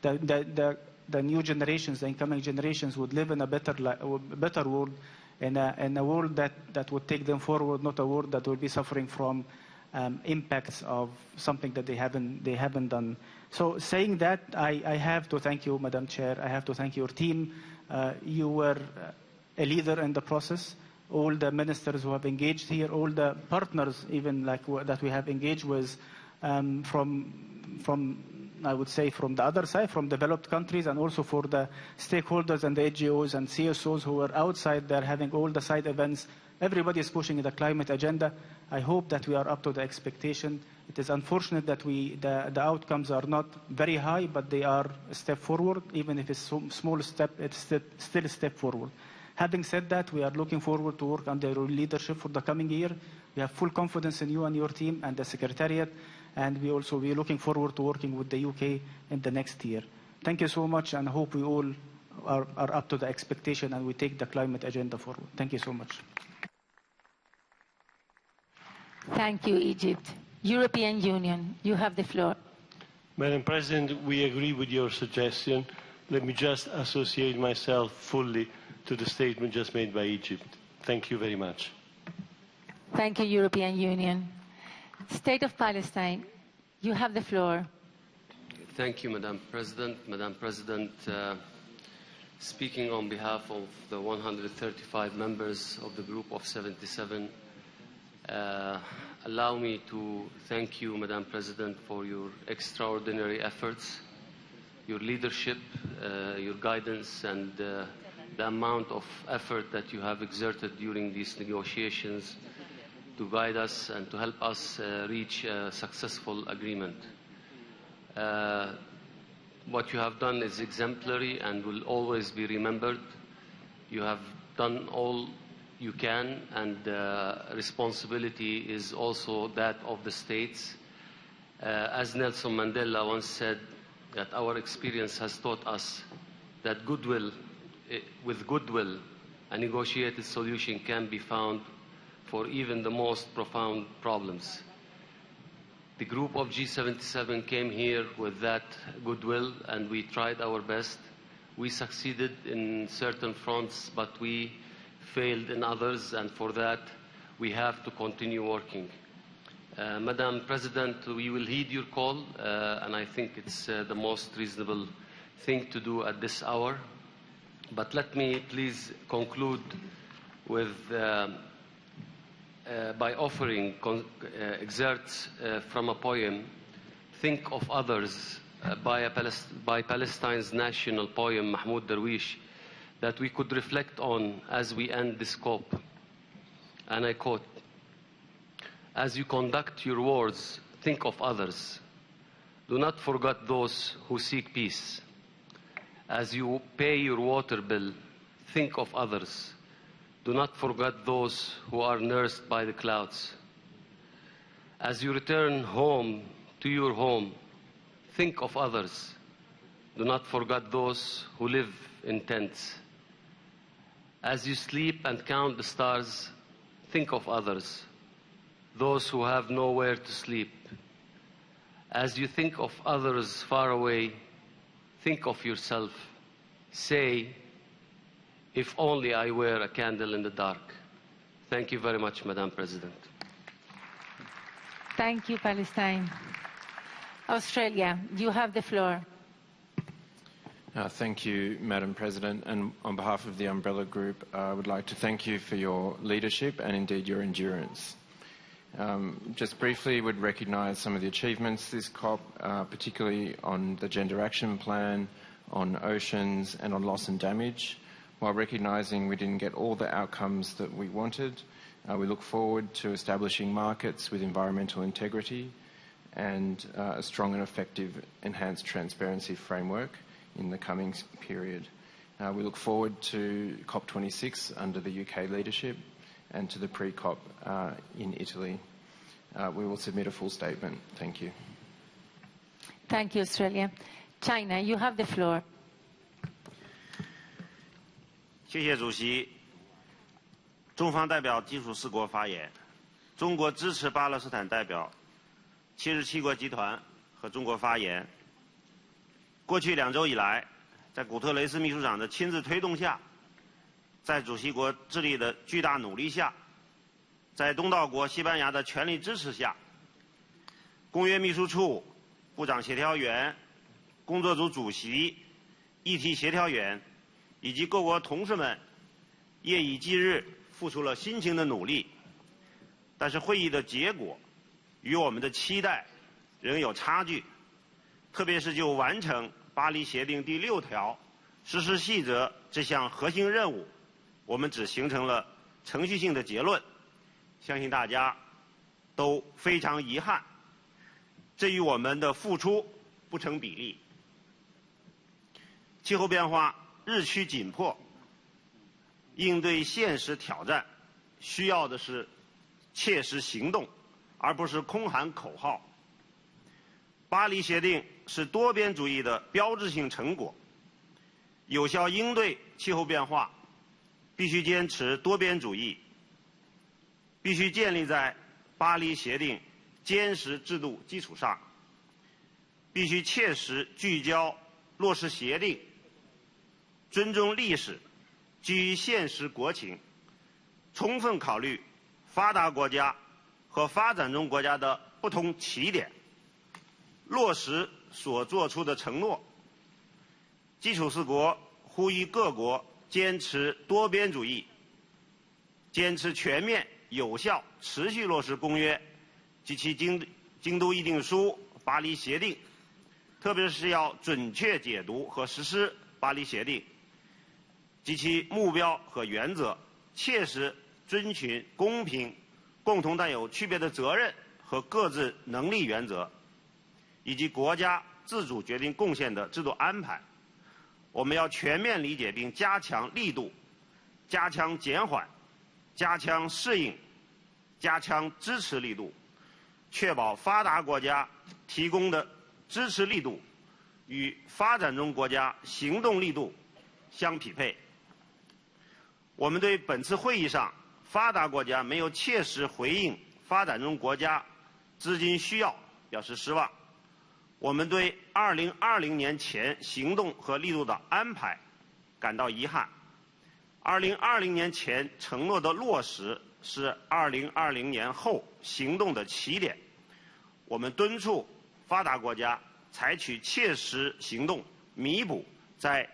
the new generations, the incoming generations, would live in a better world. in a world that would take them forward, not a world that will be suffering from impacts of something that they haven't done. So saying that, I have to thank you, Madam Chair. I have to thank your team. You were a leader in the process. All the ministers who have engaged here, all the partners even like that we have engaged with from I would say from the other side, from developed countries, and also for the stakeholders and the NGOs and CSOs who are outside there having all the side events. Everybody is pushing the climate agenda. I hope that we are up to the expectation. It is unfortunate that the outcomes are not very high, but they are a step forward. Even if it's a small step, it's still a step forward. Having said that, we are looking forward to work under your leadership for the coming year. We have full confidence in you and your team and the Secretariat, and we also be looking forward to working with the UK in the next year. Thank you so much, and I hope we all are up to the expectation and we take the climate agenda forward. Thank you so much. Thank you, Egypt. European Union, you have the floor. Madam President, we agree with your suggestion. Let me just associate myself fully to the statement just made by Egypt. Thank you very much. Thank you, European Union. State of Palestine, you have the floor. Thank you, Madam President. Madam President, speaking on behalf of the 135 members of the Group of 77, allow me to thank you, Madam President, for your extraordinary efforts, your leadership, your guidance, and the amount of effort that you have exerted during these negotiations to guide us and to help us reach a successful agreement. What you have done is exemplary and will always be remembered. You have done all you can, and responsibility is also that of the states. As Nelson Mandela once said, that our experience has taught us that with goodwill, a negotiated solution can be found for even the most profound problems. The group of G77 came here with that goodwill, and we tried our best. We succeeded in certain fronts, but we failed in others, and for that we have to continue working. Madam President, we will heed your call, and I think it's the most reasonable thing to do at this hour. But let me please conclude with by offering excerpts from a poem, Think of Others, by Palestine's national poem, Mahmoud Darwish, that we could reflect on as we end this COP. And I quote, "As you conduct your wars, think of others. Do not forget those who seek peace. As you pay your water bill, think of others. Do not forget those who are nursed by the clouds. As you return home to your home, think of others. Do not forget those who live in tents. As you sleep and count the stars, think of others, those who have nowhere to sleep. As you think of others far away, think of yourself. Say, if only I were a candle in the dark." Thank you very much, Madam President. Thank you, Palestine. Australia, you have the floor. Thank you, Madam President. And on behalf of the Umbrella Group, I would like to thank you for your leadership and indeed your endurance. Just briefly, would recognise some of the achievements this COP, particularly on the Gender Action Plan, on oceans and on loss and damage. While recognising we didn't get all the outcomes that we wanted, we look forward to establishing markets with environmental integrity and a strong and effective enhanced transparency framework in the coming period. We look forward to COP26 under the UK leadership and to the pre-COP in Italy. We will submit a full statement. Thank you. Thank you, Australia. China, you have the floor. 谢谢主席。中方代表基础4国发言。中国支持巴勒斯坦代表77国集团和中国发言。过去2周以来，在古特雷斯秘书长的亲自推动下，在主席国智利的巨大努力下，在东道国西班牙的全力支持下，公约秘书处、部长协调员、工作组主席、议题协调员以及各国同事们夜以继日付出了辛勤的努力，但是会议的结果与我们的期待仍有差距，特别是就完成巴黎协定第6条实施细则这项核心任务，我们只形成了程序性的结论，相信大家都非常遗憾，这与我们的付出不成比例。气候变化日趋紧迫，应对现实挑战需要的是切实行动，而不是空喊口号。巴黎协定是多边主义的标志性成果，有效应对气候变化必须坚持多边主义，必须建立在巴黎协定坚实制度基础上，必须切实聚焦落实协定，尊重历史，基于现实国情，充分考虑发达国家和发展中国家的不同起点，落实所作出的承诺。基础4国呼吁各国坚持多边主义，坚持全面、有效、持续落实公约及其京都议定书、巴黎协定，特别是要准确解读和实施巴黎协定及其目标和原则，切实遵循公平、共同但有区别的责任和各自能力原则，以及国家自主决定贡献的制度安排。我们要全面理解并加强力度，加强减缓，加强适应，加强支持力度，确保发达国家提供的支持力度与发展中国家行动力度相匹配。我们对本次会议上发达国家没有切实回应发展中国家资金需要表示失望。我们对2020年前行动和力度的安排感到遗憾。2020年前承诺的落实是2020年后行动的起点。我们敦促发达国家采取切实行动，弥补在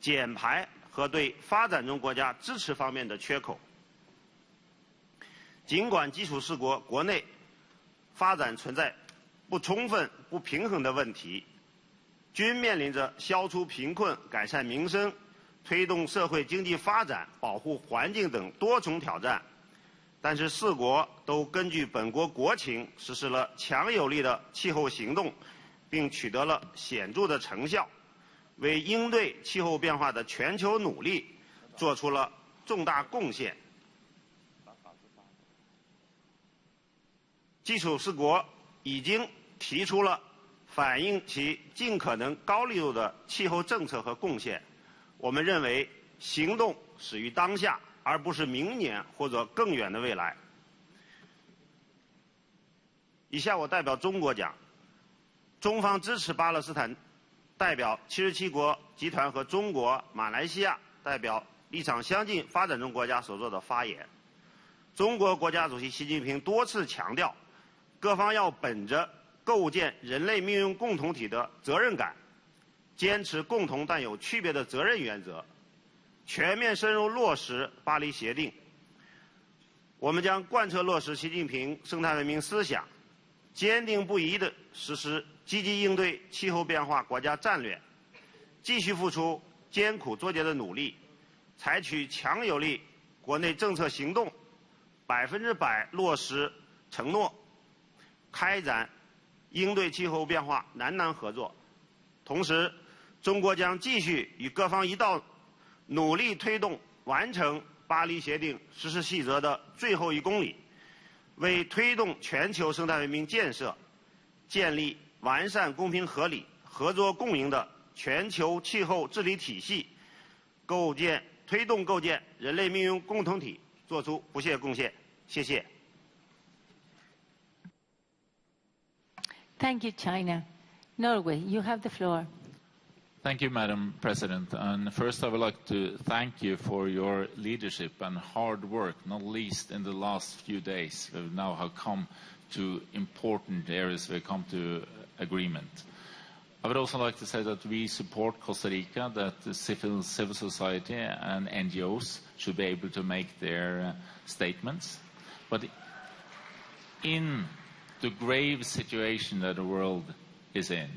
减排和对发展中国家支持方面的缺口。尽管基础4国国内发展存在不充分、不平衡的问题，均面临着消除贫困、改善民生、推动社会经济发展、保护环境等多重挑战，但是4国都根据本国国情实施了强有力的气候行动，并取得了显著的成效，为应对气候变化的全球努力做出了重大贡献。基础4国已经提出了反映其尽可能高力度的气候政策和贡献。我们认为行动始于当下，而不是明年或者更远的未来。以下我代表中国讲，中方支持巴勒斯坦代表77国集团和中国、马来西亚代表立场相近发展中国家所做的发言。中国国家主席习近平多次强调，各方要本着构建人类命运共同体的责任感，坚持共同但有区别的责任原则，全面深入落实巴黎协定。我们将贯彻落实习近平生态文明思想，坚定不移地实施积极应对气候变化国家战略，继续付出艰苦卓绝的努力，采取强有力国内政策行动，100%落实承诺，开展应对气候变化南南合作。同时，中国将继续与各方一道，努力推动完成巴黎协定实施细则的最后1公里，为推动全球生态文明建设，建立完善、公平、合理、合作共赢的全球气候治理体系，推动构建人类命运共同体做出不懈贡献。谢谢。Thank you, China. Norway, you have the floor. Thank you, Madam President. And first, I would like to thank you for your leadership and hard work, not least in the last few days. We now have come to important areas where we come to agreement. I would also like to say that we support Costa Rica, that the civil society and NGOs should be able to make their statements. But in the grave situation that the world is in,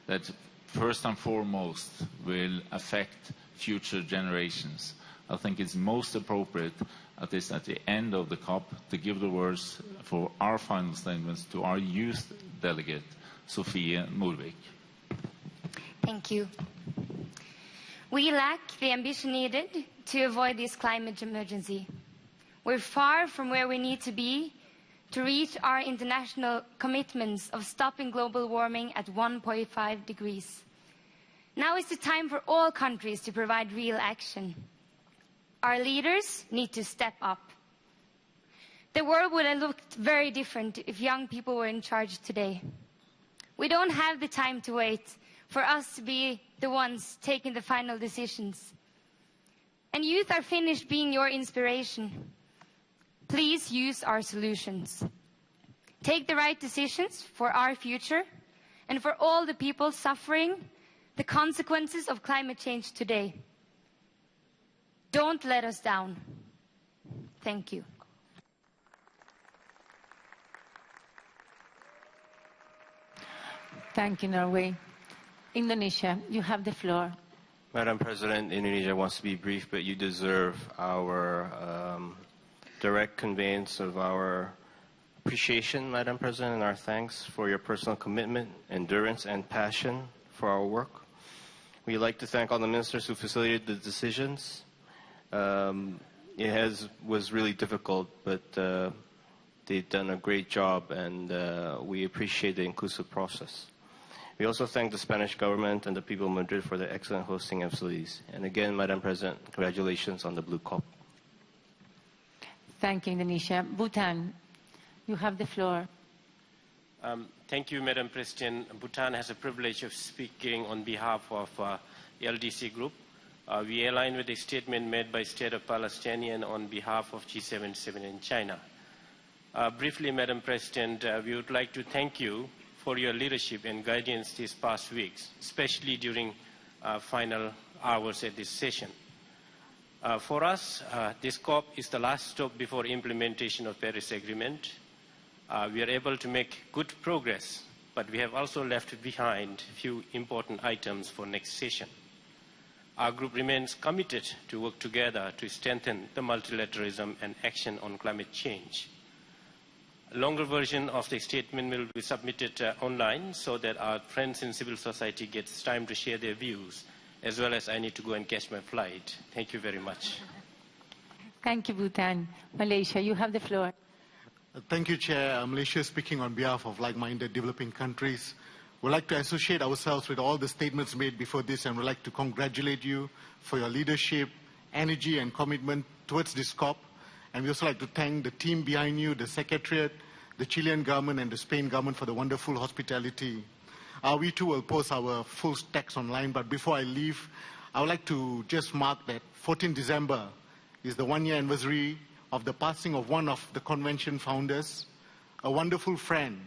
that first and foremost will affect future generations, I think it's most appropriate, at least at the end of the COP, to give the words for our final statements to our youth delegate, Sofia Murvik. Thank you. We lack the ambition needed to avoid this climate emergency. We're far from where we need to be to reach our international commitments of stopping global warming at 1.5 degrees. Now is the time for all countries to provide real action. Our leaders need to step up. The world would have looked very different if young people were in charge today. We don't have the time to wait for us to be the ones taking the final decisions. And youth are finished being your inspiration. Please use our solutions. Take the right decisions for our future and for all the people suffering the consequences of climate change today. Don't let us down. Thank you. Thank you, Norway. Indonesia, you have the floor. Madam President, Indonesia wants to be brief, but you deserve our direct conveyance of our appreciation, Madam President, and our thanks for your personal commitment, endurance, and passion for our work. We'd like to thank all the ministers who facilitated the decisions. It was really difficult, but they've done a great job, and we appreciate the inclusive process. We also thank the Spanish government and the people of Madrid for their excellent hosting and facilities. And again, Madam President, congratulations on the Blue COP. Thank you, Indonesia. Bhutan, you have the floor. Thank you, Madam President. Bhutan has the privilege of speaking on behalf of the LDC group. We align with the statement made by State of Palestinian on behalf of G77 in China. Briefly, Madam President, we would like to thank you for your leadership and guidance these past weeks, especially during final hours at this session. For us, this COP is the last stop before implementation of Paris Agreement. We are able to make good progress, but we have also left behind a few important items for next session. Our group remains committed to work together to strengthen the multilateralism and action on climate change. A longer version of the statement will be submitted online so that our friends in civil society gets time to share their views, as well as I need to go and catch my flight. Thank you very much. Thank you, Bhutan. Malaysia, you have the floor. Thank you, Chair. Malaysia speaking on behalf of like-minded developing countries. We'd like to associate ourselves with all the statements made before this, and we'd like to congratulate you for your leadership, energy, and commitment towards this COP. And we also like to thank the team behind you, the Secretariat, the Chilean government, and the Spain government for the wonderful hospitality. We too will post our full text online, but before I leave, I would like to just mark that 14 December is the one-year anniversary of the passing of one of the convention founders, a wonderful friend,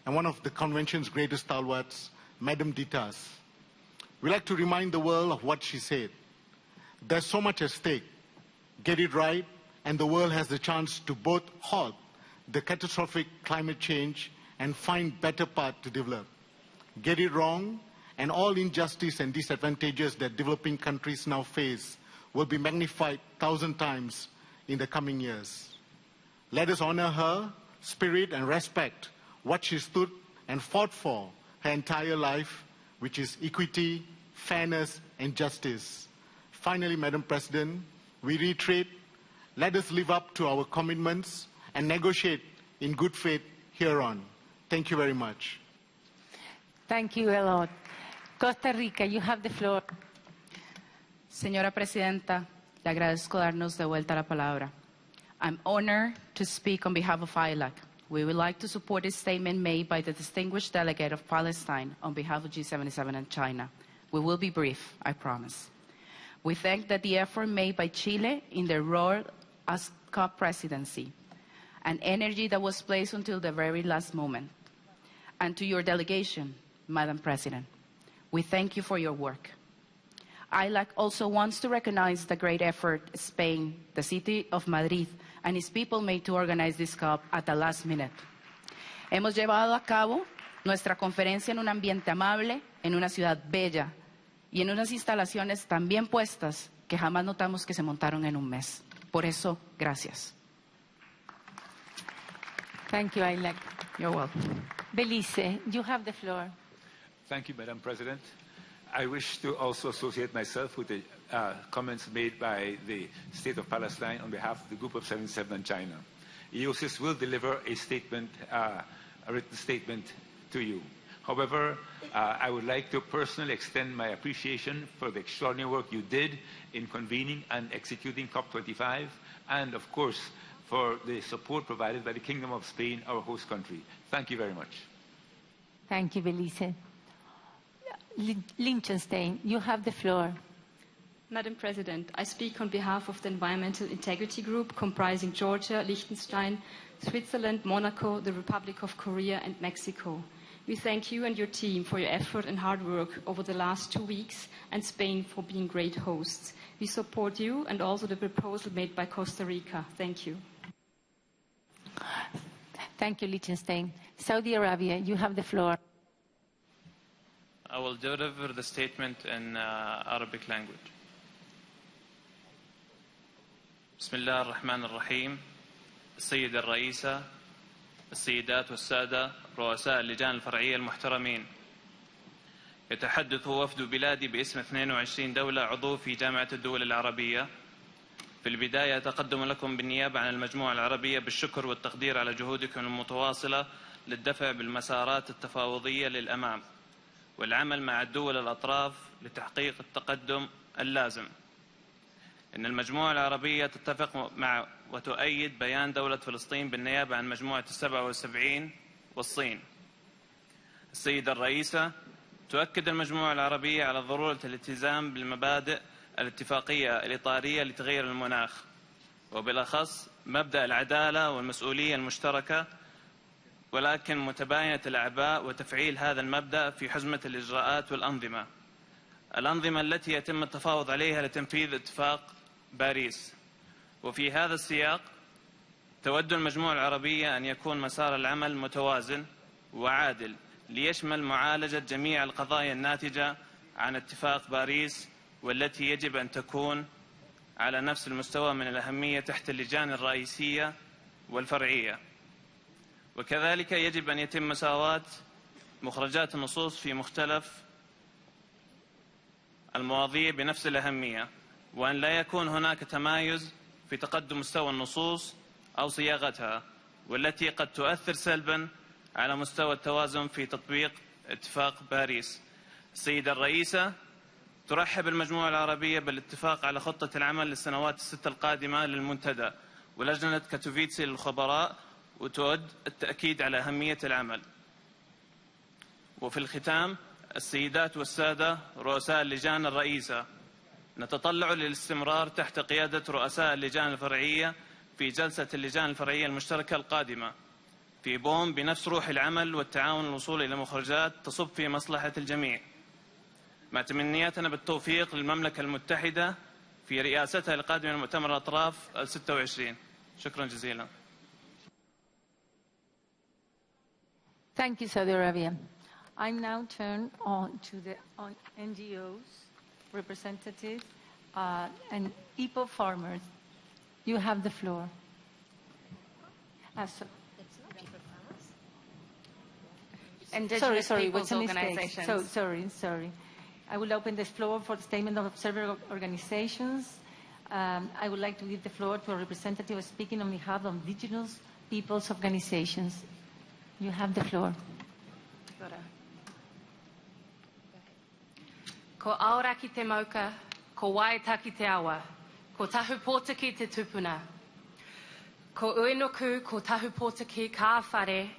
and one of the convention's greatest stalwarts, Madam Ditas. We'd like to remind the world of what she said. There's so much at stake. Get it right, and the world has the chance to both halt the catastrophic climate change and find better path to develop. Get it wrong, and all injustice and disadvantages that developing countries now face will be magnified 1,000 times in the coming years. Let us honor her spirit and respect what she stood and fought for her entire life, which is equity, fairness, and justice. Finally, Madam President, we reiterate, let us live up to our commitments and negotiate in good faith hereon. Thank you very much. Thank you a lot. Costa Rica, you have the floor. Señora Presidenta, le agradezco darnos de vuelta la palabra. I'm honored to speak on behalf of ILAC. We would like to support a statement made by the distinguished delegate of Palestine on behalf of G77 and China. We will be brief, I promise. We thank that the effort made by Chile in their role as COP presidency, and energy that was placed until the very last moment. And to your delegation, Madam President, we thank you for your work. ILAC also wants to recognize the great effort Spain, the city of Madrid, and its people made to organize this COP at the last minute. Hemos llevado a cabo nuestra conferencia en un ambiente amable, en una ciudad bella y en unas instalaciones tan bien puestas que jamás notamos que se montaron en un mes. Por eso, gracias. Thank you, ILAC. You're welcome. Belice, you have the floor. Thank you, Madam President. I wish to also associate myself with the comments made by the State of Palestine on behalf of the Group of 77 and China. EOSIS will deliver a statement, a written statement to you. However, I would like to personally extend my appreciation for the extraordinary work you did in convening and executing COP25, and of course, for the support provided by the Kingdom of Spain, our host country. Thank you very much. Thank you, Belice. Liechtenstein, you have the floor. Madam President, I speak on behalf of the Environmental Integrity Group comprising Georgia, Liechtenstein, Switzerland, Monaco, the Republic of Korea, and Mexico. We thank you and your team for your effort and hard work over the last 2 weeks, and Spain for being great hosts. We support you and also the proposal made by Costa Rica. Thank you. Thank you, Liechtenstein. Saudi Arabia, you have the floor. I will deliver the statement in Arabic language. بسم الله الرحمن الرحيم. السيدة الرئيسة، السيدات والسادة رؤساء اللجان الفرعية المحترمين، يتحدث وفد بلادي باسم 22 دولة عضو في جامعة الدول العربية. في البداية أتقدم لكم بالنيابة عن المجموعة العربية بالشكر والتقدير على جهودكم المتواصلة للدفع بالمسارات التفاوضية للأمام والعمل مع الدول الأطراف لتحقيق التقدم اللازم. إن المجموعة العربية تتفق مع وتؤيد بيان دولة فلسطين بالنيابة عن مجموعة 77 والصين. السيدة الرئيسة، تؤكد المجموعة العربية على ضرورة الالتزام بالمبادئ الاتفاقية الإطارية لتغيير المناخ، وبالأخص مبدأ العدالة والمسؤولية المشتركة، ولكن متباينة الأعباء وتفعيل هذا المبدأ في حزمة الإجراءات والأنظمة التي يتم التفاوض عليها لتنفيذ اتفاق باريس. وفي هذا السياق تود المجموعة العربية أن يكون مسار العمل متوازن وعادل ليشمل معالجة جميع القضايا الناتجة عن اتفاق باريس، والتي يجب أن تكون على نفس المستوى من الأهمية تحت اللجان الرئيسية والفرعية. وكذلك يجب أن يتم مساواة مخرجات النصوص في مختلف المواضيع بنفس الأهمية، وأن لا يكون هناك تمايز في تقدم مستوى النصوص أو صياغتها، والتي قد تؤثر سلبا على مستوى التوازن في تطبيق اتفاق باريس. السيدة الرئيسة، ترحب المجموعة العربية بالاتفاق على خطة العمل للسنوات الست القادمة للمنتدى ولجنة كاتوفيتسي للخبراء، وتود التأكيد على أهمية العمل. وفي الختام، السيدات والسادة رؤساء اللجان الرئيسة، نتطلع للاستمرار تحت قيادة رؤساء اللجان الفرعية في جلسة اللجان الفرعية المشتركة القادمة في بوم بنفس روح العمل والتعاون للوصول إلى مخرجات تصب في مصلحة الجميع، مع تمنياتنا بالتوفيق للمملكة المتحدة في رئاستها القادمة لمؤتمر الأطراف 26. شكرا جزيلا. Thank you, Saudi Arabia. I now turn on to the NGOs, representatives, and people farmers. You have the floor. Indigenous Sorry, people's what's a mistake? organizations. Sorry. I will open the floor for the statement of several organizations. I would like to give the floor to a representative speaking on behalf of indigenous people's organizations. You have the floor. Ko aora ki te mauka, ko waita ki te awa, ko tahu pōtaki te tupuna. Ko uenoku, ko tahu pōtaki ka whare,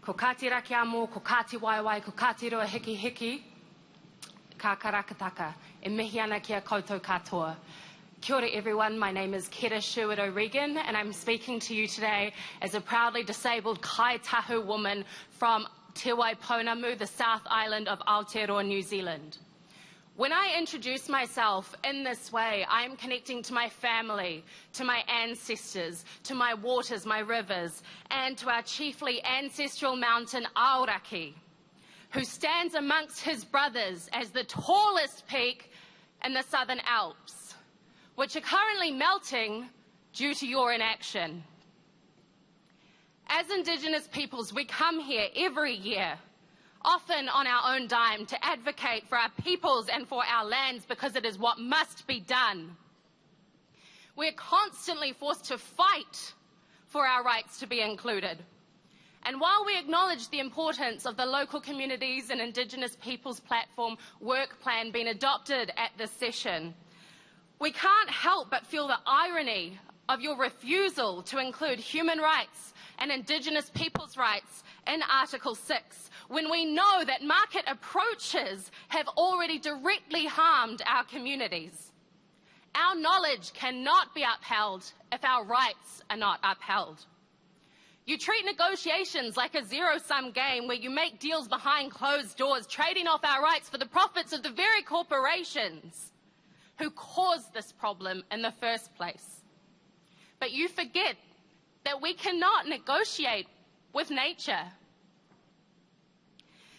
ko kāti raki amo, ko kāti waiwai, ko kāti roa hiki hiki. ka karakataka, e mihi ana kia koutou katoa. Kia ora everyone, my name is Keta Sherwood-O'Regan and I'm speaking to you today as a proudly disabled Kai Tahu woman from Te Waiponamu, the South Island of Aotearoa, New Zealand. When I introduce myself in this way, I am connecting to my family, to my ancestors, to my waters, my rivers, and to our chiefly ancestral mountain Aoraki, who stands amongst his brothers as the tallest peak in the Southern Alps, which are currently melting due to your inaction. As Indigenous peoples, we come here every year, often on our own dime, to advocate for our peoples and for our lands because it is what must be done. We're constantly forced to fight for our rights to be included. And while we acknowledge the importance of the local communities and Indigenous peoples platform work plan being adopted at this session, we can't help but feel the irony of your refusal to include human rights and Indigenous peoples' rights in Article 6, when we know that market approaches have already directly harmed our communities. Our knowledge cannot be upheld if our rights are not upheld. You treat negotiations like a zero-sum game where you make deals behind closed doors, trading off our rights for the profits of the very corporations who caused this problem in the first place. But you forget that we cannot negotiate with nature.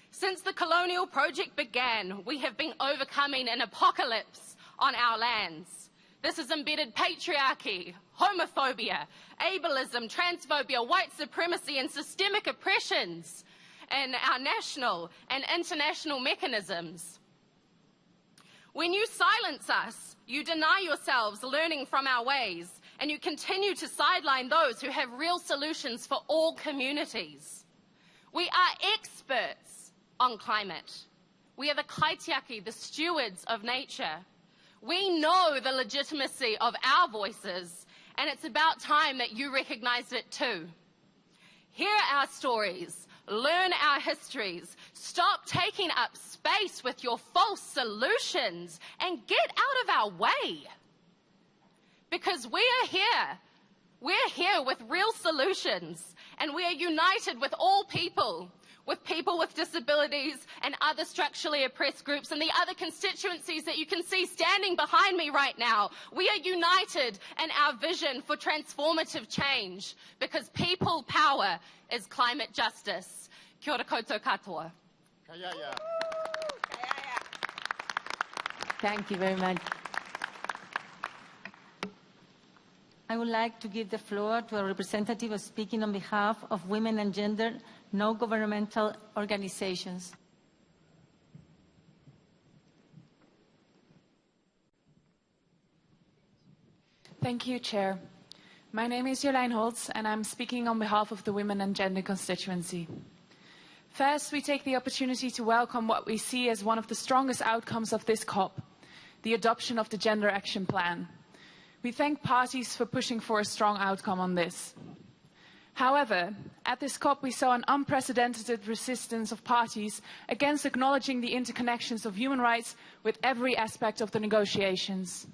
Since the colonial project began, we have been overcoming an apocalypse on our lands. This has embedded patriarchy, homophobia, ableism, transphobia, white supremacy, and systemic oppressions in our national and international mechanisms. When you silence us, you deny yourselves learning from our ways, and you continue to sideline those who have real solutions for all communities. We are experts on climate. We are the kaitiaki, the stewards of nature. We know the legitimacy of our voices, and it's about time that you recognize it too. Hear our stories, learn our histories, stop taking up space with your false solutions, and get out of our way. Because we are here. We're here with real solutions, and we are united with all people with disabilities and other structurally oppressed groups and the other constituencies that you can see standing behind me right now. We are united in our vision for transformative change because people power is climate justice. Kia ora koutou katoa. Thank you very much. I would like to give the floor to a representative speaking on behalf of women and gender non-governmental organizations. Thank you, Chair. My name is Jolijn Holtz, and I'm speaking on behalf of the Women and Gender constituency. First, we take the opportunity to welcome what we see as one of the strongest outcomes of this COP, the adoption of the Gender Action Plan. We thank parties for pushing for a strong outcome on this. However, at this COP we saw an unprecedented resistance of parties against acknowledging the interconnections of human rights with every aspect of the negotiations.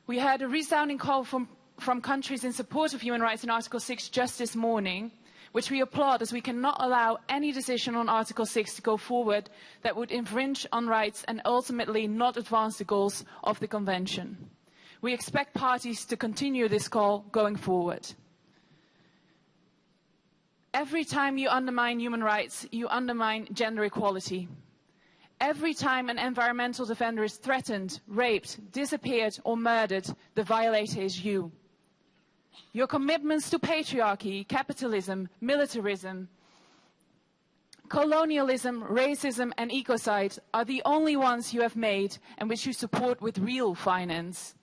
We heard a resounding call from countries in support of human rights in Article 6 just this morning, which we applaud as we cannot allow any decision on Article 6 to go forward that would infringe on rights and ultimately not advance the goals of the Convention. We expect parties to continue this call going forward. Every time you undermine human rights, you undermine gender equality. Every time an environmental defender is threatened, raped, disappeared, or murdered, the violator is you. Your commitments to patriarchy, capitalism, militarism, colonialism, racism, and ecocide are the only ones you have made and which you support with real finance.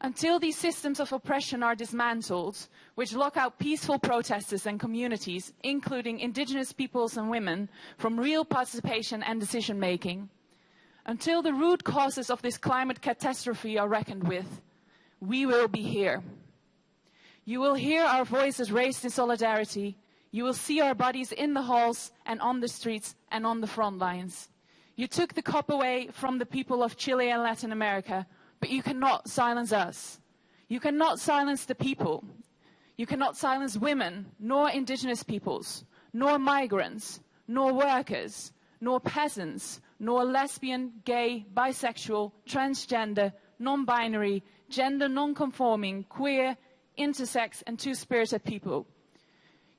Until these systems of oppression are dismantled, which lock out peaceful protesters and communities, including indigenous peoples and women, from real participation and decision-making, until the root causes of this climate catastrophe are reckoned with, we will be here. You will hear our voices raised in solidarity. You will see our bodies in the halls and on the streets and on the front lines. You took the COP away from the people of Chile and Latin America, but you cannot silence us. You cannot silence the people. You cannot silence women, nor indigenous peoples, nor migrants, nor workers, nor peasants, nor lesbian, gay, bisexual, transgender, non-binary, gender non-conforming, queer, intersex, and two-spirited people.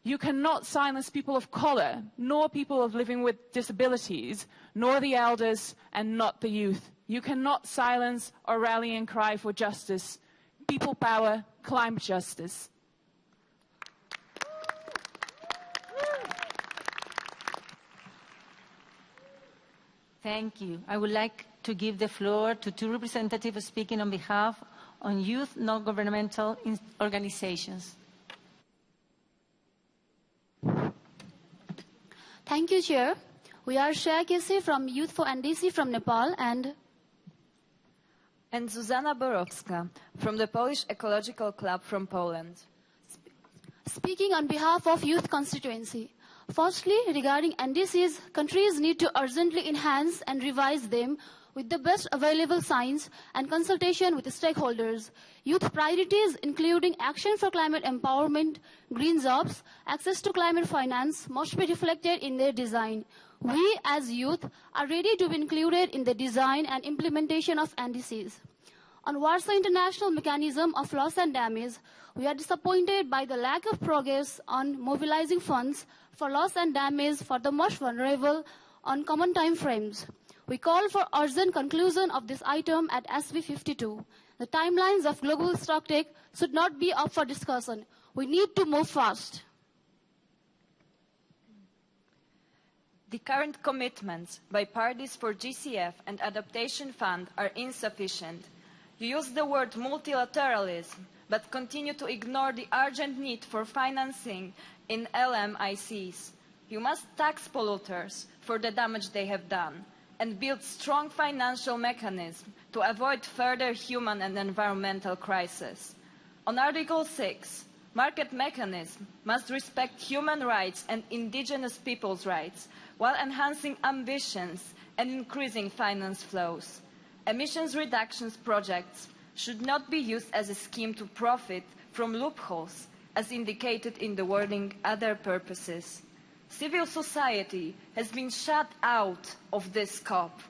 You cannot silence people of color, nor people of living with disabilities, nor the elders, and not the youth. You cannot silence or rallying cry for justice, people power, climate justice. Thank you. I would like to give the floor to two representatives speaking on behalf of youth non-governmental organizations. Thank you, Chair. We are Shreya Kesi from Youth for NDC from Nepal and Zuzana Borowska from the Polish Ecological Club from Poland. Speaking on behalf of Youth Constituency. Firstly, regarding NDCs, countries need to urgently enhance and revise them with the best available science and consultation with the stakeholders. Youth priorities, including action for climate empowerment, green jobs, access to climate finance, must be reflected in their design. We, as youth, are ready to be included in the design and implementation of NDCs. On Warsaw International Mechanism of Loss and Damage, we are disappointed by the lack of progress on mobilizing funds for loss and damage for the most vulnerable on common time frames. We call for urgent conclusion of this item at SB 52. The timelines of global stocktake should not be up for discussion. We need to move fast. The current commitments by parties for GCF and Adaptation Fund are insufficient. You use the word multilateralism, but continue to ignore the urgent need for financing in LMICs. You must tax polluters for the damage they have done and build strong financial mechanisms to avoid further human and environmental crises. On Article 6, market mechanisms must respect human rights and indigenous peoples' rights while enhancing ambitions and increasing finance flows. Emissions reductions projects should not be used as a scheme to profit from loopholes, as indicated in the wording other purposes. Civil society has been shut out of this COP.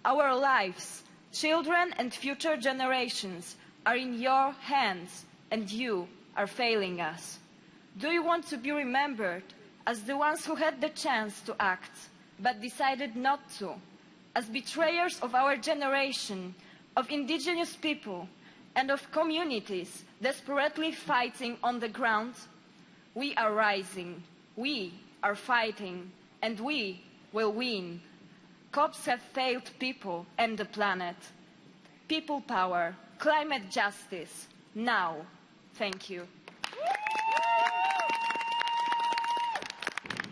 Our lives, children and future generations are in your hands, and you are failing us. Do you want to be remembered as the ones who had the chance to act, but decided not to? As betrayers of our generation, of indigenous people, and of communities desperately fighting on the ground? We are rising. We are fighting, and we will win. COPs have failed people and the planet. People power, climate justice, now. Thank you.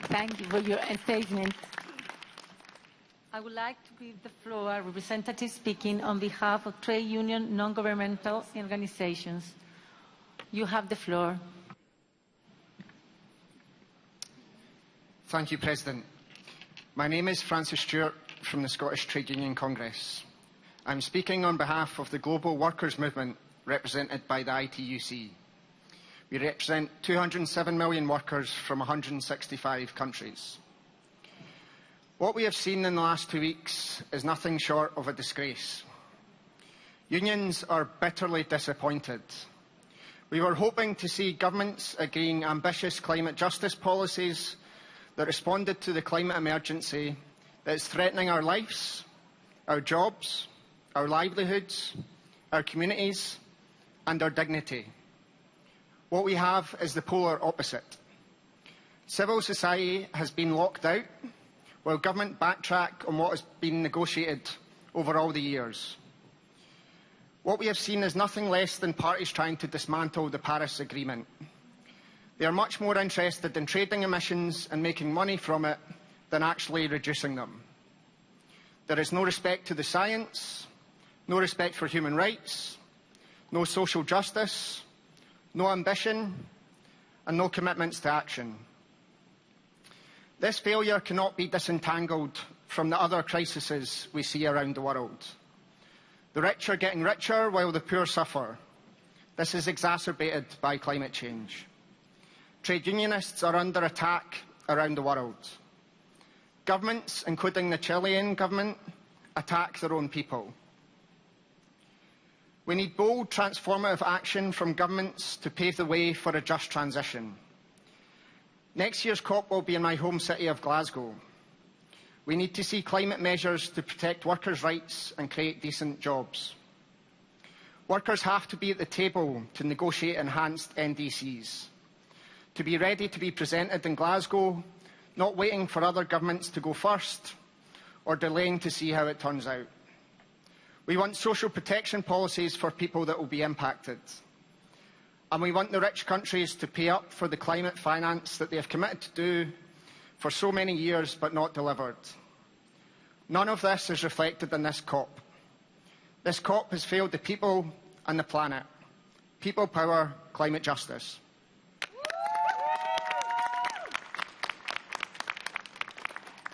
Thank you for your statement. I would like to give the floor to representative speaking on behalf of trade union non-governmental organizations. You have the floor. Thank you, President. My name is Francis Stewart from the Scottish Trade Union Congress. I'm speaking on behalf of the global workers' movement represented by the ITUC. We represent 207 million workers from 165 countries. What we have seen in the last 2 weeks is nothing short of a disgrace. Unions are bitterly disappointed. We were hoping to see governments agreeing ambitious climate justice policies that responded to the climate emergency that is threatening our lives, our jobs, our livelihoods, our communities, and our dignity. What we have is the polar opposite. Civil society has been locked out, while government backtrack on what has been negotiated over all the years. What we have seen is nothing less than parties trying to dismantle the Paris Agreement. They are much more interested in trading emissions and making money from it than actually reducing them. There is no respect to the science, no respect for human rights, no social justice, no ambition, and no commitments to action. This failure cannot be disentangled from the other crises we see around the world. The rich are getting richer while the poor suffer. This is exacerbated by climate change. Trade unionists are under attack around the world. Governments, including the Chilean government, attack their own people. We need bold, transformative action from governments to pave the way for a just transition. Next year's COP will be in my home city of Glasgow. We need to see climate measures to protect workers' rights and create decent jobs. Workers have to be at the table to negotiate enhanced NDCs, to be ready to be presented in Glasgow, not waiting for other governments to go first or delaying to see how it turns out. We want social protection policies for people that will be impacted. And we want the rich countries to pay up for the climate finance that they have committed to do for so many years but not delivered. None of this is reflected in this COP. This COP has failed the people and the planet. People power, climate justice.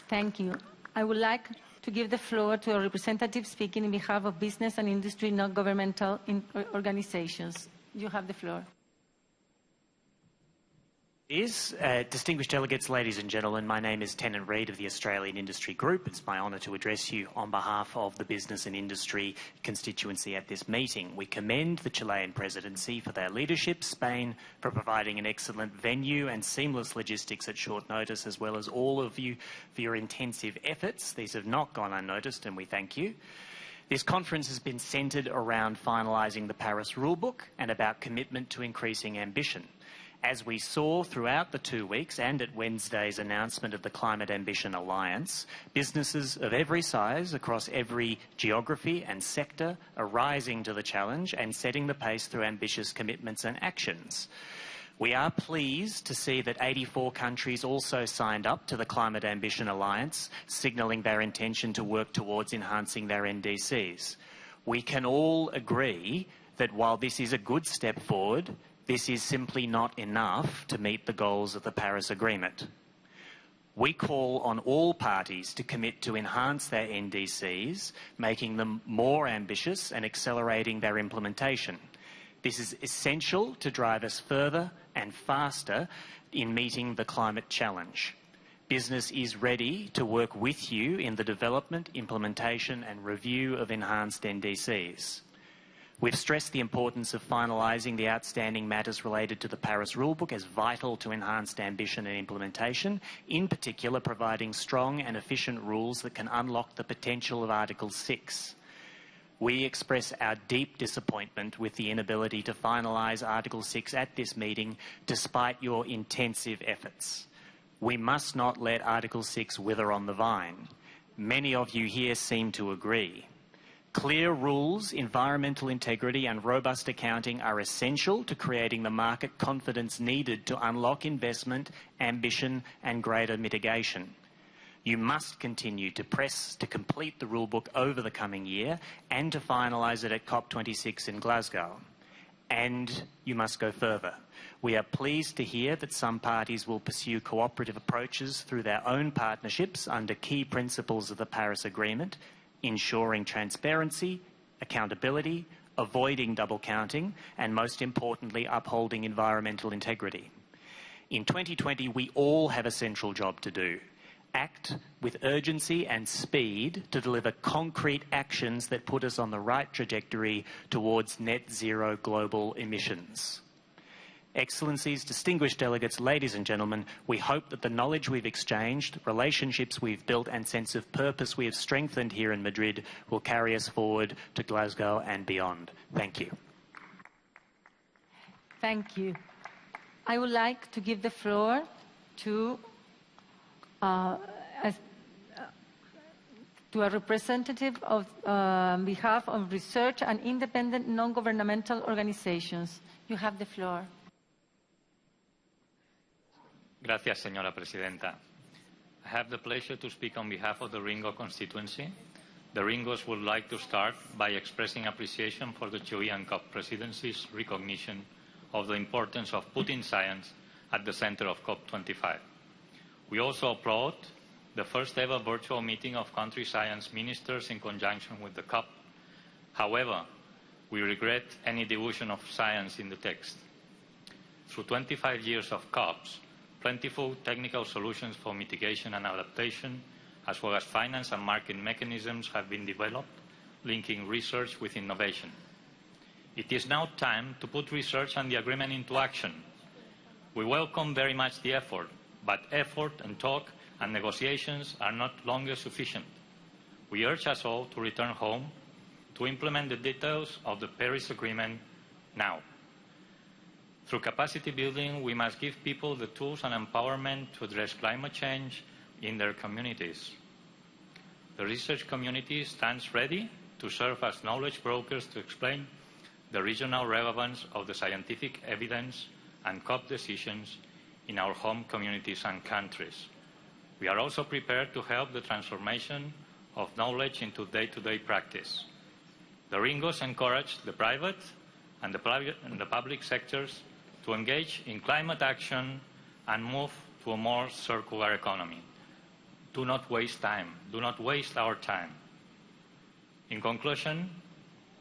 Thank you. I would like to give the floor to a representative speaking on behalf of business and industry non-governmental organizations. You have the floor. Distinguished delegates, ladies and gentlemen, my name is Tennant Reid of the Australian Industry Group. It's my honour to address you on behalf of the business and industry constituency at this meeting. We commend the Chilean presidency for their leadership, Spain for providing an excellent venue and seamless logistics at short notice, as well as all of you for your intensive efforts. These have not gone unnoticed, and we thank you. This conference has been centred around finalising the Paris rulebook and about commitment to increasing ambition. As we saw throughout the 2 weeks and at Wednesday's announcement of the Climate Ambition Alliance, businesses of every size across every geography and sector are rising to the challenge and setting the pace through ambitious commitments and actions. We are pleased to see that 84 countries also signed up to the Climate Ambition Alliance, signalling their intention to work towards enhancing their NDCs. We can all agree that while this is a good step forward, this is simply not enough to meet the goals of the Paris Agreement. We call on all parties to commit to enhance their NDCs, making them more ambitious and accelerating their implementation. This is essential to drive us further and faster in meeting the climate challenge. Business is ready to work with you in the development, implementation and review of enhanced NDCs. We've stressed the importance of finalising the outstanding matters related to the Paris rulebook as vital to enhanced ambition and implementation, in particular providing strong and efficient rules that can unlock the potential of Article 6. We express our deep disappointment with the inability to finalise Article 6 at this meeting, despite your intensive efforts. We must not let Article 6 wither on the vine. Many of you here seem to agree. Clear rules, environmental integrity and robust accounting are essential to creating the market confidence needed to unlock investment, ambition and greater mitigation. You must continue to press to complete the rulebook over the coming year and to finalise it at COP26 in Glasgow. And you must go further. We are pleased to hear that some parties will pursue cooperative approaches through their own partnerships under key principles of the Paris Agreement, ensuring transparency, accountability, avoiding double counting, and most importantly, upholding environmental integrity. In 2020, we all have a central job to do. Act with urgency and speed to deliver concrete actions that put us on the right trajectory towards net zero global emissions. Excellencies, distinguished delegates, ladies and gentlemen, we hope that the knowledge we've exchanged, relationships we've built and sense of purpose we have strengthened here in Madrid will carry us forward to Glasgow and beyond. Thank you. Thank you. I would like to give the floor to a representative of behalf of research and independent non-governmental organizations. You have the floor. Gracias, señora presidenta. I have the pleasure to speak on behalf of the Ringo constituency. The Ringos would like to start by expressing appreciation for the Chilean COP presidency's recognition of the importance of putting science at the center of COP25. We also applaud the first ever virtual meeting of country science ministers in conjunction with the COP. However, we regret any dilution of science in the text. Through 25 years of COPs, plentiful technical solutions for mitigation and adaptation, as well as finance and market mechanisms have been developed, linking research with innovation. It is now time to put research and the agreement into action. We welcome very much the effort, but effort and talk and negotiations are not longer sufficient. We urge us all to return home to implement the details of the Paris Agreement now. Through capacity building, we must give people the tools and empowerment to address climate change in their communities. The research community stands ready to serve as knowledge brokers to explain the regional relevance of the scientific evidence and COP decisions in our home communities and countries. We are also prepared to help the transformation of knowledge into day-to-day practice. The Ringos encourage the private and the public sectors to engage in climate action and move to a more circular economy. Do not waste time. Do not waste our time. In conclusion,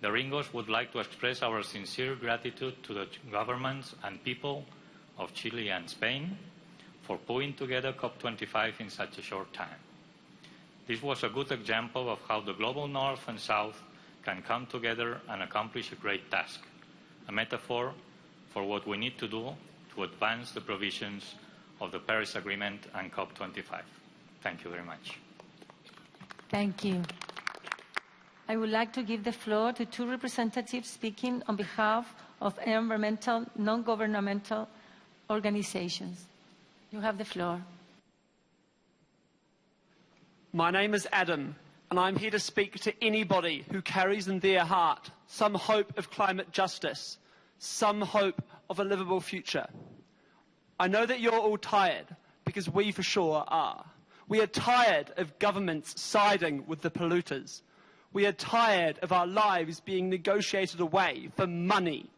the Ringos would like to express our sincere gratitude to the governments and people of Chile and Spain for pulling together COP25 in such a short time. This was a good example of how the global North and South can come together and accomplish a great task, a metaphor for what we need to do to advance the provisions of the Paris Agreement and COP25. Thank you very much. Thank you. I would like to give the floor to two representatives speaking on behalf of environmental non-governmental organizations. You have the floor. My name is Adam, and I'm here to speak to anybody who carries in their heart some hope of climate justice, some hope of a livable future. I know that you're all tired, because we for sure are. We are tired of governments siding with the polluters. We are tired of our lives being negotiated away for money.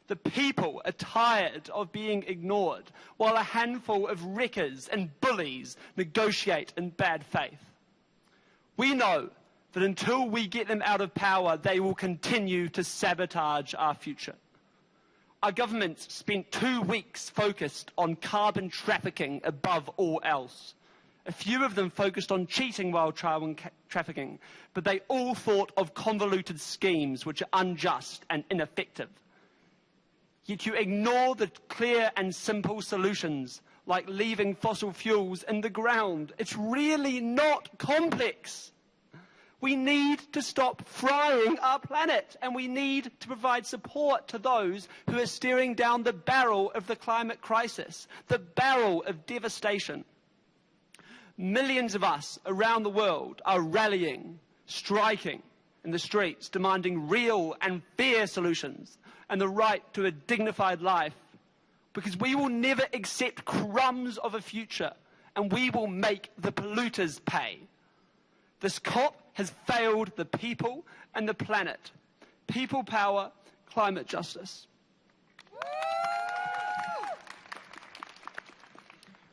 The people are tired of being ignored, while a handful of wreckers and bullies negotiate in bad faith. We know that until we get them out of power, they will continue to sabotage our future. Our governments spent 2 weeks focused on carbon trafficking above all else. A few of them focused on cheating while trafficking, but they all thought of convoluted schemes which are unjust and ineffective. Yet you ignore the clear and simple solutions, like leaving fossil fuels in the ground. It's really not complex. We need to stop frying our planet, and we need to provide support to those who are staring down the barrel of the climate crisis, the barrel of devastation. Millions of us around the world are rallying, striking in the streets, demanding real and fair solutions and the right to a dignified life, because we will never accept crumbs of a future, and we will make the polluters pay. This COP has failed the people and the planet. People power, climate justice.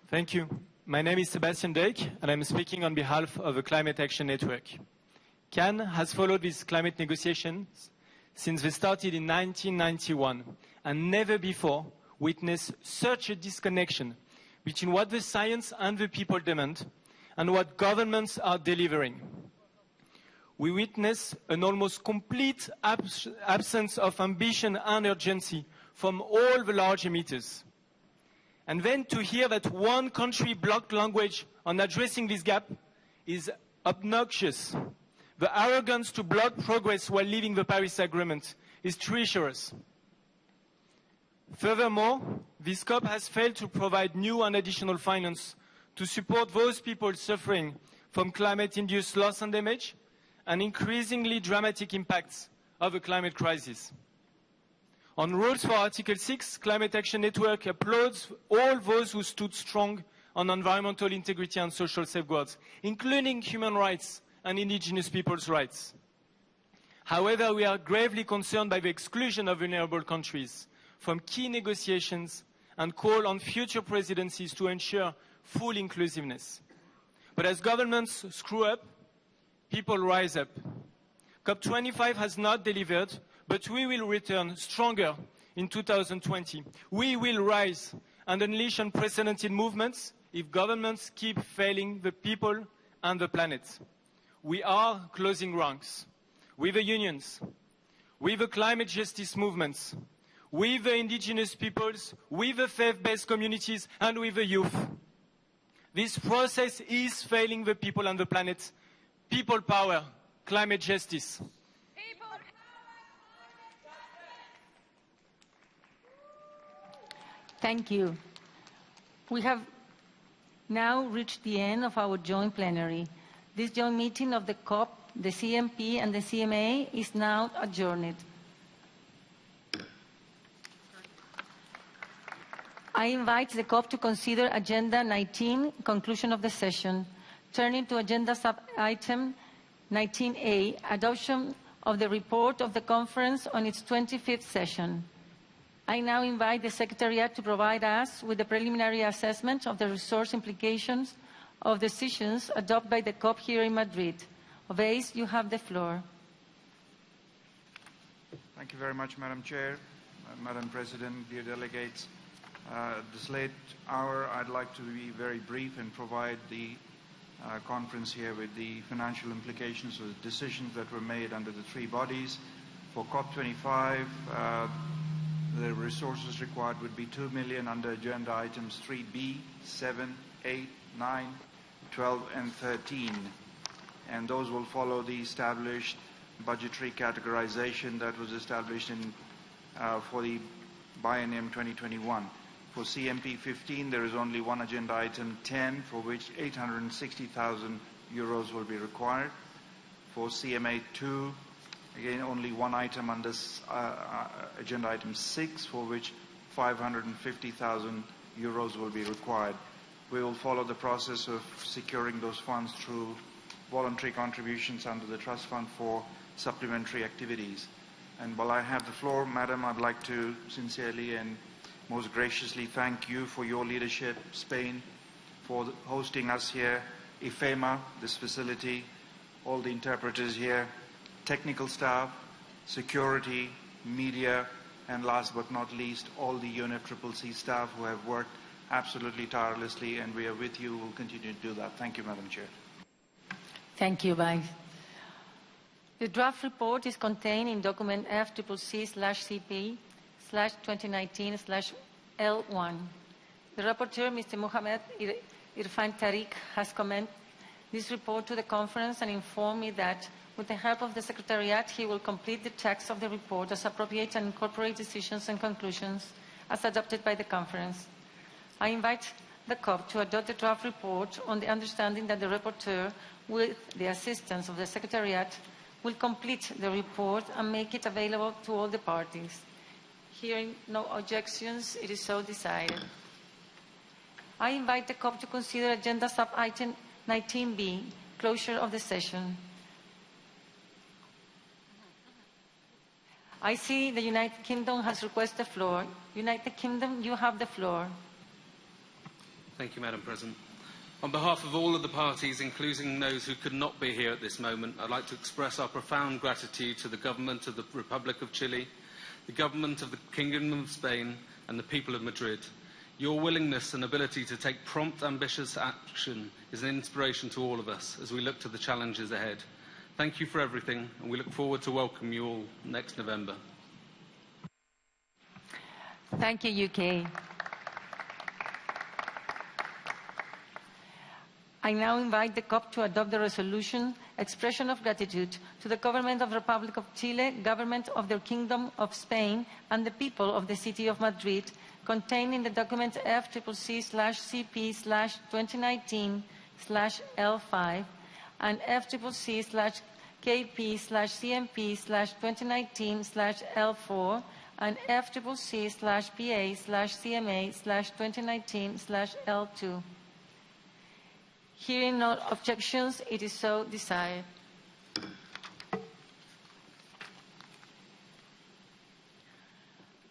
Thank you. My name is Sebastian Dijk, and I'm speaking on behalf of the Climate Action Network. Cannes has followed these climate negotiations since they started in 1991, and never before witnessed such a disconnection between what the science and the people demand and what governments are delivering. We witness an almost complete absence of ambition and urgency from all the large emitters. And then to hear that one country blocked language on addressing this gap is obnoxious. The arrogance to block progress while leaving the Paris Agreement is treacherous. Furthermore, this COP has failed to provide new and additional finance to support those people suffering from climate-induced loss and damage and increasingly dramatic impacts of the climate crisis. On rules for Article 6, Climate Action Network applauds all those who stood strong on environmental integrity and social safeguards, including human rights and indigenous people's rights. However, we are gravely concerned by the exclusion of vulnerable countries from key negotiations and call on future presidencies to ensure full inclusiveness. But as governments screw up, people rise up. COP25 has not delivered, but we will return stronger in 2020. We will rise and unleash unprecedented movements if governments keep failing the people and the planet. We are closing ranks with the unions, with the climate justice movements, with the indigenous peoples, with the faith-based communities, and with the youth. This process is failing the people and the planet. People power, climate justice. Thank you. We have now reached the end of our joint plenary. This joint meeting of the COP, the CMP, and the CMA is now adjourned. I invite the COP to consider Agenda 19, conclusion of the session. Turning to Agenda Sub-Item 19A, adoption of the report of the conference on its 25th session. I now invite the Secretariat to provide us with the preliminary assessment of the resource implications of decisions adopted by the COP here in Madrid. Obeis, you have the floor. Thank you very much, Madam Chair, Madam President, dear delegates. At this late hour, I'd like to be very brief and provide the conference here with the financial implications of the decisions that were made under the three bodies. For COP25, the resources required would be 2 million under agenda items 3B, 7, 8, 9, 12, and 13. And those will follow the established budgetary categorization that was established for the biennium 2021. For CMP 15, there is only one agenda item 10, for which 860,000 euros will be required. For CMA 2, again, only one item under agenda item 6, for which 550,000 euros will be required. We will follow the process of securing those funds through voluntary contributions under the Trust Fund for supplementary activities. And while I have the floor, Madam, I'd like to sincerely and most graciously thank you for your leadership, Spain, for hosting us here, IFEMA, this facility, all the interpreters here, technical staff, security, media, and last but not least, all the UNFCCC staff who have worked absolutely tirelessly, and we are with you. We'll continue to do that. Thank you, Madam Chair. Thank you, Vice. The draft report is contained in document FCCC/CP/2019/L1. The rapporteur, Mr. Mohamed Irfan Tariq, has commented this report to the conference and informed me that, with the help of the Secretariat, he will complete the text of the report as appropriate and incorporate decisions and conclusions as adopted by the conference. I invite the COP to adopt the draft report on the understanding that the rapporteur, with the assistance of the Secretariat, will complete the report and make it available to all the parties. Hearing no objections, it is so decided. I invite the COP to consider Agenda Sub-Item 19B, closure of the session. I see the United Kingdom has requested the floor. United Kingdom, you have the floor. Thank you, Madam President. On behalf of all of the parties, including those who could not be here at this moment, I'd like to express our profound gratitude to the government of the Republic of Chile, the government of the Kingdom of Spain, and the people of Madrid. Your willingness and ability to take prompt, ambitious action is an inspiration to all of us as we look to the challenges ahead. Thank you for everything, and we look forward to welcoming you all next November. Thank you, UK. I now invite the COP to adopt the resolution, expression of gratitude to the Government of the Republic of Chile, Government of the Kingdom of Spain, and the people of the City of Madrid, contained in the document FCCC/CP/2019/L5 and FCCC/KP/CMP/2019/L4 and FCCC/PA/CMA/2019/L2. Hearing no objections, it is so decided.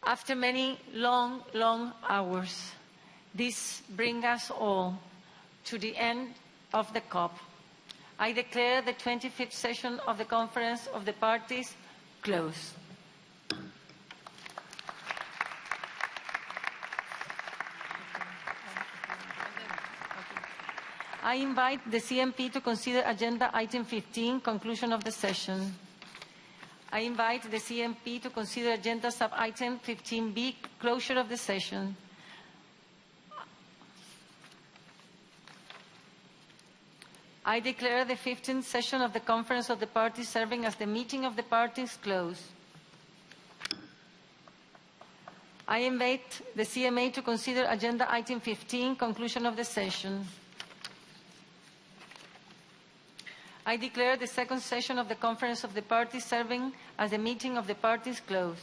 After many long hours, this brings us all to the end of the COP. I declare the 25th session of the Conference of the Parties closed. I invite the CMP to consider Agenda Item 15, conclusion of the session. I invite the CMP to consider Agenda Sub-Item 15B, closure of the session. I declare the 15th session of the Conference of the Parties serving as the meeting of the parties closed. I invite the CMA to consider Agenda Item 15, conclusion of the session. I declare the second session of the Conference of the Parties serving as the meeting of the parties closed.